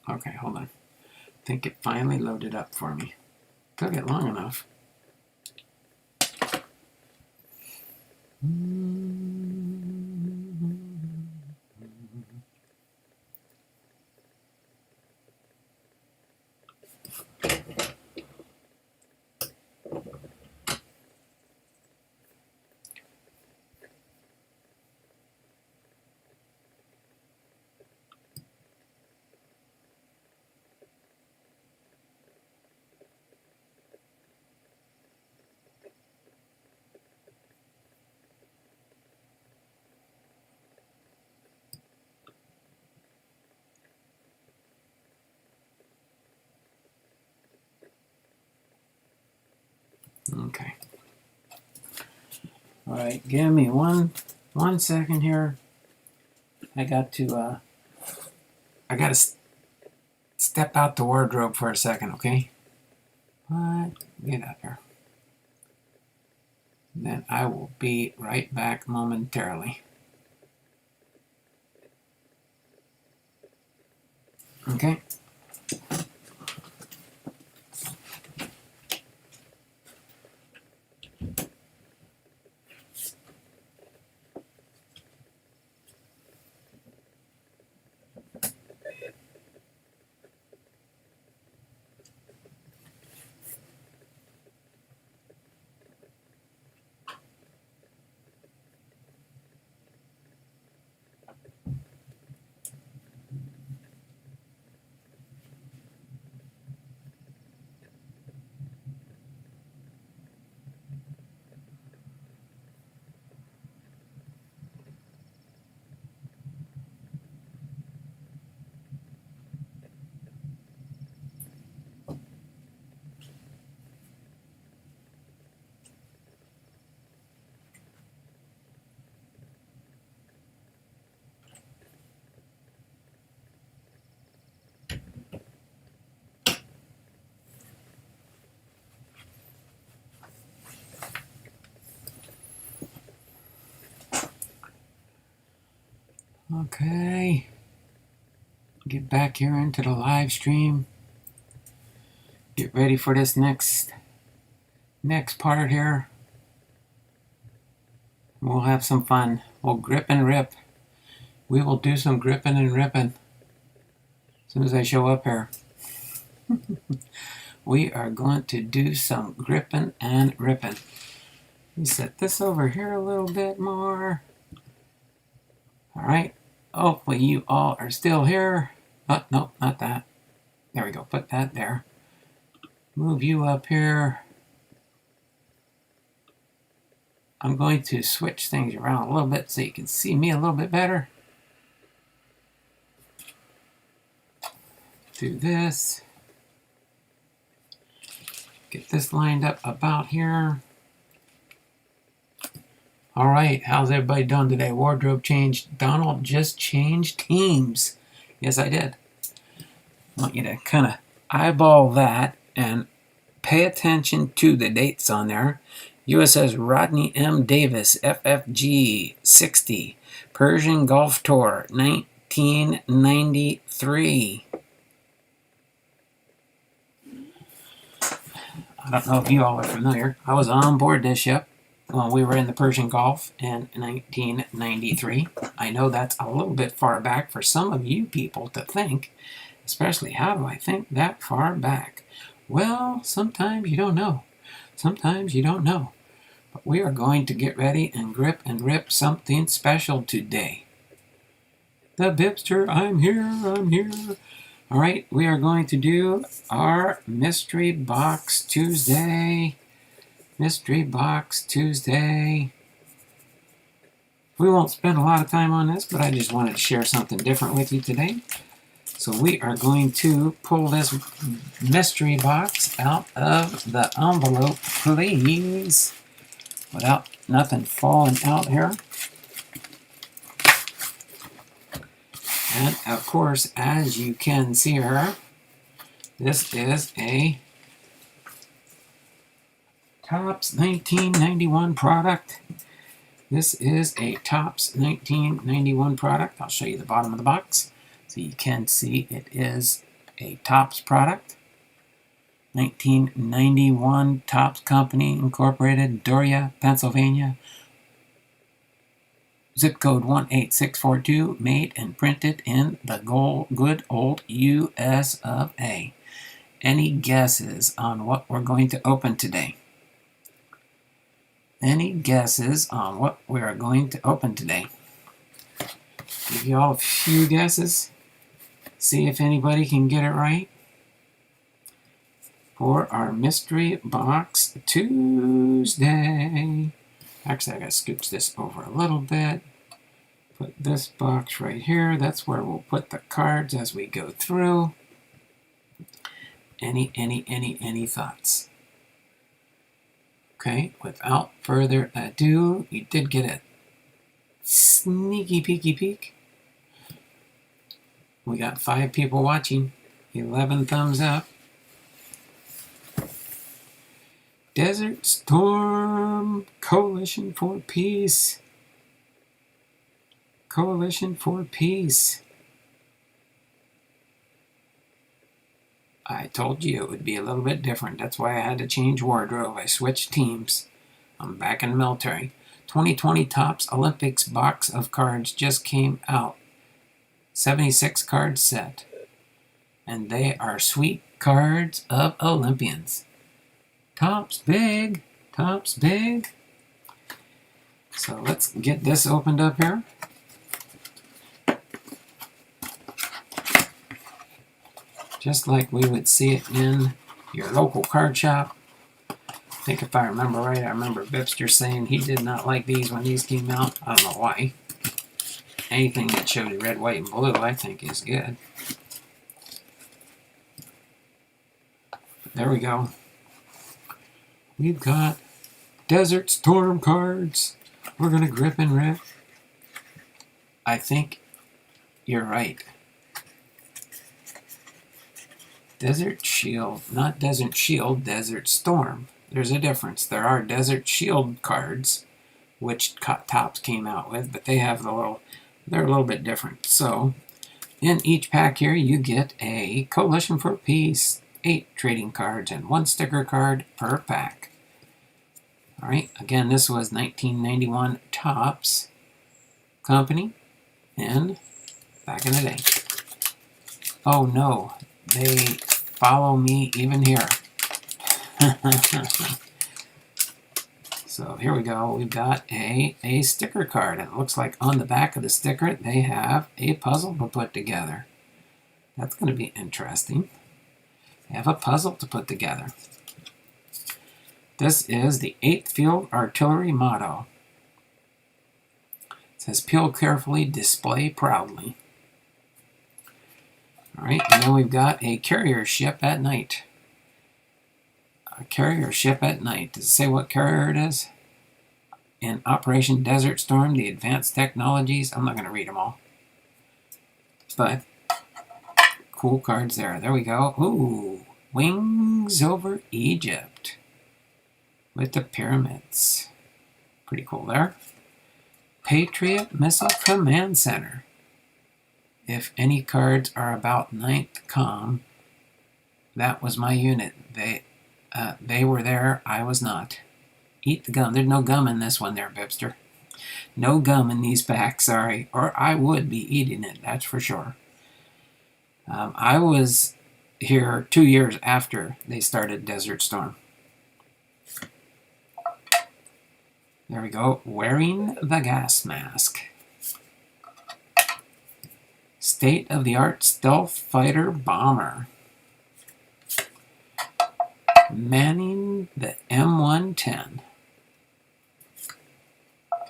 Okay, hold on. I think it finally loaded up for me. Took it long enough. Okay. All right, give me one second here. I got to step out the wardrobe for a second, okay? What? Get up here. Then I will be right back momentarily. Okay. Okay. Get back here into the live stream. Get ready for this next part here. We'll have some fun. We'll grip and rip. We will do some gripping and ripping as soon as I show up here. we are going to do some gripping and ripping. Let me set this over here a little bit more. All right. Hopefully you all are still here. Oh, no, not that. There we go. Put that there. Move you up here. I'm going to switch things around a little bit so you can see me a little bit better. Do this. Get this lined up about here. All right, how's everybody doing today? Wardrobe change. Donald just changed teams. Yes, I did. I want you to kind of eyeball that and pay attention to the dates on there. USS Rodney M. Davis, FFG 60, Persian Gulf Tour, 1993. I don't know if you all are familiar. I was on board this ship when we were in the Persian Gulf in 1993. I know that's a little bit far back for some of you people to think, especially how do I think that far back? Well, sometimes you don't know. Sometimes you don't know. But we are going to get ready and grip and rip something special today. The Bipster, I'm here. All right, we are going to do our Mystery Box Tuesday. Mystery Box Tuesday. We won't spend a lot of time on this, but I just wanted to share something different with you today. So we are going to pull this mystery box out of the envelope, please, without nothing falling out here. And of course, as you can see here, this is a Topps 1991 product. This is a Topps 1991 product. I'll show you the bottom of the box so you can see it is a Topps product. 1991 Topps Company Incorporated, Doria, Pennsylvania. Zip code 18642, made and printed in the good old U.S. of A. Any guesses on what we're going to open today? Any guesses on what we are going to open today? Give you all a few guesses. See if anybody can get it right. For our Mystery Box Tuesday. Actually, I gotta scooch this over a little bit. Put this box right here. That's where we'll put the cards as we go through. Any thoughts? Okay, without further ado, you did get a sneaky peeky peek. We got 5 people watching, 11 thumbs up. Desert Storm, Coalition for Peace. Coalition for Peace. I told you it would be a little bit different. That's why I had to change wardrobe. I switched teams. I'm back in the military. 2020 Topps Olympics box of cards just came out. 76 card set. And they are sweet cards of Olympians. Topps big. Topps big. So let's get this opened up here. Just like we would see it in your local card shop. I think if I remember right, I remember Bipster saying he did not like these when these came out. I don't know why. Anything that shows red, white, and blue I think is good. There we go. We've got Desert Storm cards. We're going to grip and rip. I think you're right. Desert Shield, not Desert Shield, Desert Storm. There's a difference. There are Desert Shield cards, which Topps came out with, but they have they're a little bit different. So, in each pack here, you get a Coalition for Peace, 8 trading cards, and 1 sticker card per pack. All right, again, this was 1991 Topps Company, and back in the day. Oh no, they follow me even here. So here we go. We've got a sticker card. And it looks like on the back of the sticker they have a puzzle to put together. That's going to be interesting. They have a puzzle to put together. This is the 8th Field Artillery motto. It says, "Peel carefully, display proudly." All right, and then we've got a carrier ship at night. A carrier ship at night. Does it say what carrier it is? In Operation Desert Storm, the advanced technologies. I'm not going to read them all. But cool cards there. There we go. Ooh, Wings Over Egypt with the pyramids. Pretty cool there. Patriot Missile Command Center. If any cards are about 9th Comm, that was my unit. They were there, I was not. Eat the gum. There's no gum in this one there, Bipster. No gum in these packs, sorry. Or I would be eating it, that's for sure. I was here 2 years after they started Desert Storm. There we go. Wearing the gas mask. State-of-the-art stealth fighter bomber. Manning the M110.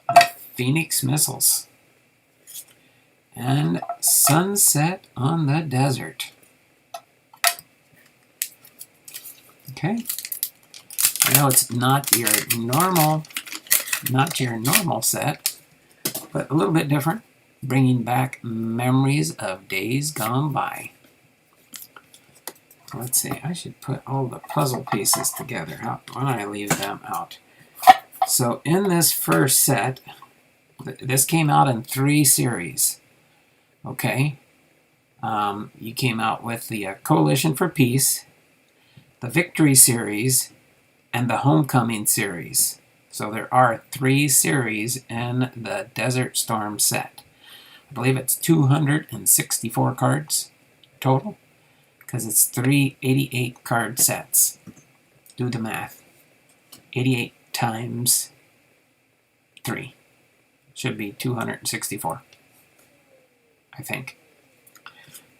The Phoenix missiles. And Sunset on the Desert. Okay. I know it's not your normal set, but a little bit different, bringing back memories of days gone by. Let's see, I should put all the puzzle pieces together. Why don't I leave them out? So in this first set, this came out in 3 series. Okay, you came out with the Coalition for Peace, the Victory series, and the Homecoming series. So there are 3 series in the Desert Storm set. I believe it's 264 cards total, because it's 3 88 card sets. Do the math. 88 times 3 should be 264. I think.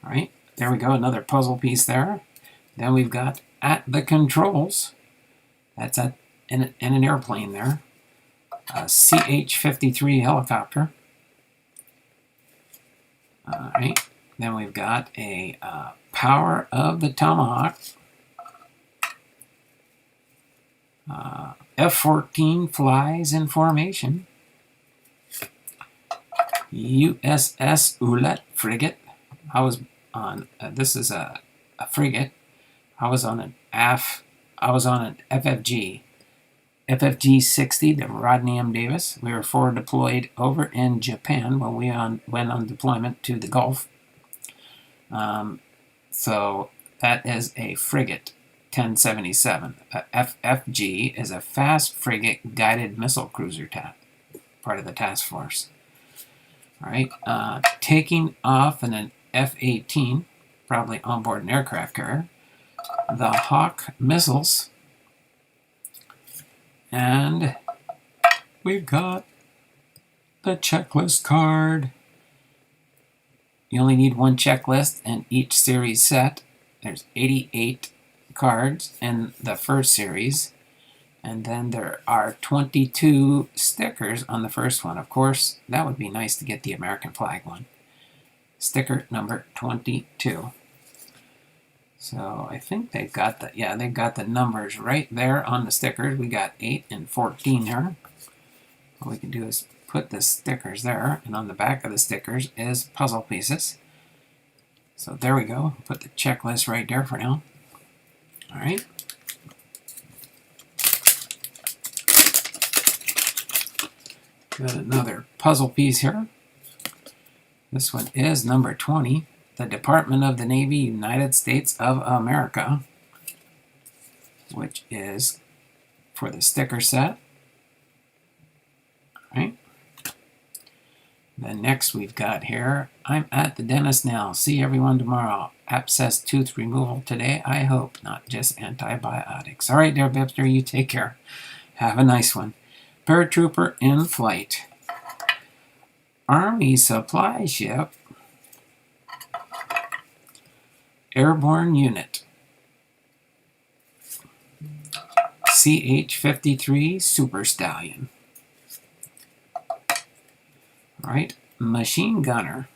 All right, there we go, another puzzle piece there. Then we've got at the controls. That's in an airplane there. A CH-53 helicopter. All right, then we've got a Power of the Tomahawk. F-14 flies in formation. USS Oulet frigate. I was on. This is a frigate. I was on an FFG. FFG 60, the Rodney M. Davis. We were forward deployed over in Japan when we went on deployment to the Gulf. So that is a frigate, 1077. FFG is a fast frigate guided missile cruiser part of the task force. All right, taking off in an F-18, probably on board an aircraft carrier. The Hawk missiles. And we've got the checklist card. You only need 1 checklist in each series set. There's 88 cards in the first series. And then there are 22 stickers on the first one. Of course, that would be nice to get the American flag one. Sticker number 22. So I think they've got they've got the numbers right there on the stickers. We got 8 and 14 here. What we can do is put the stickers there, and on the back of the stickers is puzzle pieces. So there we go. Put the checklist right there for now. All right. Got another puzzle piece here. This one is number 20. The Department of the Navy, United States of America, which is for the sticker set. All right. Then next we've got here, I'm at the dentist now. See everyone tomorrow. Abscess tooth removal today, I hope, not just antibiotics. All right, there, Bipster, you take care. Have a nice one. Paratrooper in flight. Army supply ship. Airborne unit. CH-53 Super Stallion. All right, machine gunner.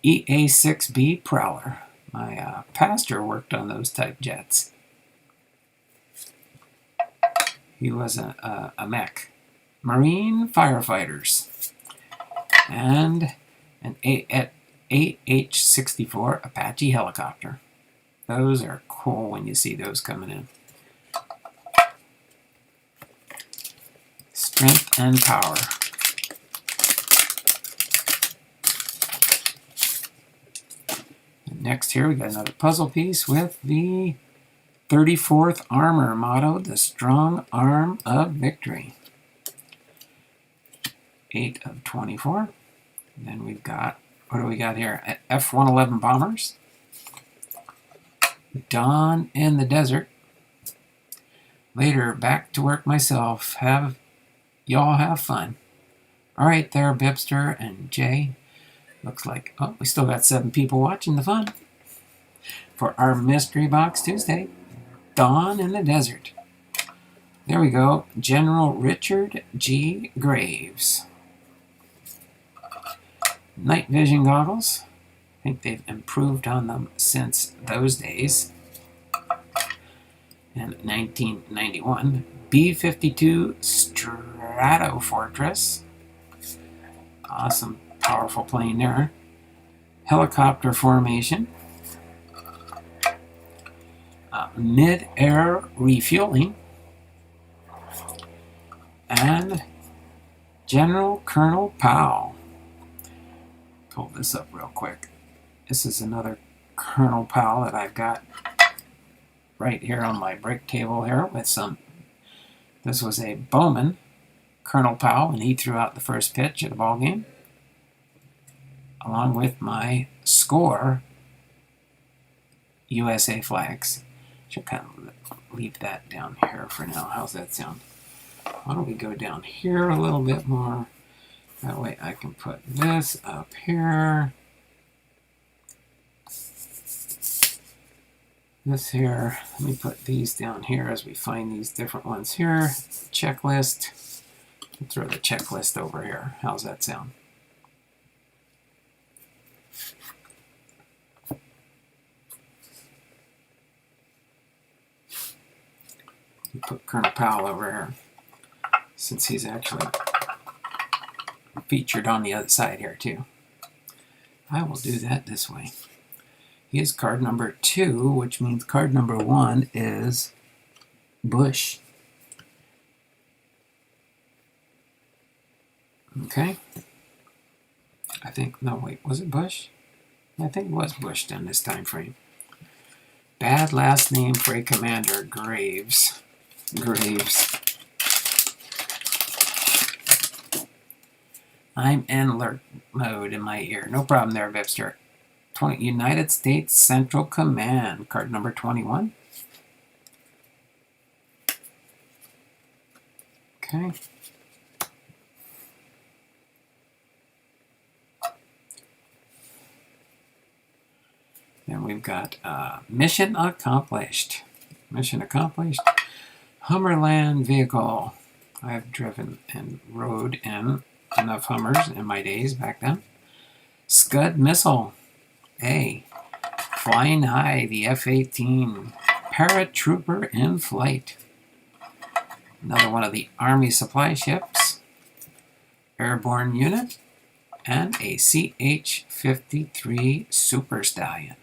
EA-6B Prowler. My pastor worked on those type jets. He was a mech. Marine firefighters. And an AH-64 Apache helicopter. Those are cool when you see those coming in. Strength and power. And next here we got another puzzle piece with the 34th Armor motto, the strong arm of victory. 8 of 24. And then we've got, what do we got here? F-111 bombers. Dawn in the desert. Later, back to work myself. Y'all have fun. All right there, Bipster and Jay. Looks like, oh, we still got 7 people watching the fun. For our Mystery Box Tuesday, Dawn in the Desert. There we go. General Richard G. Graves. Night vision goggles. I think they've improved on them since those days. And 1991, B-52 Strato Fortress. Awesome, powerful plane there. Helicopter formation. Mid-air refueling. And General Colonel Powell. Pull this up real quick. This is another Colonel Powell that I've got right here on my break table here with some. This was a Bowman Colonel Powell, and he threw out the first pitch of the ball game, along with my score USA flags. Should kind of leave that down here for now. How's that sound? Why don't we go down here a little bit more? That way I can put this up here. This here, let me put these down here as we find these different ones here. Checklist. I'll throw the checklist over here. How's that sound? We put Colonel Powell over here, since he's actually featured on the other side here too. I will do that this way. He is card number 2, which means card number 1 is Bush. Okay. I think, no wait, was it Bush? I think it was Bush in this time frame. Bad last name for a commander, Graves. I'm in alert mode in my ear. No problem there, Bipster. United States Central Command, card number 21. Okay. Then we've got mission accomplished. Mission accomplished. Hummerland vehicle. I've driven and rode in enough Hummers in my days back then. Scud missile. A. Flying high, the F-18. Paratrooper in flight. Another one of the Army supply ships. Airborne unit. And a CH-53 Super Stallion.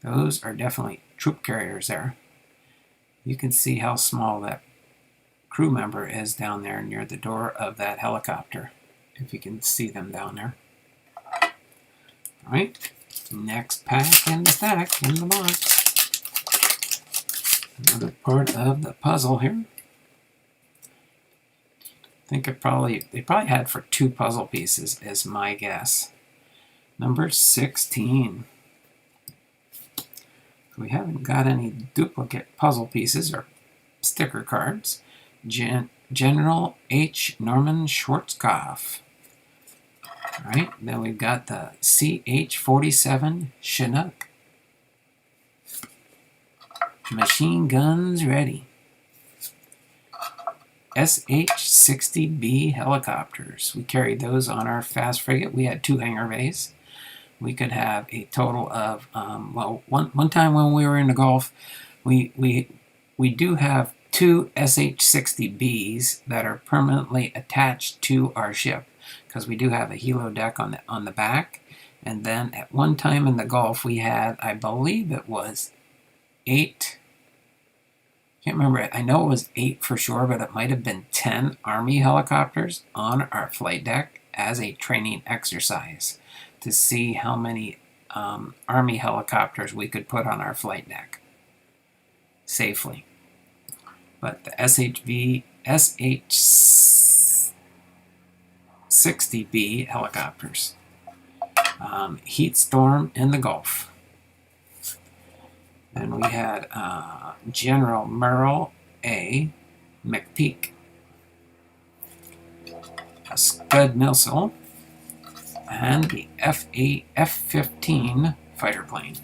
Those are definitely troop carriers there. You can see how small that crew member is down there near the door of that helicopter, if you can see them down there. All right, next pack in the stack, in the box. Another part of the puzzle here. think they probably had for 2 puzzle pieces is my guess. Number 16. We haven't got any duplicate puzzle pieces or sticker cards. General H. Norman Schwarzkopf. All right, then we've got the CH-47 Chinook. Machine guns ready. SH-60B helicopters. We carried those on our fast frigate. We had 2 hangar bays. We could have a total of, one time when we were in the Gulf, we do have 2 SH-60Bs that are permanently attached to our ship, because we do have a helo deck on the back. And then at one time in the Gulf, we had, I believe it was 8. Can't remember. I know it was 8 for sure, but it might have been 10 Army helicopters on our flight deck as a training exercise to see how many Army helicopters we could put on our flight deck safely. But the SH-60B helicopters. Heat storm in the Gulf. And we had General Merle A. McPeak, a Scud missile, and the F-15 fighter plane.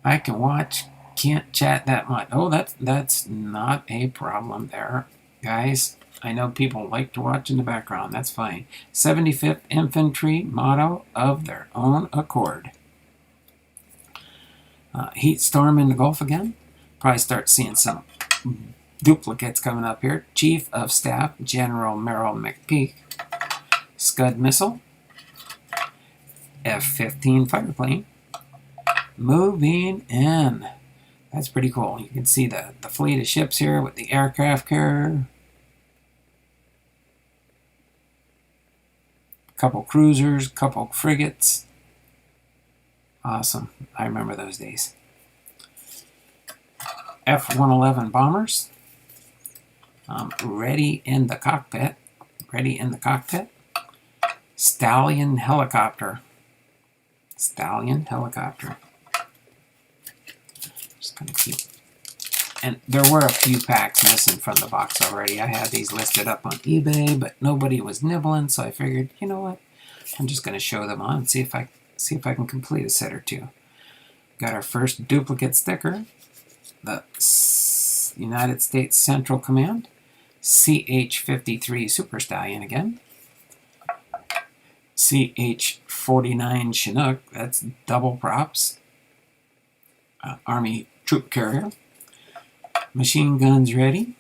I can watch, can't chat that much. Oh, that's not a problem there, guys. I know people like to watch in the background. That's fine. 75th Infantry motto of their own accord. Heat storm in the Gulf again. Probably start seeing some duplicates coming up here. Chief of Staff General Merrill McPeak. Scud missile. F-15 fighter plane. Moving in. That's pretty cool. You can see the fleet of ships here with the aircraft carrier. Couple cruisers, couple frigates. Awesome. I remember those days. F-111 bombers. Ready in the cockpit. Ready in the cockpit. Stallion helicopter. Stallion helicopter. Just gonna keep. And there were a few packs missing from the box already. I had these listed up on eBay, but nobody was nibbling, so I figured, you know what? I'm just going to show them on and see if I can complete a set or 2. Got our first duplicate sticker, the United States Central Command, CH-53 Super Stallion again, CH-49 Chinook, that's double props, Army troop carrier. Machine guns ready.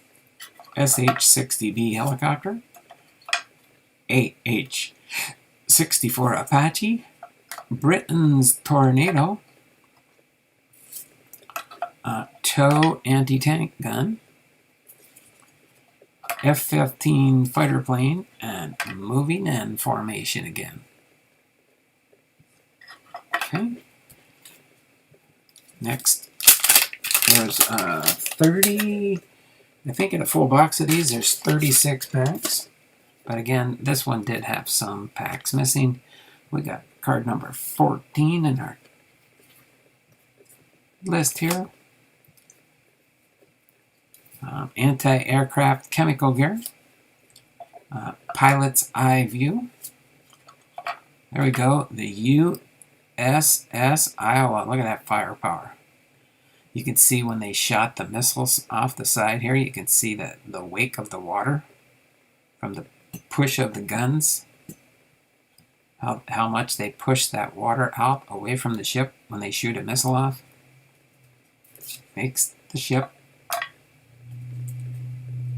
SH-60B helicopter. AH-64 Apache. Britain's Tornado. TOW anti-tank gun. F-15 fighter plane. And moving in formation again. Okay. Next. There's 30, I think in a full box of these, there's 36 packs. But again, this one did have some packs missing. We got card number 14 in our list here. Anti-aircraft chemical gear. Pilot's eye view. There we go. The USS Iowa. Look at that firepower. You can see when they shot the missiles off the side here, you can see the wake of the water from the push of the guns. How much they push that water out away from the ship when they shoot a missile off. Makes the ship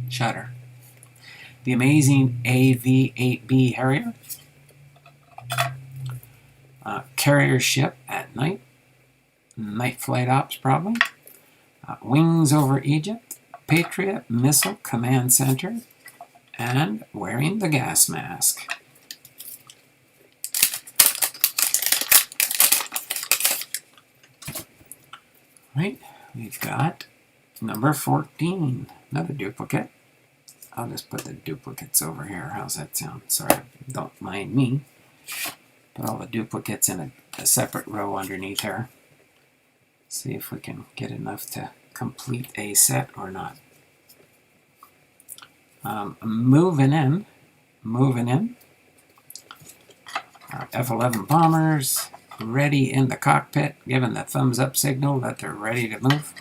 shudder. The amazing AV-8B Harrier. Carrier ship at night. Night flight ops, probably. Wings over Egypt. Patriot Missile Command Center. And wearing the gas mask. Right, we've got number 14, another duplicate. I'll just put the duplicates over here. How's that sound? Sorry, don't mind me. Put all the duplicates in a separate row underneath here. See if we can get enough to complete a set or not. Moving in. Our F-11 bombers ready in the cockpit, giving the thumbs up signal that they're ready to move.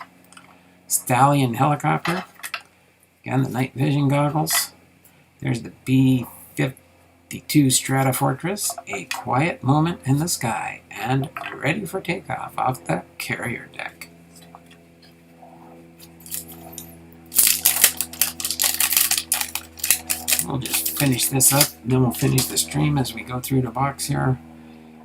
Stallion helicopter. Again, the night vision goggles. There's the B-52 Stratofortress, a quiet moment in the sky, and ready for takeoff off the carrier deck. We'll just finish this up, then we'll finish the stream as we go through the box here.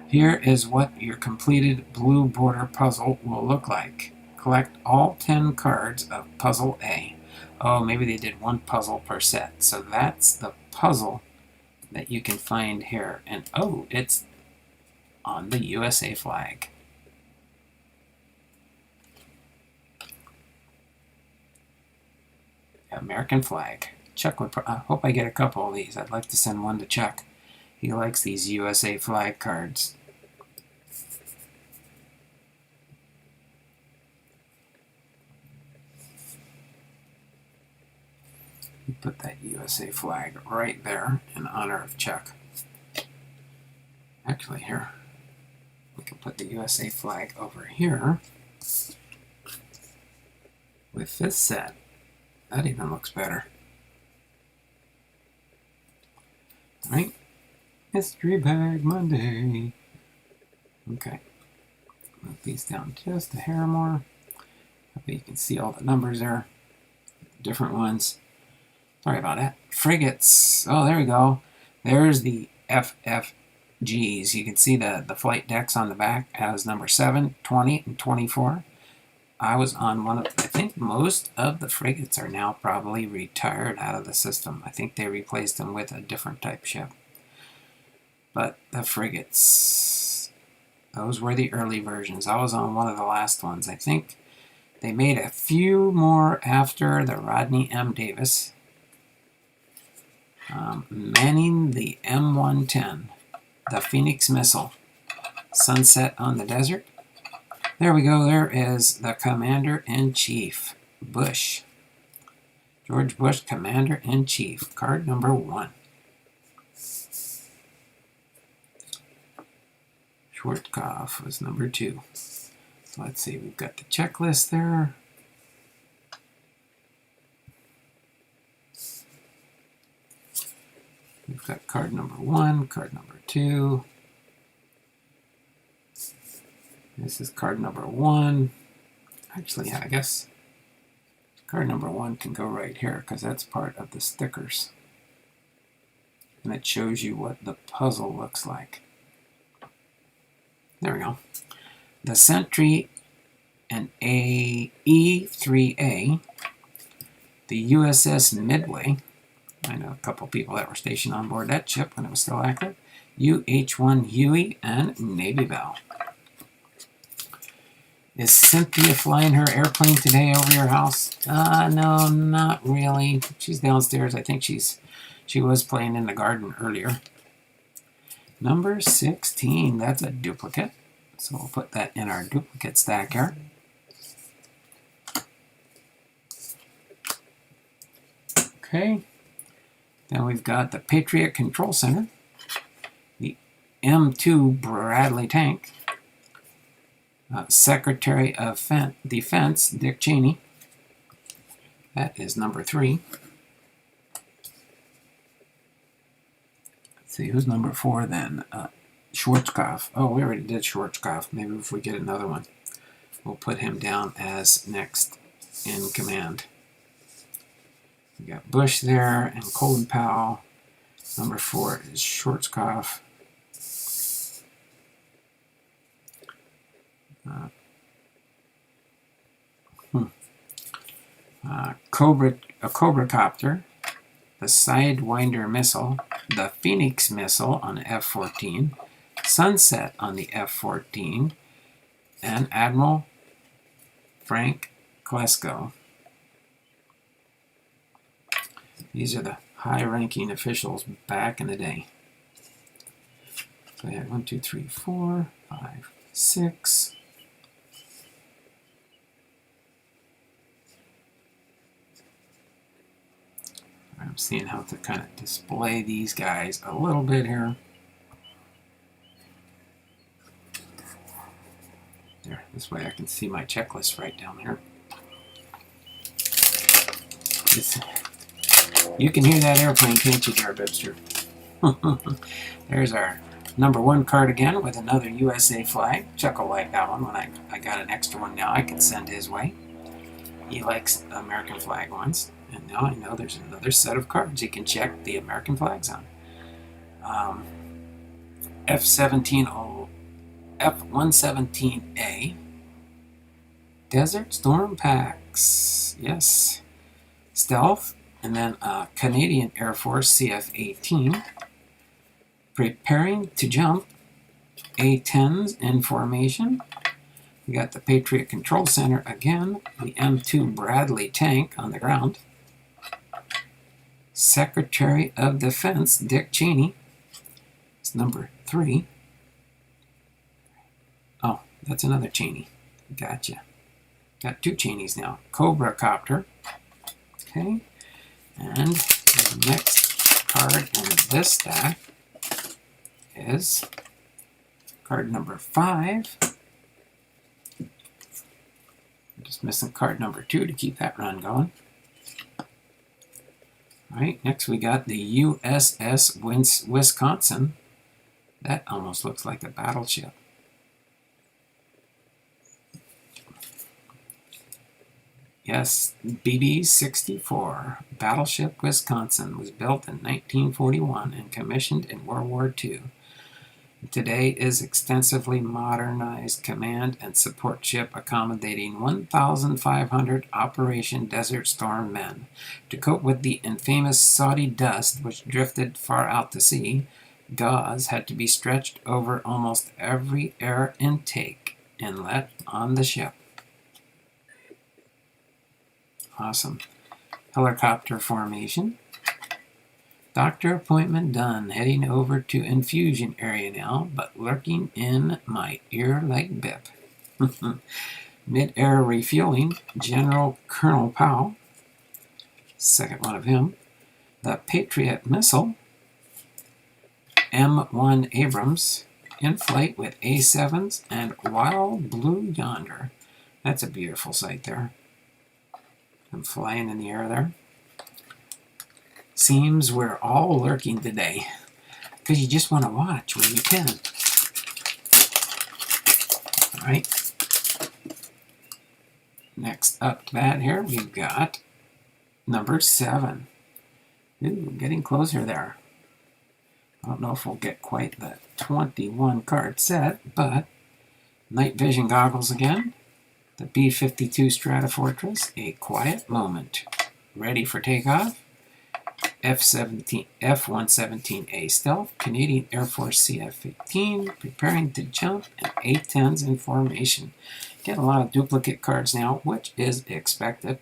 Here is what your completed blue border puzzle will look like. Collect all 10 cards of Puzzle A. Oh, maybe they did one puzzle per set. So that's the puzzle that you can find here. And oh, it's on the USA flag. American flag. Chuck would. I hope I get a couple of these. I'd like to send one to Chuck. He likes these USA flag cards. We put that USA flag right there in honor of Chuck. Actually, here, we can put the USA flag over here with this set. That even looks better. All right, Mystery Bag Monday. Okay, move these down just a hair more. That way you can see all the numbers there, different ones. Sorry about that. Frigates. Oh, there we go. There's the FFGs. You can see the flight decks on the back as number 7, 20, and 24. I was on one of, I think most of the frigates are now probably retired out of the system. I think they replaced them with a different type ship. But the frigates, those were the early versions. I was on one of the last ones. I think they made a few more after the Rodney M. Davis. Manning the M110, the Phoenix missile, Sunset on the Desert. There we go. There is the Commander-in-Chief, Bush. George Bush, Commander-in-Chief, card number 1. Schwarzkopf was number 2. So let's see, we've got the checklist there. We've got card number 1, card number 2. This is card number 1. Actually, I guess card number 1 can go right here because that's part of the stickers. And it shows you what the puzzle looks like. There we go. The Sentry and E3A, the USS Midway. I know a couple people that were stationed on board that ship when it was still active. UH-1 Huey and Navy Bell. Is Cynthia flying her airplane today over your house? No, not really. She's downstairs. I think she was playing in the garden earlier. Number 16, that's a duplicate. So we'll put that in our duplicate stack here. Okay. Then we've got the Patriot Control Center, the M2 Bradley tank, Secretary of Defense Dick Cheney. That is number 3. Let's see, who's number 4 then? Schwarzkopf. Oh, we already did Schwarzkopf. Maybe if we get another one, we'll put him down as next in command. We got Bush there and Colin Powell. Number 4 is Schwarzkopf. Cobra Copter, the Sidewinder missile, the Phoenix missile on F-14, Sunset on the F-14, and Admiral Frank Klesko. These are the high-ranking officials back in the day. So we had 1, 2, 3, 4, 5, 6. I'm seeing how to kind of display these guys a little bit here. There, this way I can see my checklist right down there. You can hear that airplane, can't you, there, Bipster? There's our number 1 card again with another USA flag. Chuck will like that one when I got an extra one now I can send his way. He likes American flag ones. And now I know there's another set of cards he can check the American flags on. F-117A. Desert Storm Packs. Yes. Stealth. And then Canadian Air Force CF-18. Preparing to jump. A-10s in formation. We got the Patriot Control Center again. The M2 Bradley tank on the ground. Secretary of Defense Dick Cheney. It's number 3. Oh, that's another Cheney. Gotcha. Got 2 Cheneys now. Cobra Copter. Okay. And the next card in this stack is card number 5. I'm just missing card number 2 to keep that run going. All right, next we got the USS Wisconsin. That almost looks like a battleship. Yes, BB-64, Battleship Wisconsin, was built in 1941 and commissioned in World War II. Today is extensively modernized command and support ship accommodating 1,500 Operation Desert Storm men. To cope with the infamous Saudi dust which drifted far out to sea, gauze had to be stretched over almost every air intake inlet on the ship. Awesome. Helicopter formation. Doctor appointment done. Heading over to infusion area now, but lurking in my ear like Bip. Mid-air refueling. General Colonel Powell. Second one of him. The Patriot missile. M1 Abrams. In flight with A7s and Wild Blue Yonder. That's a beautiful sight there. I'm flying in the air there. Seems we're all lurking today because you just want to watch when you can. All right. Next up to that here, we've got number 7. Ooh, getting closer there. I don't know if we'll get quite the 21 card set, but night vision goggles again. The B-52 Stratofortress, A Quiet Moment. Ready for takeoff. F-117A Stealth, Canadian Air Force CF-18, preparing to jump, and A-10s in formation. Get a lot of duplicate cards now, which is expected.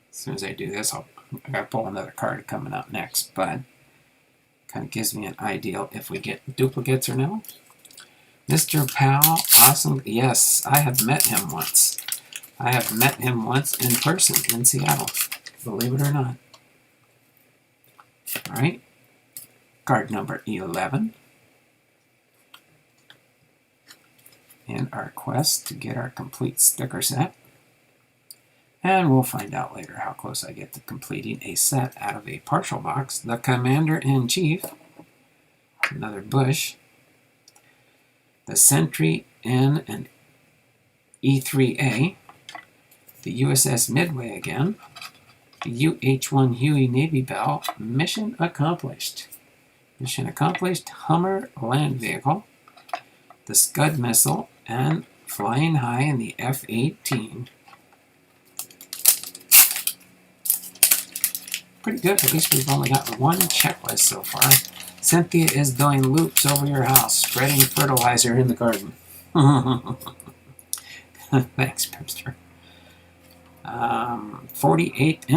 As soon as I do this, I gotta pull another card coming up next, but kind of gives me an idea if we get duplicates or no. Mr. Powell, awesome. Yes, I have met him once. I have met him once in person in Seattle, believe it or not. All right, card number 11. In our quest to get our complete sticker set. And we'll find out later how close I get to completing a set out of a partial box. The Commander-in-Chief, another Bush. The Sentry N and E3A. The USS Midway again. The UH-1 Huey Navy Bell. Mission accomplished. Mission accomplished. Hummer land vehicle. The Scud missile and flying high in the F-18. Pretty good. At least we've only got one checklist so far. Cynthia is doing loops over your house, spreading fertilizer in the garden. Thanks, Bipster. 48th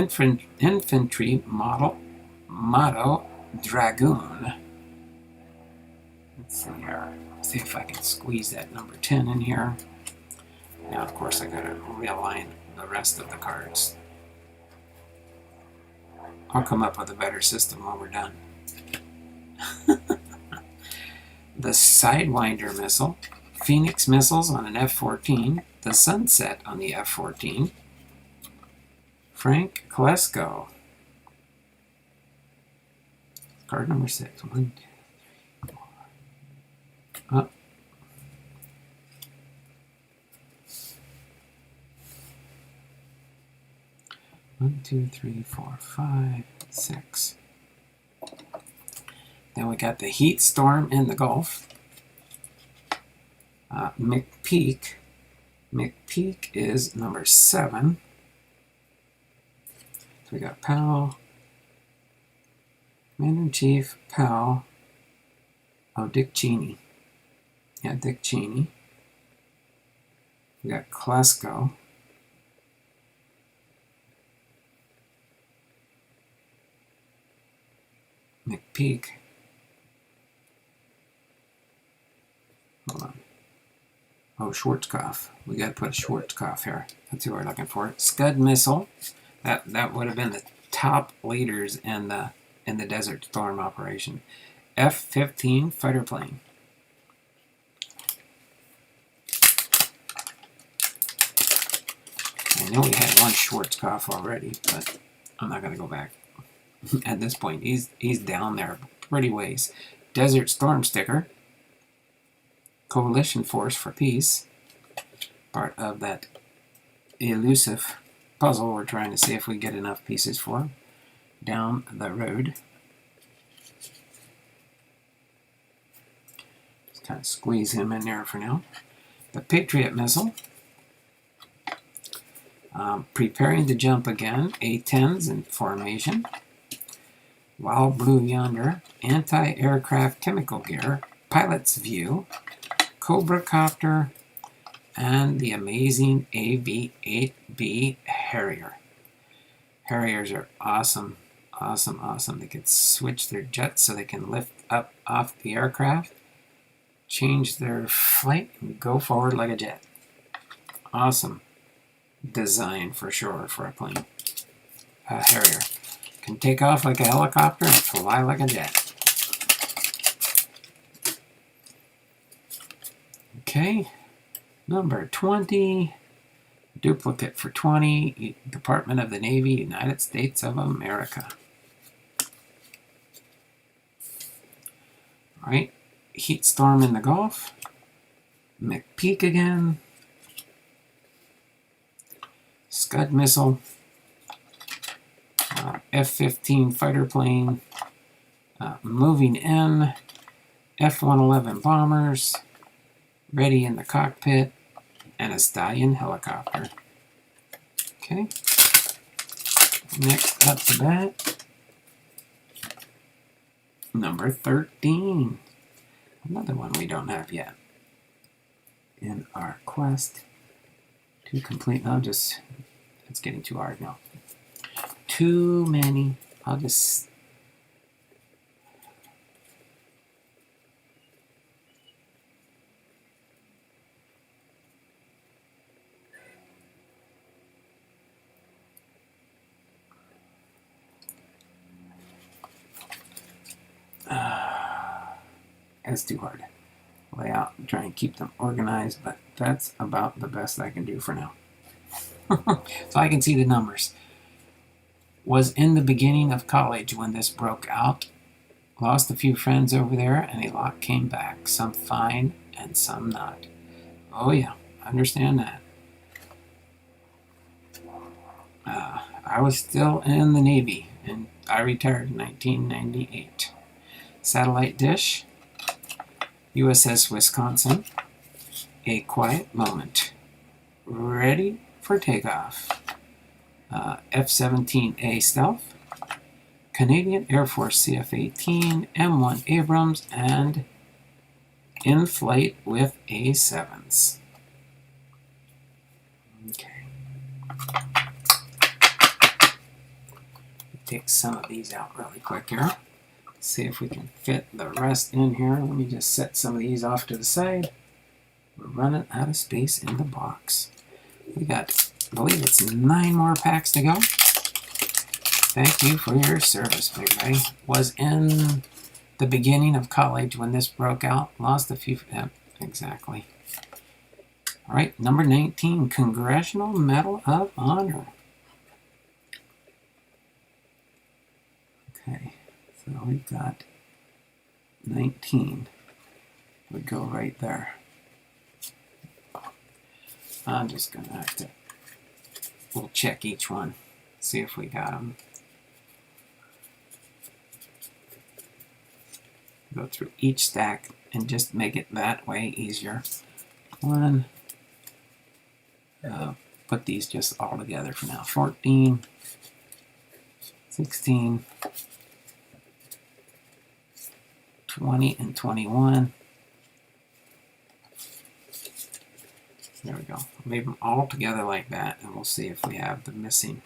Infantry Motto Dragoon. Let's see here. See if I can squeeze that number 10 in here. Now, of course, I gotta realign the rest of the cards. I'll come up with a better system when we're done. The Sidewinder missile, Phoenix missiles on an F-14, the Sunset on the F-14, Frank Klesko. Card number 6. 1, 2, 3, 4. Up. One, 2, 3, 4, 5, 6. Then we got the Heat Storm in the Gulf. McPeak. McPeak is number 7. So we got Powell. Commander-in-Chief, Powell. Oh, Dick Cheney. Yeah, Dick Cheney. We got Klesko. McPeak. Hold on. Oh, Schwarzkopf. We got to put a Schwarzkopf here. That's who we're looking for. Scud missile. That would have been the top leaders in the Desert Storm operation. F-15 fighter plane. I know we had one Schwarzkopf already, but I'm not going to go back. At this point, he's down there pretty ways. Desert Storm sticker. Coalition Force for Peace. Part of that elusive puzzle we're trying to see if we get enough pieces for. Down the road. Just kind of squeeze him in there for now. The Patriot missile. Preparing to jump again. A-10s in formation. Wild Blue Yonder. Anti-aircraft chemical gear. Pilot's view. Cobra Copter. And the amazing AV-8B Harrier. Harriers are awesome. Awesome, awesome. They can switch their jets so they can lift up off the aircraft, change their flight, and go forward like a jet. Awesome design for sure for a plane. A Harrier. Can take off like a helicopter and fly like a jet. Okay. Number 20. Duplicate for 20. Department of the Navy, United States of America. Alright. Heat Storm in the Gulf. McPeak again. Scud missile. F-15 fighter plane. Moving in. F-111 bombers. Ready in the cockpit. And a Stallion helicopter. Okay. Next up to bat. Number 13. Another one we don't have yet. In our quest to complete. It's getting too hard now. Too many. I'll just. It's too hard to lay out and try and keep them organized, but that's about the best I can do for now. So I can see the numbers. Was in the beginning of college when this broke out. Lost a few friends over there, and a lot came back. Some fine and some not. Oh yeah, I understand that. I was still in the Navy, and I retired in 1998. Satellite dish. USS Wisconsin. A quiet moment. Ready for takeoff. F-17A stealth. Canadian Air Force CF-18, M1 Abrams, and in flight with A7s. Okay. Take some of these out really quick here. See if we can fit the rest in here. Let me just set some of these off to the side. We're running out of space in the box. We got, I believe it's 9 more packs to go. Thank you for your service, Big Ray. Was in the beginning of college when this broke out. Lost a few, exactly. All right, number 19, Congressional Medal of Honor. Okay, so we've got 19. Would go right there. I'm just going to have to, we'll check each one, see if we got them. Go through each stack and just make it that way easier. One, put these just all together for now. 14, 16, 20, and 21. There we go. Leave them all together like that, and we'll see if we have the missing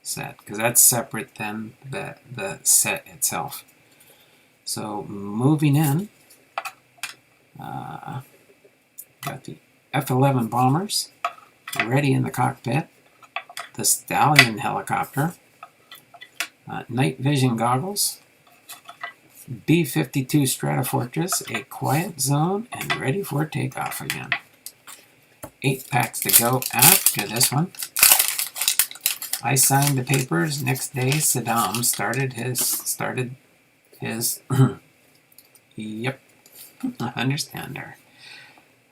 set, because that's separate than the set itself. So moving in, got the F-11 bombers ready in the cockpit, the Stallion helicopter, night vision goggles, B-52 Stratofortress, a quiet zone, and ready for takeoff again. 8 packs to go after this one. I signed the papers. Next day, Saddam started his yep, I understand there.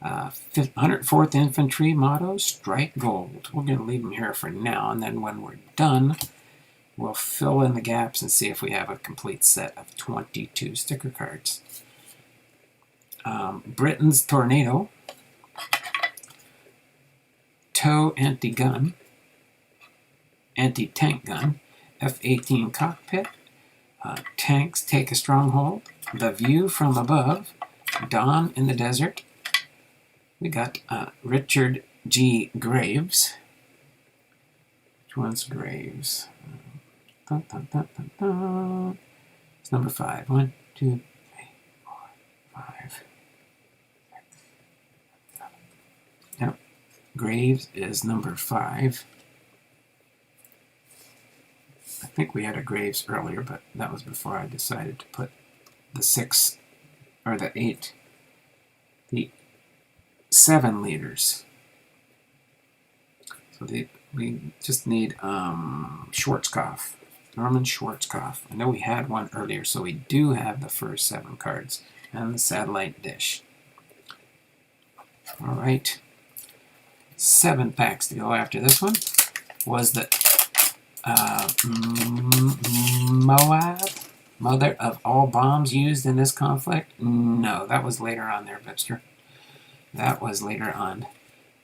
104th Infantry motto, strike gold. We're going to leave them here for now, and then when we're done, we'll fill in the gaps and see if we have a complete set of 22 sticker cards. Britain's Tornado, TOW anti-gun, anti-tank gun, F-18 cockpit, tanks take a stronghold, the view from above, dawn in the desert. We got Richard G. Graves. Which one's Graves? Dun, dun, dun, dun, dun. It's number 5. 1, 2, 3, 4, 5, 6, 7. Yep. Graves is number 5. I think we had a Graves earlier, but that was before I decided to put the 6 or the 8, the 7 liters. So we just need Schwarzkopf, Norman Schwarzkopf. I know we had one earlier, so we do have the first 7 cards and the satellite dish. All right, 7 packs to go after this one. Was the Moab, mother of all bombs used in this conflict? No, that was later on there, Bipster. That was later on.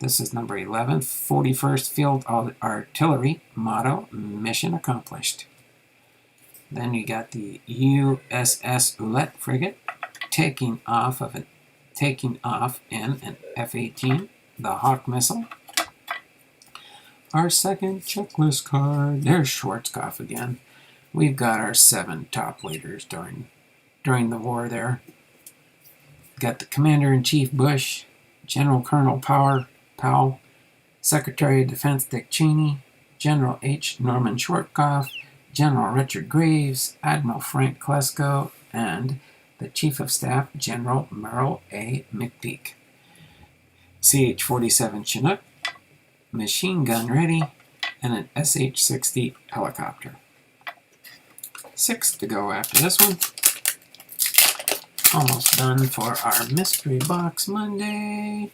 This is number 11, 41st Field Artillery, motto, mission accomplished. Then you got the USS Ouellette frigate taking off in an F-18, the Hawk missile. Our second checklist card. There's Schwarzkopf again. We've got our 7 top leaders during the war there. Got the Commander-in-Chief Bush, General Colonel Powell, Secretary of Defense Dick Cheney, General H. Norman Schwarzkopf, General Richard Graves, Admiral Frank Klesko, and the Chief of Staff, General Merle A. McPeak. CH-47 Chinook, machine gun ready, and an SH-60 helicopter. 6 to go after this one. Almost done for our Mystery Box Monday.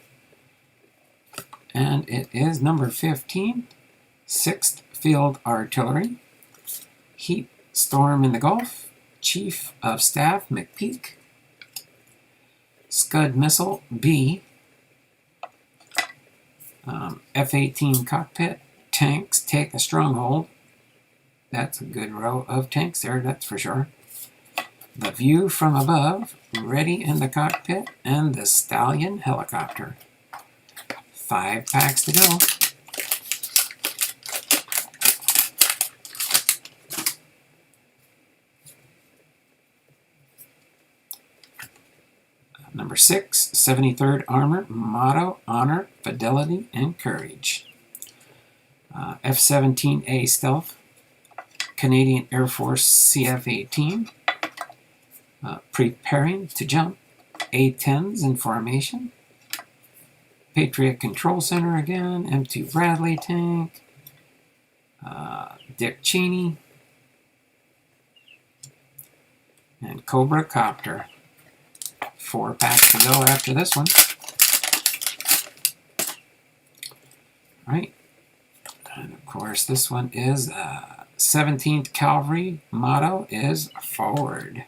And it is number 15, 6th Field Artillery, Heat Storm in the Gulf, Chief of Staff McPeak, Scud Missile B, F-18 cockpit, tanks take a stronghold, That's a good row of tanks there, that's for sure. The view from above, ready in the cockpit, and the Stallion helicopter. 5 packs to go. Number 6, 73rd Armor, motto, honor, fidelity, and courage. F-17A Stealth, Canadian Air Force CF-18, preparing to jump, A-10s in formation, Patriot Control Center again, M2 Bradley tank, Dick Cheney, and Cobra Copter. 4 packs to go after this one. All right. And of course, this one is 17th Cavalry. Motto is forward.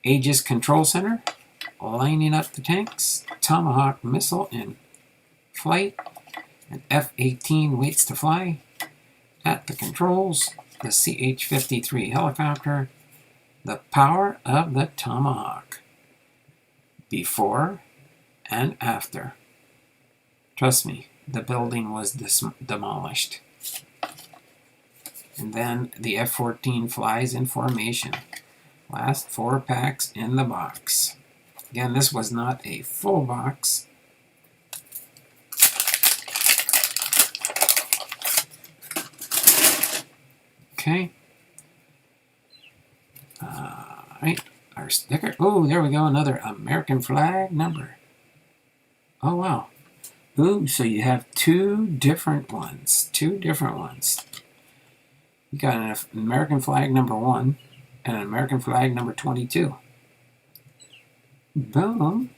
Aegis Control Center, lining up the tanks. Tomahawk missile in flight. An F-18 waits to fly. At the controls, the CH-53 helicopter. The power of the Tomahawk. Before and after. Trust me, the building was demolished. And then the F-14 flies in formation. Last 4 packs in the box. Again, this was not a full box. Okay. Alright, our sticker. Oh, there we go, another American flag number. Oh, wow. Ooh, so you have 2 different ones. 2 different ones. You got an American flag number 1 and an American flag number 22. Boom.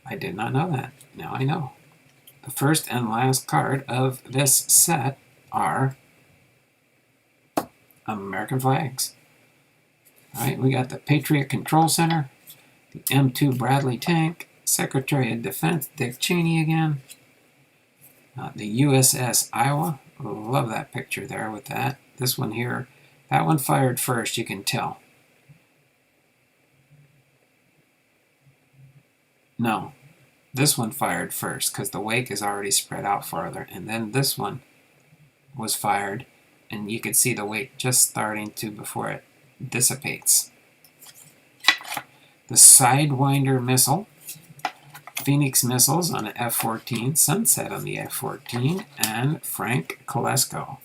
I did not know that. Now I know. The first and last card of this set are American flags. Alright, we got the Patriot Control Center, the M2 Bradley tank, Secretary of Defense Dick Cheney again, the USS Iowa. Love that picture there with that. This one here, that one fired first, you can tell. No, this one fired first because the wake is already spread out farther, and then this one was fired, and you could see the wake just starting to before it dissipates. The Sidewinder missile, Phoenix missiles on the F-14, Sunset on the F-14, and Frank Kolesko.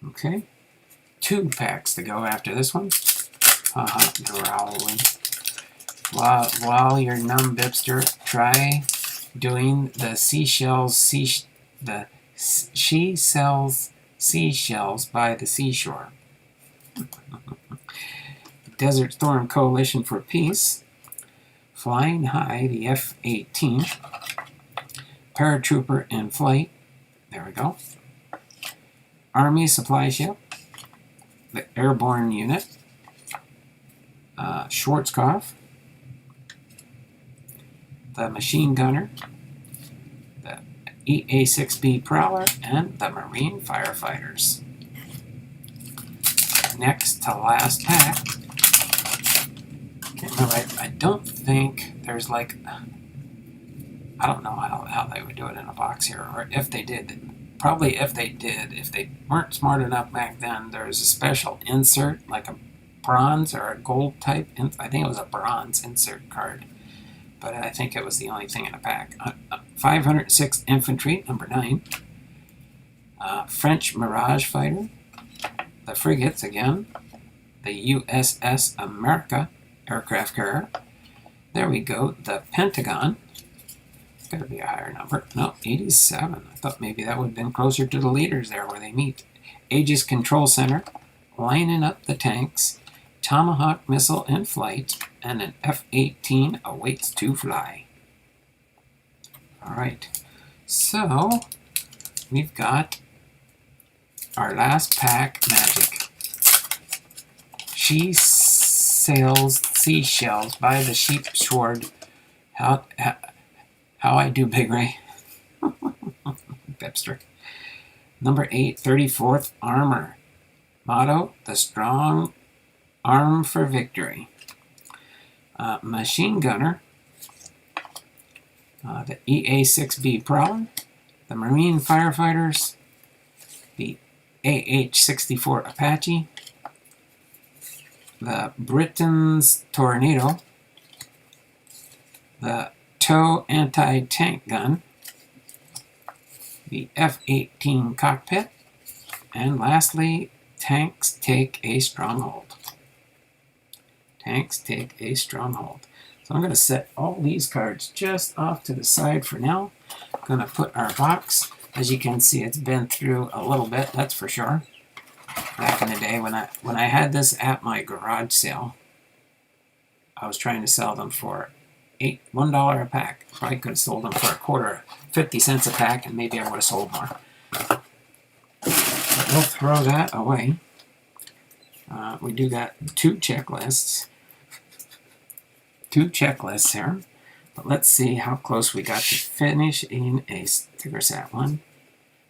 Okay, 2 packs to go after this one. Growling. While you're numb, Bipster, try doing the she sells seashells by the seashore. Desert Storm Coalition for Peace, Flying High, the F-18, Paratrooper in Flight, there we go, Army Supply Ship, the Airborne Unit, Schwarzkopf, the Machine Gunner, the EA-6B Prowler, and the Marine Firefighters. Next to last pack. Can't remember, I don't think there's like, I don't know how they would do it in a box here, or if they did. Probably if they did, if they weren't smart enough back then, there was a special insert, like a bronze or a gold type, I think it was a bronze insert card, but I think it was the only thing in the pack. 506th Infantry, number 9, French Mirage Fighter, the frigates again, the USS America aircraft carrier, there we go, the Pentagon, it's got to be a higher number, no, 87, I thought maybe that would have been closer to the leaders there where they meet, Aegis Control Center, lining up the tanks, Tomahawk missile in flight, and an F-18 awaits to fly. Alright, so we've got our last pack magic. She sails seashells by the sheep sword. How I do, Big Ray? Bipster. Number 8, 34th Armor. Motto, the strong arm for victory. Machine gunner, the EA-6B Prowler. The Marine firefighters, the AH-64 Apache. The Britain's Tornado. The TOW anti-tank gun. The F-18 cockpit. And lastly, tanks take a stronghold. Tanks take a stronghold. So I'm going to set all these cards just off to the side for now. I'm going to put our box. As you can see, it's been through a little bit, that's for sure. Back in the day when I had this at my garage sale, I was trying to sell them for $1 a pack. Probably could have sold them for a quarter, 50 cents a pack, and maybe I would have sold more. But we'll throw that away. We do got two checklists here. But let's see how close we got to finishing a sticker set. 1.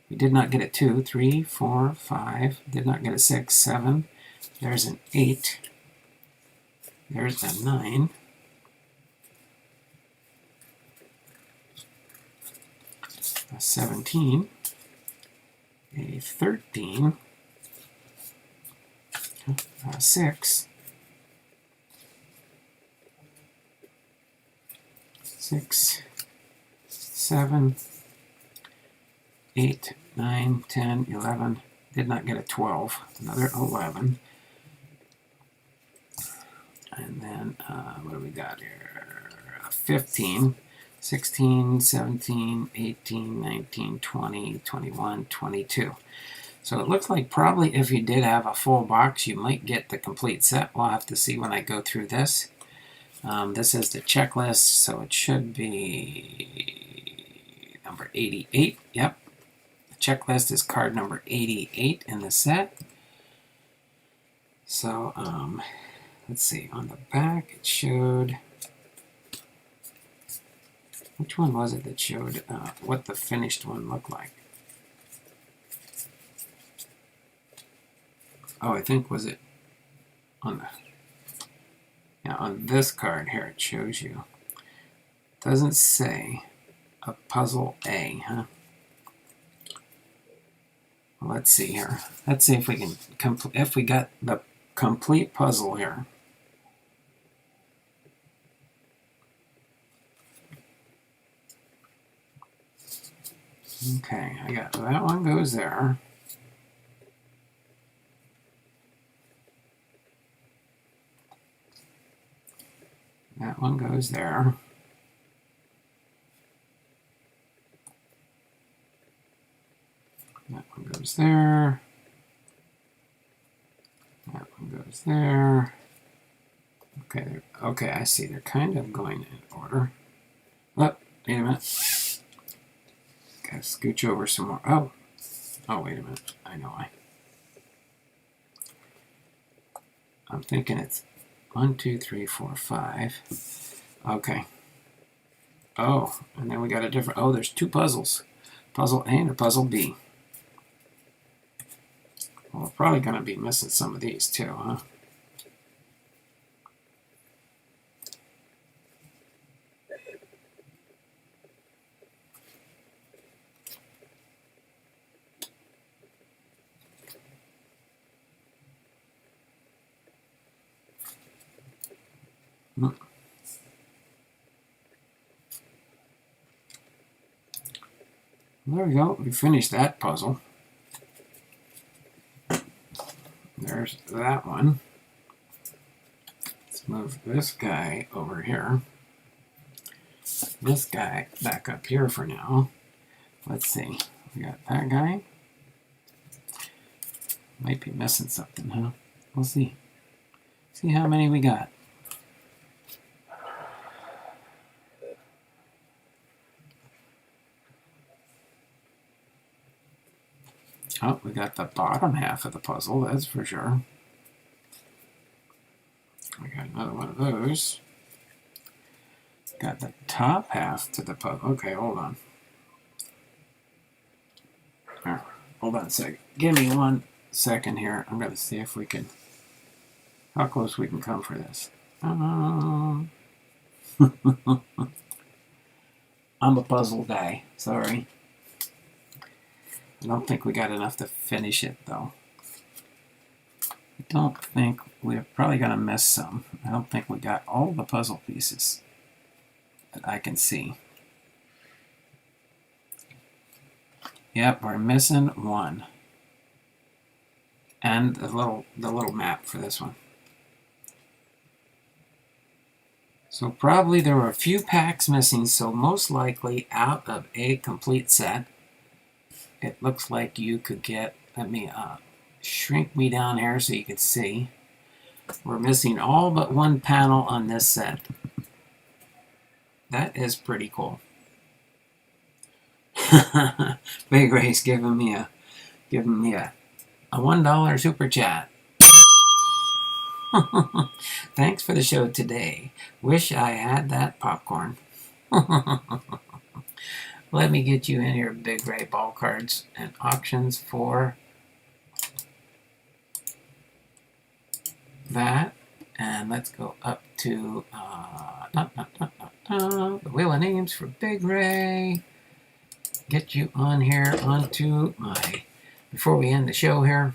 We did not get a 2, 3, 4, 5. Did not get a 6, 7. There's an 8. There's a 9. A 17. A 13. A 6. 6, 7, 8, 9, 10, 11. Did not get a 12. Another 11. And then, what do we got here? 15, 16, 17, 18, 19, 20, 21, 22. So it looks like probably if you did have a full box, you might get the complete set. We'll have to see when I go through this. This is the checklist, so it should be number 88. Yep. The checklist is card number 88 in the set. So, let's see. On the back, it showed... Which one was it that showed what the finished one looked like? Oh, I think was it on the... Yeah, on this card here, it shows you. Doesn't say a puzzle A, huh? Well, let's see here. Let's see if we can if we got the complete puzzle here. Okay, I got that one goes there. That one goes there. That one goes there. That one goes there. Okay, okay, I see. They're kind of going in order. Oh, wait a minute. Gotta scooch over some more. Oh, wait a minute. I know why. I'm thinking it's 1, 2, 3, 4, 5. Okay. Oh, and then we got a different... Oh, there's two puzzles. Puzzle A and a puzzle B. Well, we're probably going to be missing some of these too, huh? There we go. We finished that puzzle. There's that one. Let's move this guy over here. This guy back up here for now. Let's see. We got that guy. Might be missing something, huh? We'll see. See how many we got. Oh, we got the bottom half of the puzzle, that's for sure. We got another one of those. Got the top half to the puzzle. Okay, hold on. Here, hold on a second. Give me 1 second here. I'm going to see if we can, how close we can come for this. I'm a puzzle guy. Sorry. I don't think we got enough to finish it, though. I don't think we're probably going to miss some. I don't think we got all the puzzle pieces that I can see. Yep, we're missing one. And the little map for this one. So probably there were a few packs missing, so most likely out of a complete set, it looks like you could get, let me shrink me down here so you could see. We're missing all but one panel on this set. That is pretty cool. Big Ray's giving me a $1 super chat. Thanks for the show today. Wish I had that popcorn. Let me get you in here, Big Ray ball cards and auctions for that. And let's go up to the Wheel of Names for Big Ray. Get you on here onto my, before we end the show here.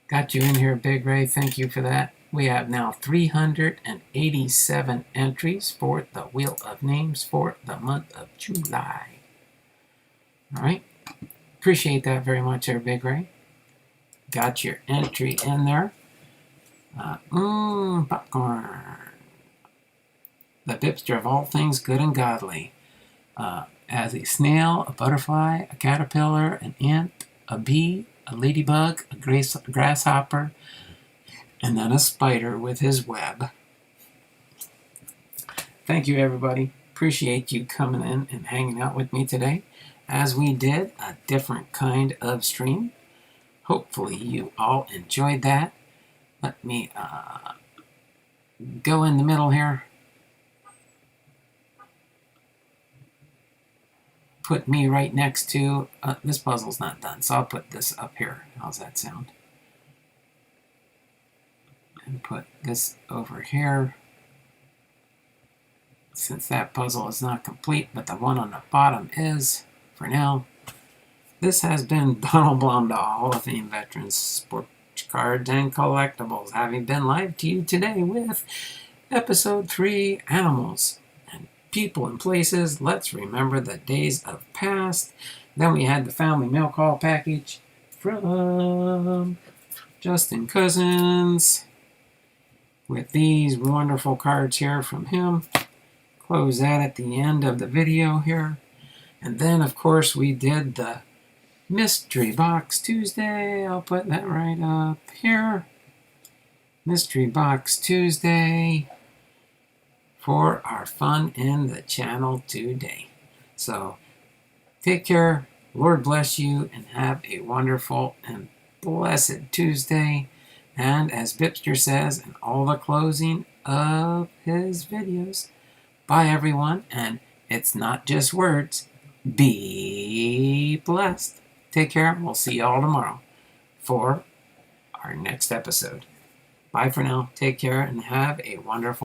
Got you in here, Big Ray. Thank you for that. We have now 387 entries for the Wheel of Names for the month of July. All right. Appreciate that very much there, Big Ray. Got your entry in there. Popcorn. The Bipster of all things good and godly. As a snail, a butterfly, a caterpillar, an ant, a bee, a ladybug, a grasshopper, and then a spider with his web. Thank you, everybody. Appreciate you coming in and hanging out with me today as we did a different kind of stream. Hopefully you all enjoyed that. Let me go in the middle here. Put me right next to, this puzzle's not done, so I'll put this up here. How's that sound? And put this over here. Since that puzzle is not complete, but the one on the bottom is, for now. This has been Donald Blomdahl, Hall of Fame veterans, sports cards, and collectibles, having been live to you today with Episode 3, Animals. People and places, let's remember the days of past. Then we had the family mail call package from Justin Cousins with these wonderful cards here from him. Close that at the end of the video here. And then, of course, we did the Mystery Box Tuesday. I'll put that right up here. Mystery Box Tuesday. For our fun in the channel today. So, take care, Lord bless you, and have a wonderful and blessed Tuesday. And as Bipster says in all the closing of his videos, bye everyone, and it's not just words, be blessed. Take care, we'll see you all tomorrow for our next episode. Bye for now, take care, and have a wonderful